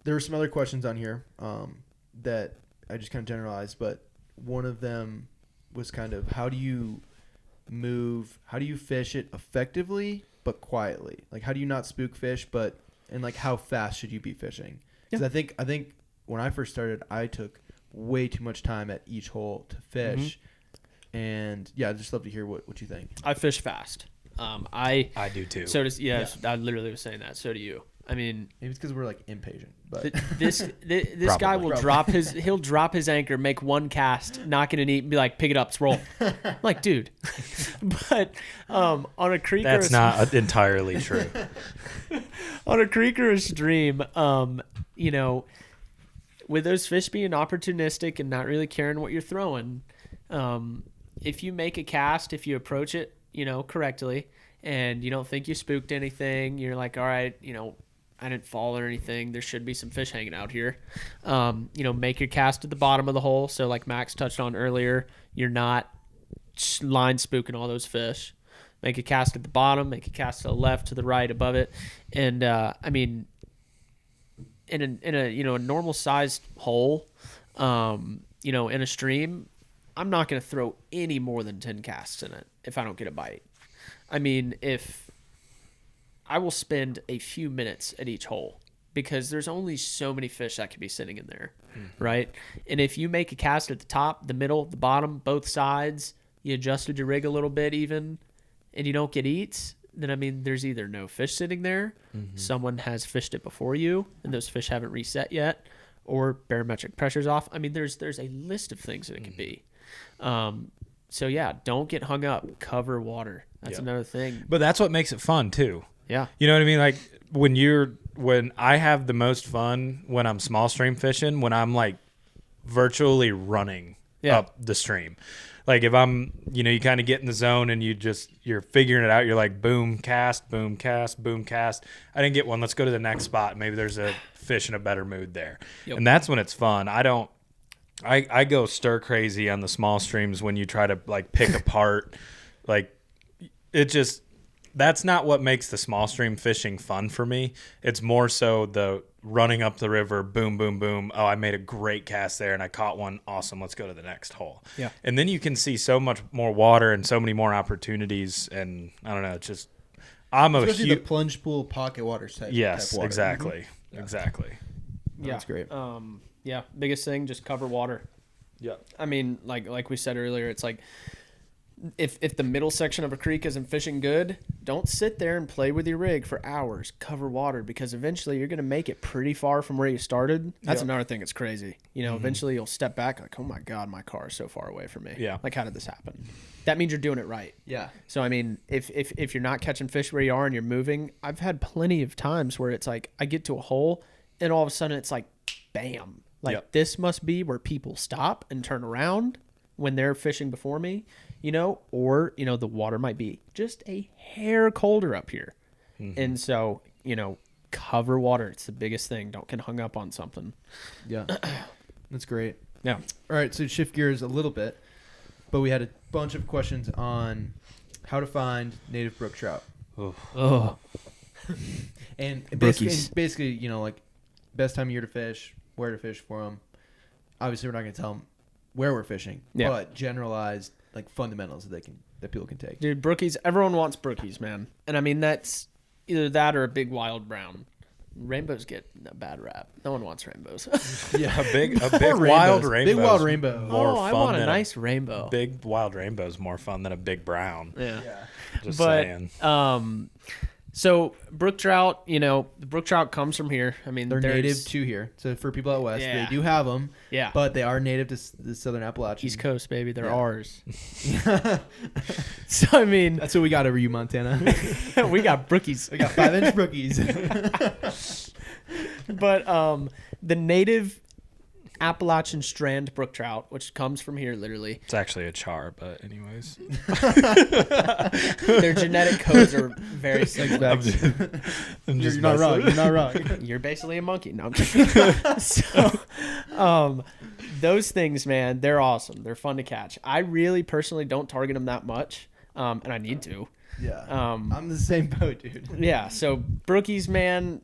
There were some other questions on here that I just kind of generalized, but one of them was kind of how do you fish it effectively but quietly? Like how do you not spook fish, and how fast should you be fishing? Because I think when I first started, I took way too much time at each hole to fish. And yeah, I'd just love to hear what you think. I fish fast. I do too. So does I literally was saying that. So do you. I mean, maybe it's because we're impatient. But this guy will drop his anchor, make one cast, not gonna eat, and be like, pick it up, let's roll. Like, dude. But on a creek, that's not entirely true. On a creek or a stream, with those fish being opportunistic and not really caring what you're throwing, if you make a cast, if you approach it, correctly, and you don't think you spooked anything, you're like, all right, I didn't fall or anything. There should be some fish hanging out here. Make your cast at the bottom of the hole. So like Max touched on earlier, you're not line spooking all those fish. Make a cast at the bottom, make a cast to the left, to the right, above it. And, I mean, in a normal sized hole, in a stream, I'm not going to throw any more than 10 casts in it if I don't get a bite. I mean, if I will spend a few minutes at each hole because there's only so many fish that could be sitting in there, right? And if you make a cast at the top, the middle, the bottom, both sides, you adjusted your rig a little bit even, and you don't get eats, then, I mean, there's either no fish sitting there, someone has fished it before you, and those fish haven't reset yet, or barometric pressure's off. I mean, there's a list of things that it could be. So yeah, don't get hung up. Cover water. That's Yep. another thing. But that's what makes it fun too. Yeah. You know what I mean? Like when I have the most fun when I'm small stream fishing, when I'm like virtually running up the stream. Like if I'm, you kind of get in the zone and you're figuring it out. You're like, boom, cast, boom, cast, boom, cast. I didn't get one. Let's go to the next spot. Maybe there's a fish in a better mood there. Yep. And that's when it's fun. I go stir crazy on the small streams when you try to like pick apart. Like that's not what makes the small stream fishing fun for me. It's more so the running up the river, boom, boom, boom. Oh, I made a great cast there and I caught one. Awesome. Let's go to the next hole. Yeah. And then you can see so much more water and so many more opportunities. And I don't know, it's just, especially the plunge pool pocket water type. Yes, type water. exactly. Mm-hmm. Exactly. Yeah. That's great. Yeah. Biggest thing, just cover water. Yeah. I mean, like we said earlier, it's like, if the middle section of a creek isn't fishing good, don't sit there and play with your rig for hours. Cover water, because eventually you're going to make it pretty far from where you started. That's another thing that's crazy. Eventually you'll step back like, oh my God, my car is so far away from me. Yeah. Like, how did this happen? That means you're doing it right. Yeah. So, I mean, if you're not catching fish where you are and you're moving, I've had plenty of times where it's like I get to a hole and all of a sudden it's like, bam. Like, this must be where people stop and turn around when they're fishing before me. Or, the water might be just a hair colder up here. Mm-hmm. And so, cover water. It's the biggest thing. Don't get hung up on something. Yeah. That's great. Yeah. All right. So shift gears a little bit, but we had a bunch of questions on how to find native brook trout. Oh. And basically, like best time of year to fish, where to fish for them. Obviously, we're not going to tell them where we're fishing, but generalized like fundamentals that people can take. Dude, brookies, everyone wants brookies, man. And I mean, that's either that or a big wild brown. Rainbows get a bad rap. No one wants rainbows. Yeah, a big wild rainbow. Big wild rainbow. I want a nice rainbow. Big wild rainbow is more fun than a big brown. Yeah. Just saying. So brook trout, the brook trout comes from here. I mean, they're native to here. So for people out west, they do have them. Yeah. But they are native to the southern Appalachian. East Coast, baby. They're ours. So, I mean. That's what we got over you, Montana. We got brookies. We got 5-inch brookies. But the native Appalachian strand brook trout, which comes from here literally. It's actually a char, but anyways. Their genetic codes are very similar. You're not wrong. You're not wrong. You're basically a monkey. No, I'm kidding. So, those things, man, they're awesome. They're fun to catch. I really personally don't target them that much, and I need to. Yeah. I'm the same boat, dude. Yeah. So brookies, man,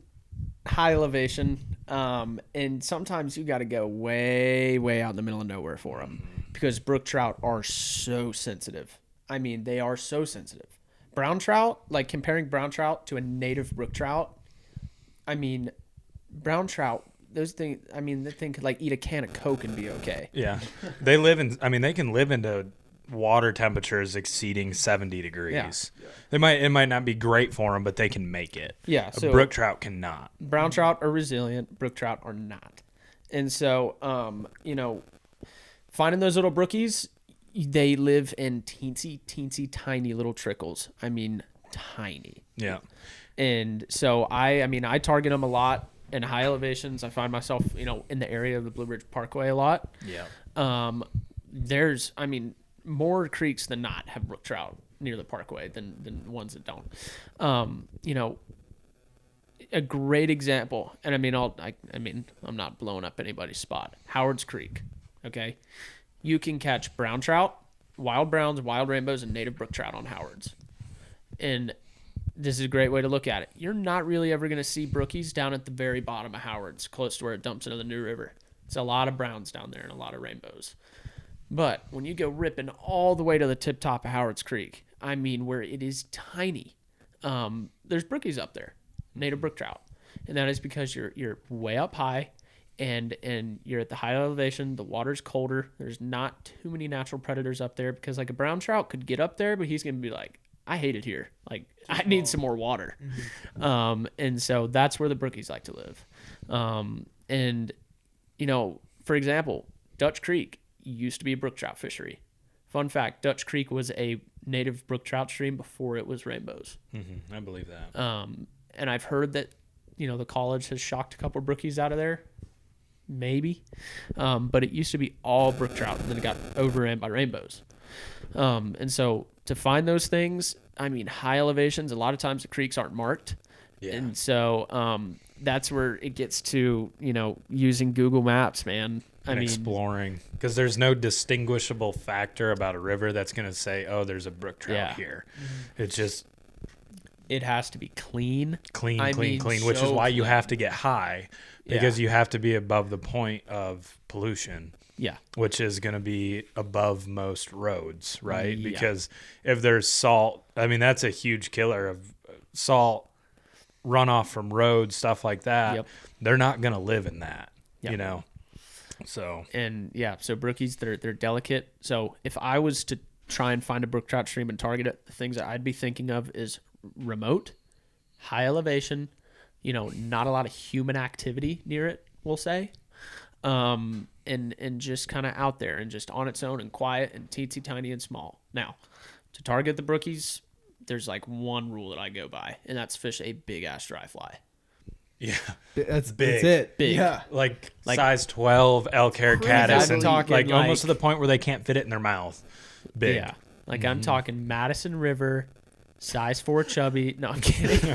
high elevation. And sometimes you got to go way, way out in the middle of nowhere for them because brook trout are so sensitive. I mean, they are so sensitive. Brown trout, like comparing brown trout to a native brook trout. I mean, brown trout, those things, I mean, that thing could like eat a can of Coke and be okay. Yeah. They can live into water temperatures exceeding 70 degrees. Yeah. It might not be great for them, but they can make it. Yeah. So brook trout cannot. Brown trout are resilient. Brook trout are not. And so, finding those little brookies, they live in teensy tiny little trickles. I mean, tiny. Yeah. And so I target them a lot in high elevations. I find myself, in the area of the Blue Ridge Parkway a lot. Yeah. There's, more creeks than not have brook trout near the parkway than ones that don't. A great example, and I'm not blowing up anybody's spot. Howard's Creek, okay? You can catch brown trout, wild browns, wild rainbows, and native brook trout on Howard's. And this is a great way to look at it. You're not really ever going to see brookies down at the very bottom of Howard's, close to where it dumps into the New River. It's a lot of browns down there and a lot of rainbows. But when you go ripping all the way to the tip top of Howard's Creek, where it is tiny, there's brookies up there, native brook trout. And that is because you're way up high and you're at the high elevation. The water's colder. There's not too many natural predators up there because like a brown trout could get up there, but he's going to be like, I hate it here. Like I need some more water. Mm-hmm. And so that's where the brookies like to live. For example, Dutch Creek used to be a brook trout fishery. fun fact, Dutch Creek was a native brook trout stream before it was rainbows. I believe that. And I've heard that, the college has shocked a couple of brookies out of there. Maybe. But it used to be all brook trout, and then it got overran by rainbows. And so to find those things, high elevations, a lot of times the creeks aren't marked. Yeah. And so that's where it gets to, using Google Maps, man. Exploring, because there's no distinguishable factor about a river that's going to say, oh, there's a brook trout here. It's just it has to be clean, clean, which is why you have to get high, because you have to be above the point of pollution. Yeah. Which is going to be above most roads, right? Yeah. Because if there's salt, that's a huge killer of salt runoff from roads, stuff like that. Yep. They're not going to live in that, So so brookies, they're delicate. So if I was to try and find a brook trout stream and target it, the things that I'd be thinking of is remote, high elevation, not a lot of human activity near it, we'll say, and just kind of out there and just on its own and quiet and teensy tiny and small. Now, to target the brookies, there's like one rule that I go by, and that's fish a big ass dry fly. Yeah, that's big. That's it. Big. Yeah, like size 12 elk hair caddis, and like almost to the point where they can't fit it in their mouth. Big. Yeah, I'm talking Madison River, size 4 chubby. No, I'm kidding.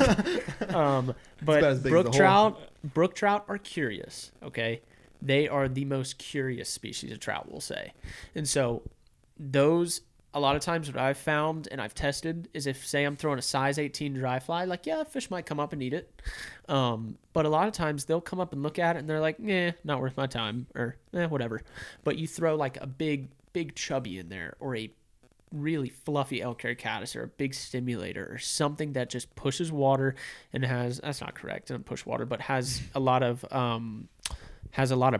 But brook trout are curious. Okay, they are the most curious species of trout, we'll say, and so those. A lot of times what I've found and I've tested is if, say, I'm throwing a size 18 dry fly, like, yeah, fish might come up and eat it. But a lot of times they'll come up and look at it and they're like, not worth my time, or whatever. But you throw like a big chubby in there, or a really fluffy elk hair caddis, or a big stimulator, or something that just pushes water and that's not correct, doesn't push water, but has a lot of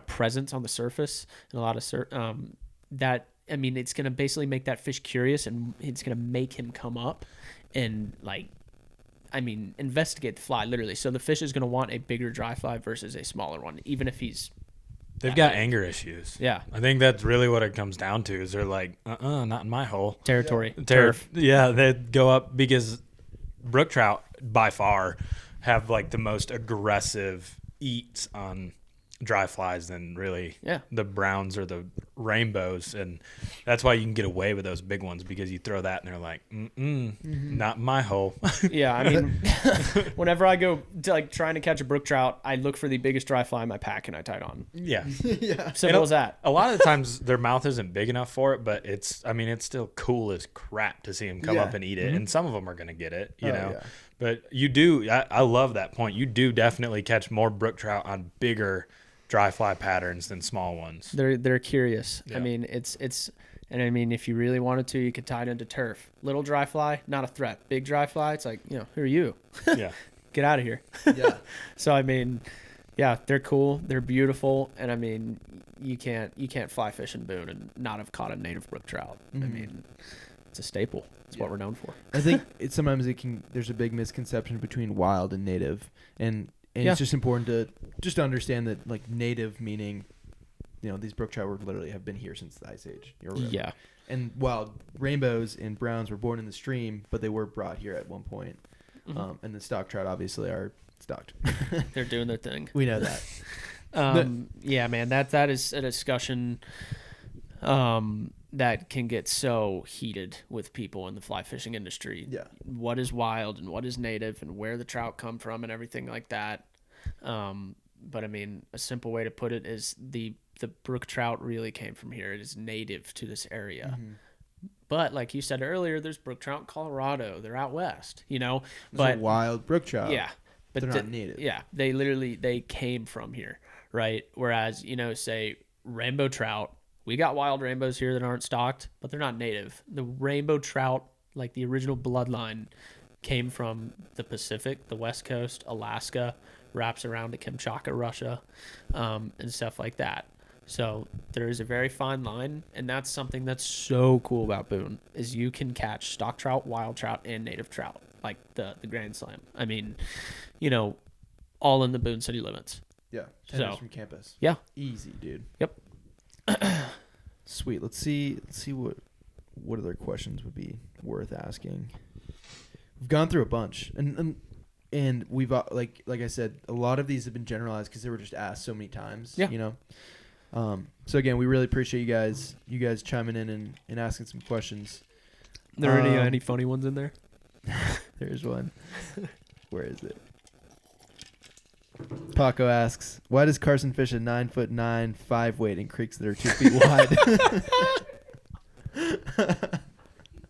presence on the surface and a lot of it's going to basically make that fish curious, and it's going to make him come up and investigate the fly, literally. So the fish is going to want a bigger dry fly versus a smaller one, even if they've got anger issues. Yeah. I think that's really what it comes down to, is they're like, not in my hole. Territory. Turf. Yeah, they go up because brook trout by far have like the most aggressive eats on dry flies than really the browns or the rainbows, and that's why you can get away with those big ones, because you throw that and they're like, not my hole. Yeah, whenever I go to, trying to catch a brook trout, I look for the biggest dry fly in my pack and I tie it on. Yeah. Simple as that. A lot of the times their mouth isn't big enough for it, but it's still cool as crap to see them come up and eat it, and some of them are going to get it, you know. Yeah. But you do, I love that point. You do definitely catch more brook trout on bigger dry fly patterns than small ones. They're curious. Yeah. If you really wanted to, you could tie it into turf. Little dry fly, not a threat. Big dry fly, it's like, who are you? Yeah. Get out of here. Yeah. So they're cool, they're beautiful, and you can't fly fish in Boone and not have caught a native brook trout. Mm-hmm. It's a staple. It's what we're known for. I think there's a big misconception between wild and native, and it's just important to just understand that, like, native meaning, these brook trout have been here since the Ice Age. Yeah. And wild rainbows and browns were born in the stream, but they were brought here at one point. Mm-hmm. And the stock trout obviously are stocked. They're doing their thing. We know that. Yeah, man, that is a discussion that can get so heated with people in the fly fishing industry. Yeah. What is wild and what is native, and where the trout come from and everything like that. But a simple way to put it is the brook trout really came from here. It is native to this area. Mm-hmm. But like you said earlier, there's brook trout in Colorado. They're out west, But wild brook trout. Yeah. But they're not native. Yeah. They came from here, right? Whereas, say rainbow trout, we got wild rainbows here that aren't stocked, but they're not native. The rainbow trout, like the original bloodline, came from the Pacific, the West Coast, Alaska, wraps around to Kamchatka, Russia, and stuff like that. So there is a very fine line, and that's something that's so cool about Boone, is you can catch stock trout, wild trout, and native trout, like the Grand Slam. All in the Boone city limits. Yeah, 10 minutes from campus. Yeah. Easy, dude. Yep. Sweet. Let's see what what other questions would be worth asking? We've gone through a bunch, and we've like I said, a lot of these have been generalized because they were just asked so many times. Yeah. You know. So again, we really appreciate you guys chiming in and asking some questions. There are any funny ones in there? There's one. Where is it? Paco asks, why does Karson fish a 9'9" 5-weight in creeks that are 2 feet wide?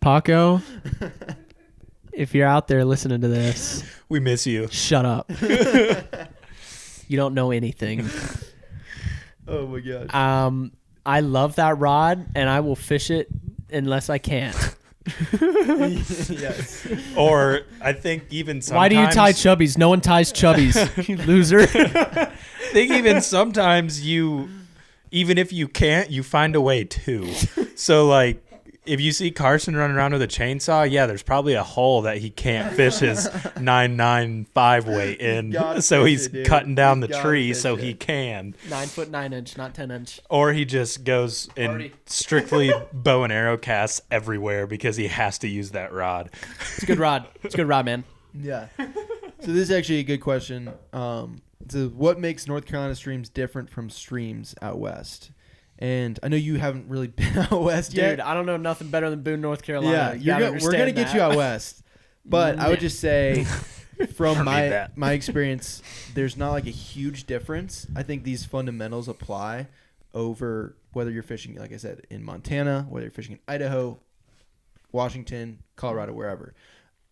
Paco, if you're out there listening to this, We miss you. shut up. You don't know anything. Oh my gosh. I love that rod, and I will fish it unless I can't. Yes. Or I think even sometimes. Why do you tie chubbies? No one ties chubbies, you loser. I think even sometimes even if you can't, you find a way to. So like, if you see Karson running around with a chainsaw, yeah, there's probably a hole that he can't fish his 9'9" 5-weight in. So he's cutting down the tree so he can. 9'9" inch, not 10 inch. Or he just goes and strictly bow and arrow casts everywhere because he has to use that rod. It's a good rod. It's a good rod, man. Yeah. So this is actually a good question. So what makes North Carolina streams different from streams out west? And I know you haven't really been out west yet. Dude, I don't know nothing better than Boone, North Carolina. Yeah, we're going to get you out west. But I would just say from my experience, there's not like a huge difference. I think these fundamentals apply over whether you're fishing, like I said, in Montana, whether you're fishing in Idaho, Washington, Colorado, wherever.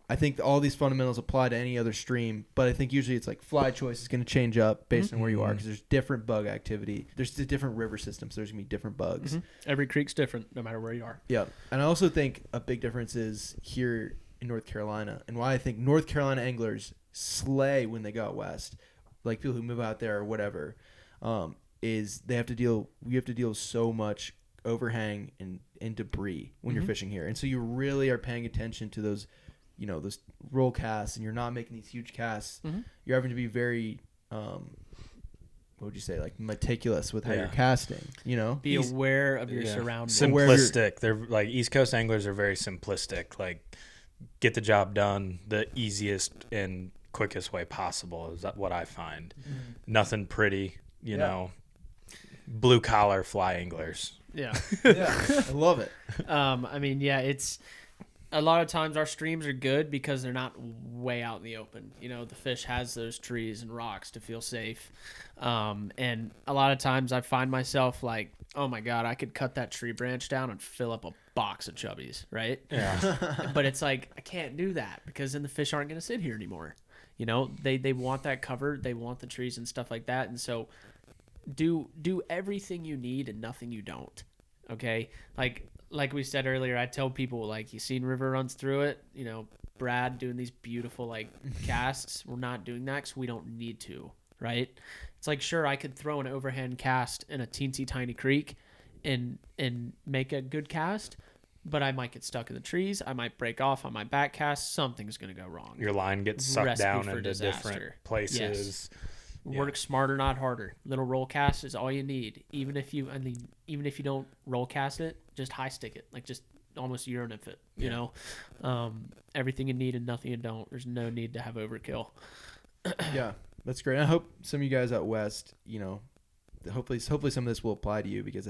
I think all these fundamentals apply to any other stream, but I think usually it's like fly choice is going to change up based on where you are because there's different bug activity. There's a different river system, so there's going to be different bugs. Mm-hmm. Every creek's different no matter where you are. Yeah. And I also think a big difference is here in North Carolina, and why I think North Carolina anglers slay when they go out west, like people who move out there or whatever, is we have to deal with so much overhang and debris when you're fishing here. And so you really are paying attention to those those roll casts, and you're not making these huge casts. You're having to be very, what would you say, like meticulous with how you're casting, Be aware of your surroundings. Simplistic. They're like East Coast anglers are very simplistic. Like get the job done the easiest and quickest way possible is what I find. Nothing pretty, you know, blue collar fly anglers. Yeah. I love it. I mean, yeah, it's a lot of times our streams are good because they're not way out in the open. The fish has those trees and rocks to feel safe. And a lot of times I find myself like, oh my God, I could cut that tree branch down and fill up a box of chubbies, right? Yeah. But it's like, I can't do that because then the fish aren't going to sit here anymore. They want that cover. They want the trees and stuff like that. And so do everything you need and nothing you don't. Okay? Like we said earlier, I tell people, like, you seen River runs through it, Brad doing these beautiful, like, casts. We're not doing that because we don't need to, right? It's like, sure, I could throw an overhand cast in a teensy tiny creek and make a good cast, but I might get stuck in the trees. I might break off on my back cast. Something's going to go wrong. Your line gets sucked Recipe down for into disaster. different places. Yes. Work smarter, not harder. Little roll cast is all you need. Even if you don't roll cast it, just high stick it, like just almost urinif it. Everything you need and nothing you don't. There's no need to have overkill. Yeah, that's great. I hope some of you guys out west, hopefully some of this will apply to you, because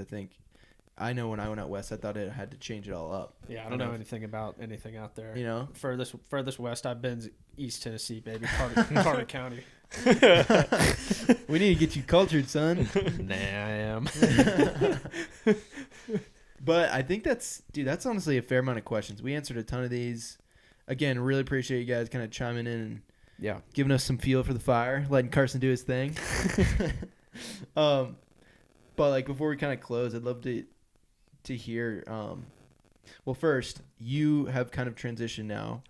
I know when I went out west, I thought I had to change it all up. Yeah, I don't know anything about anything out there. Furthest west I've been is East Tennessee, baby, Carter County. We need to get you cultured, son. Nah, I am. But I think that's honestly a fair amount of questions. We answered a ton of these. Again, really appreciate you guys kind of chiming in and giving us some fuel for the fire, letting Karson do his thing. But like before we kind of close, I'd love to hear. Well, first, you have kind of transitioned now,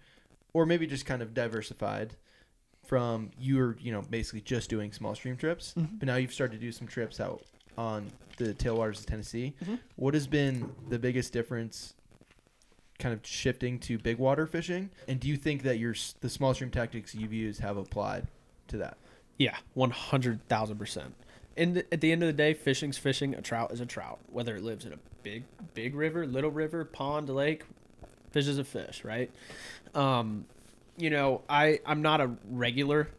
or maybe just kind of diversified from you were basically just doing small stream trips, but now you've started to do some trips out on the tailwaters of Tennessee. What has been the biggest difference kind of shifting to big water fishing? And do you think that the small stream tactics you've used have applied to that? Yeah, 100,000%. at the end of the day, fishing's fishing. A trout is a trout, whether it lives in a big river, little river, pond, lake. Fish is a fish, right? You know, I'm not a regular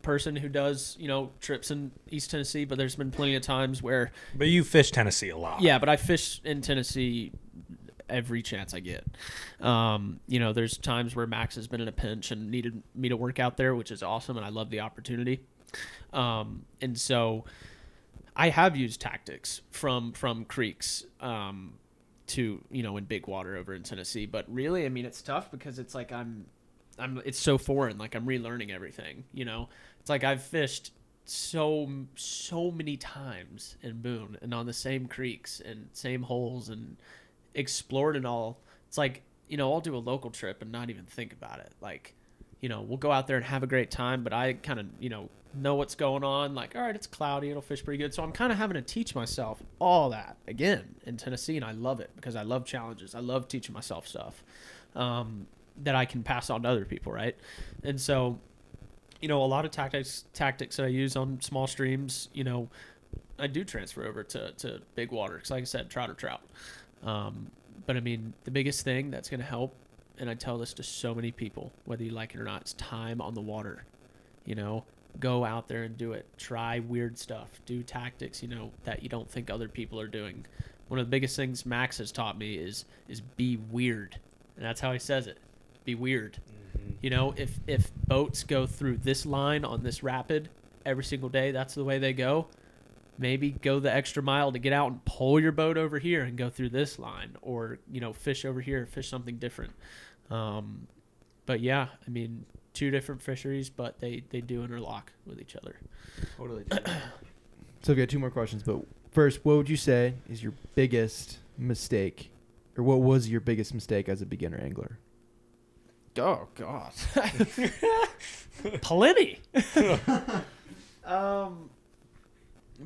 person who does, you know, trips in East Tennessee, but there's been plenty of times where. But you fish Tennessee a lot. Yeah, but I fish in Tennessee every chance I get. You know, there's times where Max has been in a pinch and needed me to work out there, which is awesome, and I love the opportunity. And so I have used tactics from creeks to, you know, in big water over in Tennessee. But really, I mean, it's tough because it's like it's so foreign. Like, I'm relearning everything, you know. It's like I've fished so many times in Boone and on the same creeks and same holes and explored and all. It's like, you know, I'll do a local trip and not even think about it. Like, you know, we'll go out there and have a great time, but I kind of, you know what's going on. Like, all right, it's cloudy, it'll fish pretty good. So I'm kind of having to teach myself all that again in Tennessee, and I love it because I love challenges. I love teaching myself stuff that I can pass on to other people, right? And so, you know, a lot of tactics that I use on small streams, you know, I do transfer over to big water because, like I said, trout are trout. But I mean, the biggest thing that's going to help, and I tell this to so many people, whether you like it or not, it's time on the water. You know, go out there and do it. Try weird stuff. Do tactics, you know, that you don't think other people are doing. One of the biggest things Max has taught me is be weird. And that's how he says it. Be weird. Mm-hmm. You know, if boats go through this line on this rapid every single day, that's the way they go. Maybe go the extra mile to get out and pull your boat over here and go through this line, or, you know, fish over here, fish something different. But yeah, I mean, two different fisheries, but they do interlock with each other. Totally. So I've got two more questions, but first, what would you say is your biggest mistake, or what was your biggest mistake as a beginner angler? Oh God, plenty.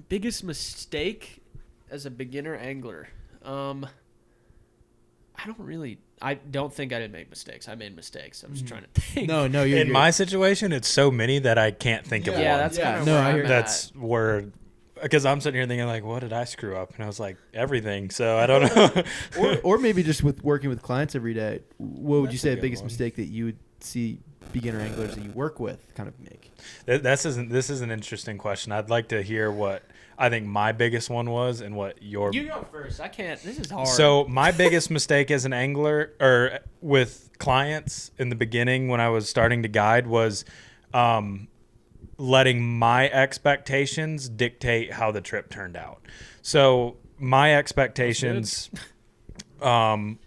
Biggest mistake as a beginner angler. I don't think I didn't make mistakes. I made mistakes. I'm just trying to think. No, you're in my situation, it's so many that I can't think of one. Yeah, that's kind of where I'm at. That's where, because I'm sitting here thinking like, what did I screw up? And I was like, everything. So I don't know. or maybe just with working with clients every day, what would you say the biggest mistake that you would see beginner anglers that you work with kind of make? This is an interesting question. I'd like to hear what I think my biggest one was and what your... You go first. I can't. This is hard. So my biggest mistake as an angler, or with clients in the beginning when I was starting to guide, was letting my expectations dictate how the trip turned out. So my expectations could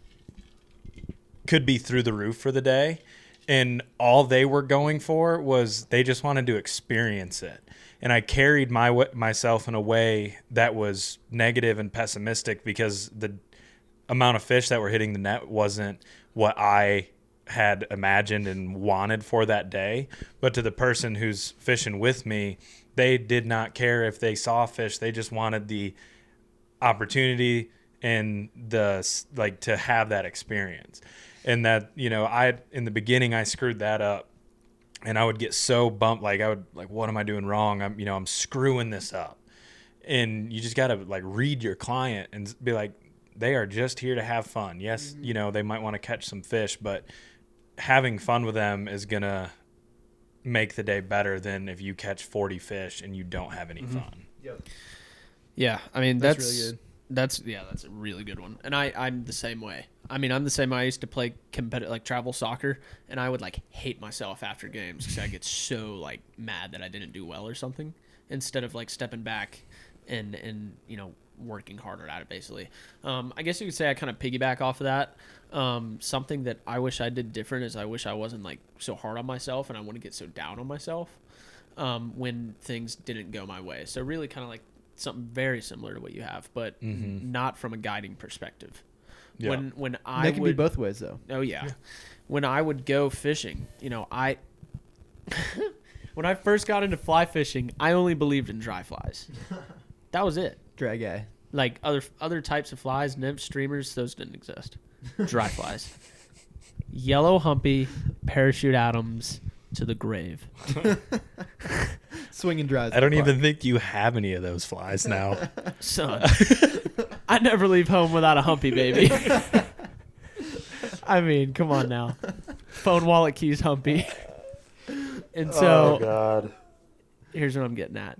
be through the roof for the day, and all they were going for was they just wanted to experience it. And I carried myself in a way that was negative and pessimistic because the amount of fish that were hitting the net wasn't what I had imagined and wanted for that day. But to the person who's fishing with me, they did not care if they saw fish. They just wanted the opportunity and to have that experience. And that, you know, in the beginning I screwed that up. And I would get so bumped, what am I doing wrong? I'm screwing this up. And you just got to read your client and be like, they are just here to have fun. Yes, you know, they might want to catch some fish, but having fun with them is going to make the day better than if you catch 40 fish and you don't have any fun. Yep. Yeah, I mean, that's really good. That's a really good one. And I'm the same way. I mean, I'm the same way. I used to play competitive, travel soccer, and I would hate myself after games because I get so mad that I didn't do well or something, instead of stepping back and you know, working harder at it basically. I guess you could say I kind of piggyback off of that. Something that I wish I did different is I wish I wasn't so hard on myself, and I wouldn't get so down on myself when things didn't go my way. So really kind of something very similar to what you have, but not from a guiding perspective. Yeah. When I that can be both ways though. Oh yeah. When I would go fishing, you know, when I first got into fly fishing, I only believed in dry flies. That was it. Dry guy. Other types of flies, nymphs, streamers, those didn't exist. Dry flies. Yellow humpy, parachute Adams to the grave. Swinging dries. I don't even think you have any of those flies now. Son, I never leave home without a humpy, baby. I mean, come on now. Phone, wallet, keys, humpy. And so, God. here's what I'm getting at.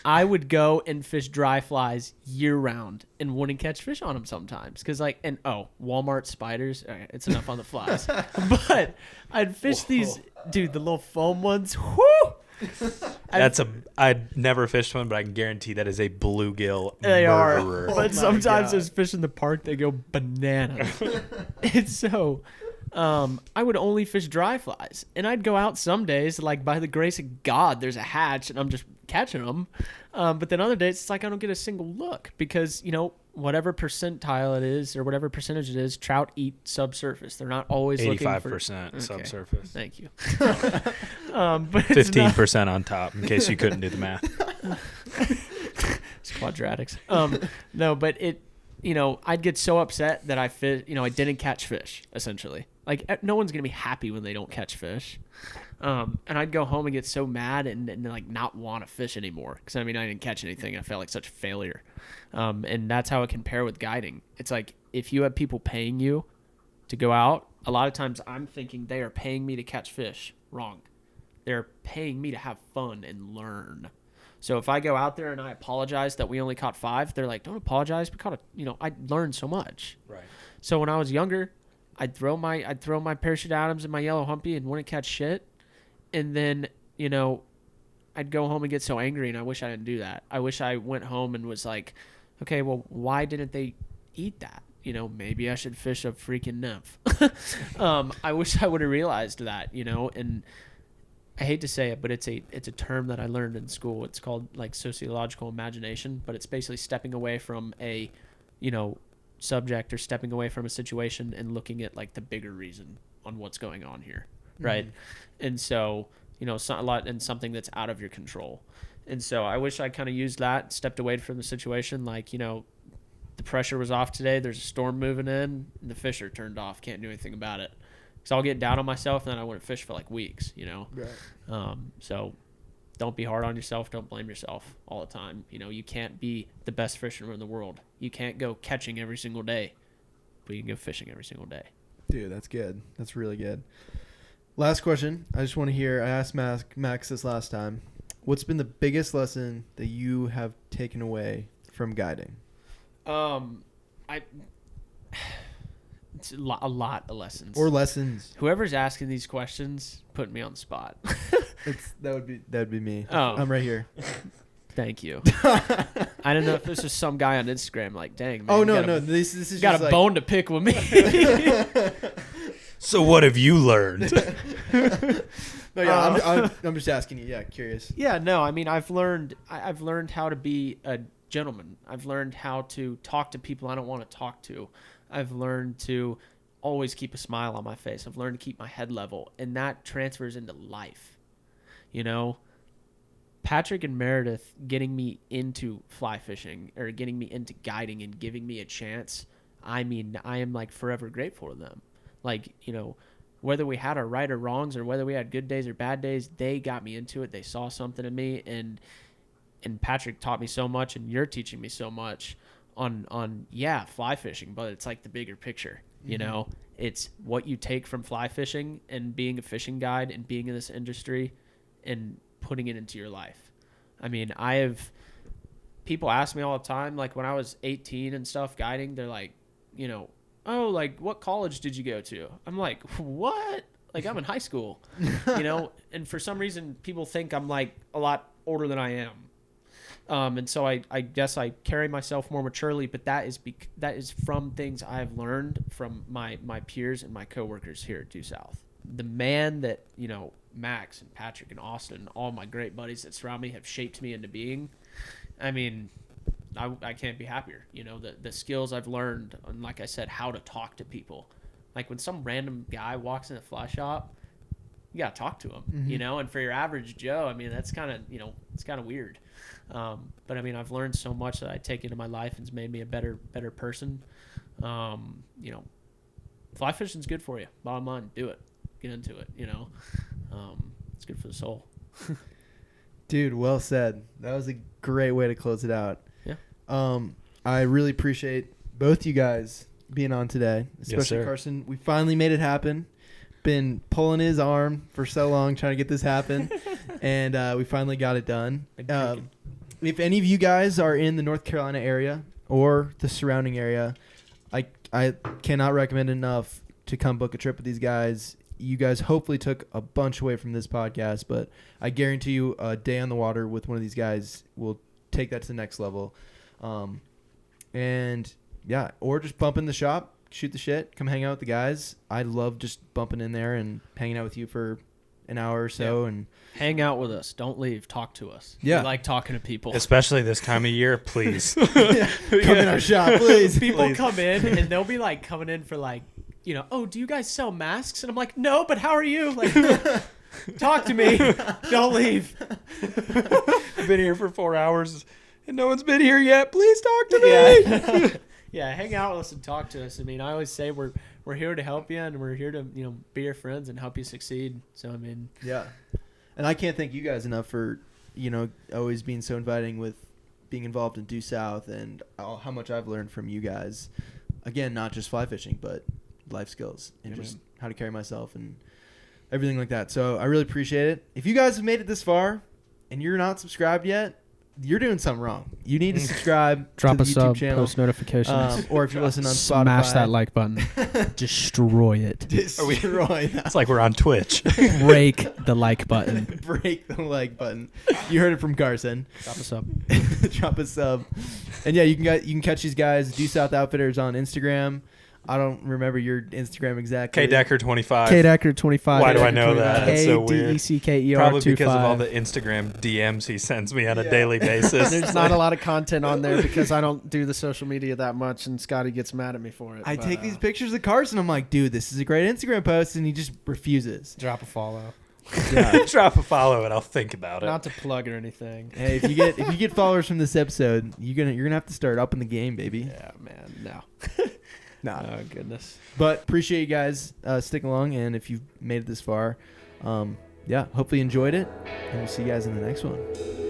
I would go and fish dry flies year round and wouldn't catch fish on them sometimes. Cause Walmart spiders. All right, it's enough on the flies. But I'd fish these, dude, the little foam ones. Whoo! I'd never fished one, but I can guarantee that is a bluegill They murderer. are. But sometimes those fish in the park, they go bananas. And so I would only fish dry flies. And I'd go out some days, like by the grace of God, there's a hatch and I'm just catching them. But then other days, it's like I don't get a single look because, whatever percentile it is or whatever percentage it is, trout eat subsurface. They're not always 85% subsurface. Thank you. But 15% on top, in case you couldn't do the math. It's quadratics. No, but I'd get so upset that I didn't catch fish, essentially. Like, no one's going to be happy when they don't catch fish. And I'd go home and get so mad and like not want to fish anymore. Because, I didn't catch anything. I felt like such a failure. And that's how it can pair with guiding. It's like if you have people paying you to go out, a lot of times I'm thinking they are paying me to catch fish. Wrong. They're paying me to have fun and learn. So if I go out there and I apologize that we only caught 5, they're like, don't apologize. We caught I learned so much. Right. So when I was younger, I'd throw my parachute Adams and my yellow humpy and wouldn't catch shit. And then, I'd go home and get so angry, and I wish I didn't do that. I wish I went home and was like, okay, well, why didn't they eat that? Maybe I should fish a freaking nymph. I wish I would have realized that, and I hate to say it, but it's a term that I learned in school. It's called like sociological imagination, but it's basically stepping away from a, subject or stepping away from a situation and looking at like the bigger reason on what's going on here. Right. Mm-hmm. And so, a lot in something that's out of your control. And so I wish I kind of used that, stepped away from the situation. Like, the pressure was off today. There's a storm moving in and the fish are turned off. Can't do anything about it. So I'll get down on myself and then I wouldn't fish for like weeks, Right. So don't be hard on yourself. Don't blame yourself all the time. You can't be the best fisherman in the world. You can't go catching every single day, but you can go fishing every single day. Dude, that's good. That's really good. Last question. I just want to hear, I asked Max this last time. What's been the biggest lesson that you have taken away from guiding? It's a lot of lessons. Or lessons. Whoever's asking these questions, put me on the spot. That would be me. Oh. I'm right here. Thank you. I don't know if this was some guy on Instagram like, dang, man. Oh, no. This is got just a like, bone to pick with me. So what have you learned? No, yeah, I'm just asking you. Yeah, curious. Yeah, no, I've learned how to be a gentleman. I've learned how to talk to people I don't want to talk to. I've learned to always keep a smile on my face. I've learned to keep my head level, and that transfers into life. Patrick and Meredith getting me into fly fishing or getting me into guiding and giving me a chance. I am like forever grateful to them. Like, whether we had our right or wrongs or whether we had good days or bad days, they got me into it. They saw something in me, and Patrick taught me so much, and you're teaching me so much on fly fishing, but it's like the bigger picture. Mm-hmm. It's what you take from fly fishing and being a fishing guide and being in this industry and putting it into your life. People ask me all the time, like when I was 18 and stuff guiding, they're like, oh, like what college did you go to? I'm like, what? Like I'm in high school, and for some reason people think I'm like a lot older than I am. And so I guess I carry myself more maturely, but that is from things I've learned from my peers and my coworkers here at Due South. The man that, Max and Patrick and Austin and all my great buddies that surround me have shaped me into being. I can't be happier. The skills I've learned, and like I said, how to talk to people. Like when some random guy walks in a fly shop, you gotta talk to him, mm-hmm. And for your average Joe, that's kind of, it's kind of weird. But I've learned so much that I take into my life and it's made me a better person. Fly fishing's good for you. Bottom line, do it. Get into it. It's good for the soul. Dude, well said. That was a great way to close it out. Yeah. I really appreciate both you guys being on today, especially sir. Karson. We finally made it happen. Been pulling his arm for so long trying to get this happen, and we finally got it done. If any of you guys are in the North Carolina area or the surrounding area, I cannot recommend enough to come book a trip with these guys. You guys hopefully took a bunch away from this podcast, but I guarantee you a day on the water with one of these guys will take that to the next level. And yeah, or just bump in the shop, shoot the shit, come hang out with the guys. I love just bumping in there and hanging out with you for an hour or so. And hang out with us. Don't leave. Talk to us. Yeah. We like talking to people. Especially this time of year, please. come in our shop, please. People come in and they'll be like coming in for like, oh, do you guys sell masks? And I'm like, no, but how are you? Like, talk to me. Don't leave. I've been here for 4 hours and no one's been here yet. Please talk to me. Yeah, hang out with us and talk to us. I mean, I always say we're here to help you and we're here to, be your friends and help you succeed. So, I mean. Yeah. And I can't thank you guys enough for, always being so inviting with being involved in Due South and how much I've learned from you guys. Again, not just fly fishing, but life skills and just how to carry myself and everything like that. So I really appreciate it. If you guys have made it this far and you're not subscribed yet, you're doing something wrong. You need to subscribe Drop to a the YouTube sub, channel. post notifications. Or if you're listening on Spotify. Smash that like button. Destroy it. Destroy that. It's like we're on Twitch. Break the like button. Break the like button. You heard it from Karson. Drop a sub. Drop a sub. And yeah, you can catch these guys, Due South Outfitters, on Instagram. I don't remember your Instagram exactly. KDecker25. KDecker25. Why do I know that? That's so weird. KDECKER25. Probably because of all the Instagram DMs he sends me on a daily basis. There's not a lot of content on there because I don't do the social media that much, and Scotty gets mad at me for it. I take these pictures of Karson. I'm like, dude, this is a great Instagram post, and he just refuses. Drop a follow. Yeah. Drop a follow and I'll think about it. Not to plug or anything. Hey, if you get followers from this episode, you're gonna have to start up in the game, baby. Yeah, man. No. Nah. Oh goodness. But appreciate you guys sticking along, and if you've made it this far, hopefully you enjoyed it, and we'll see you guys in the next one.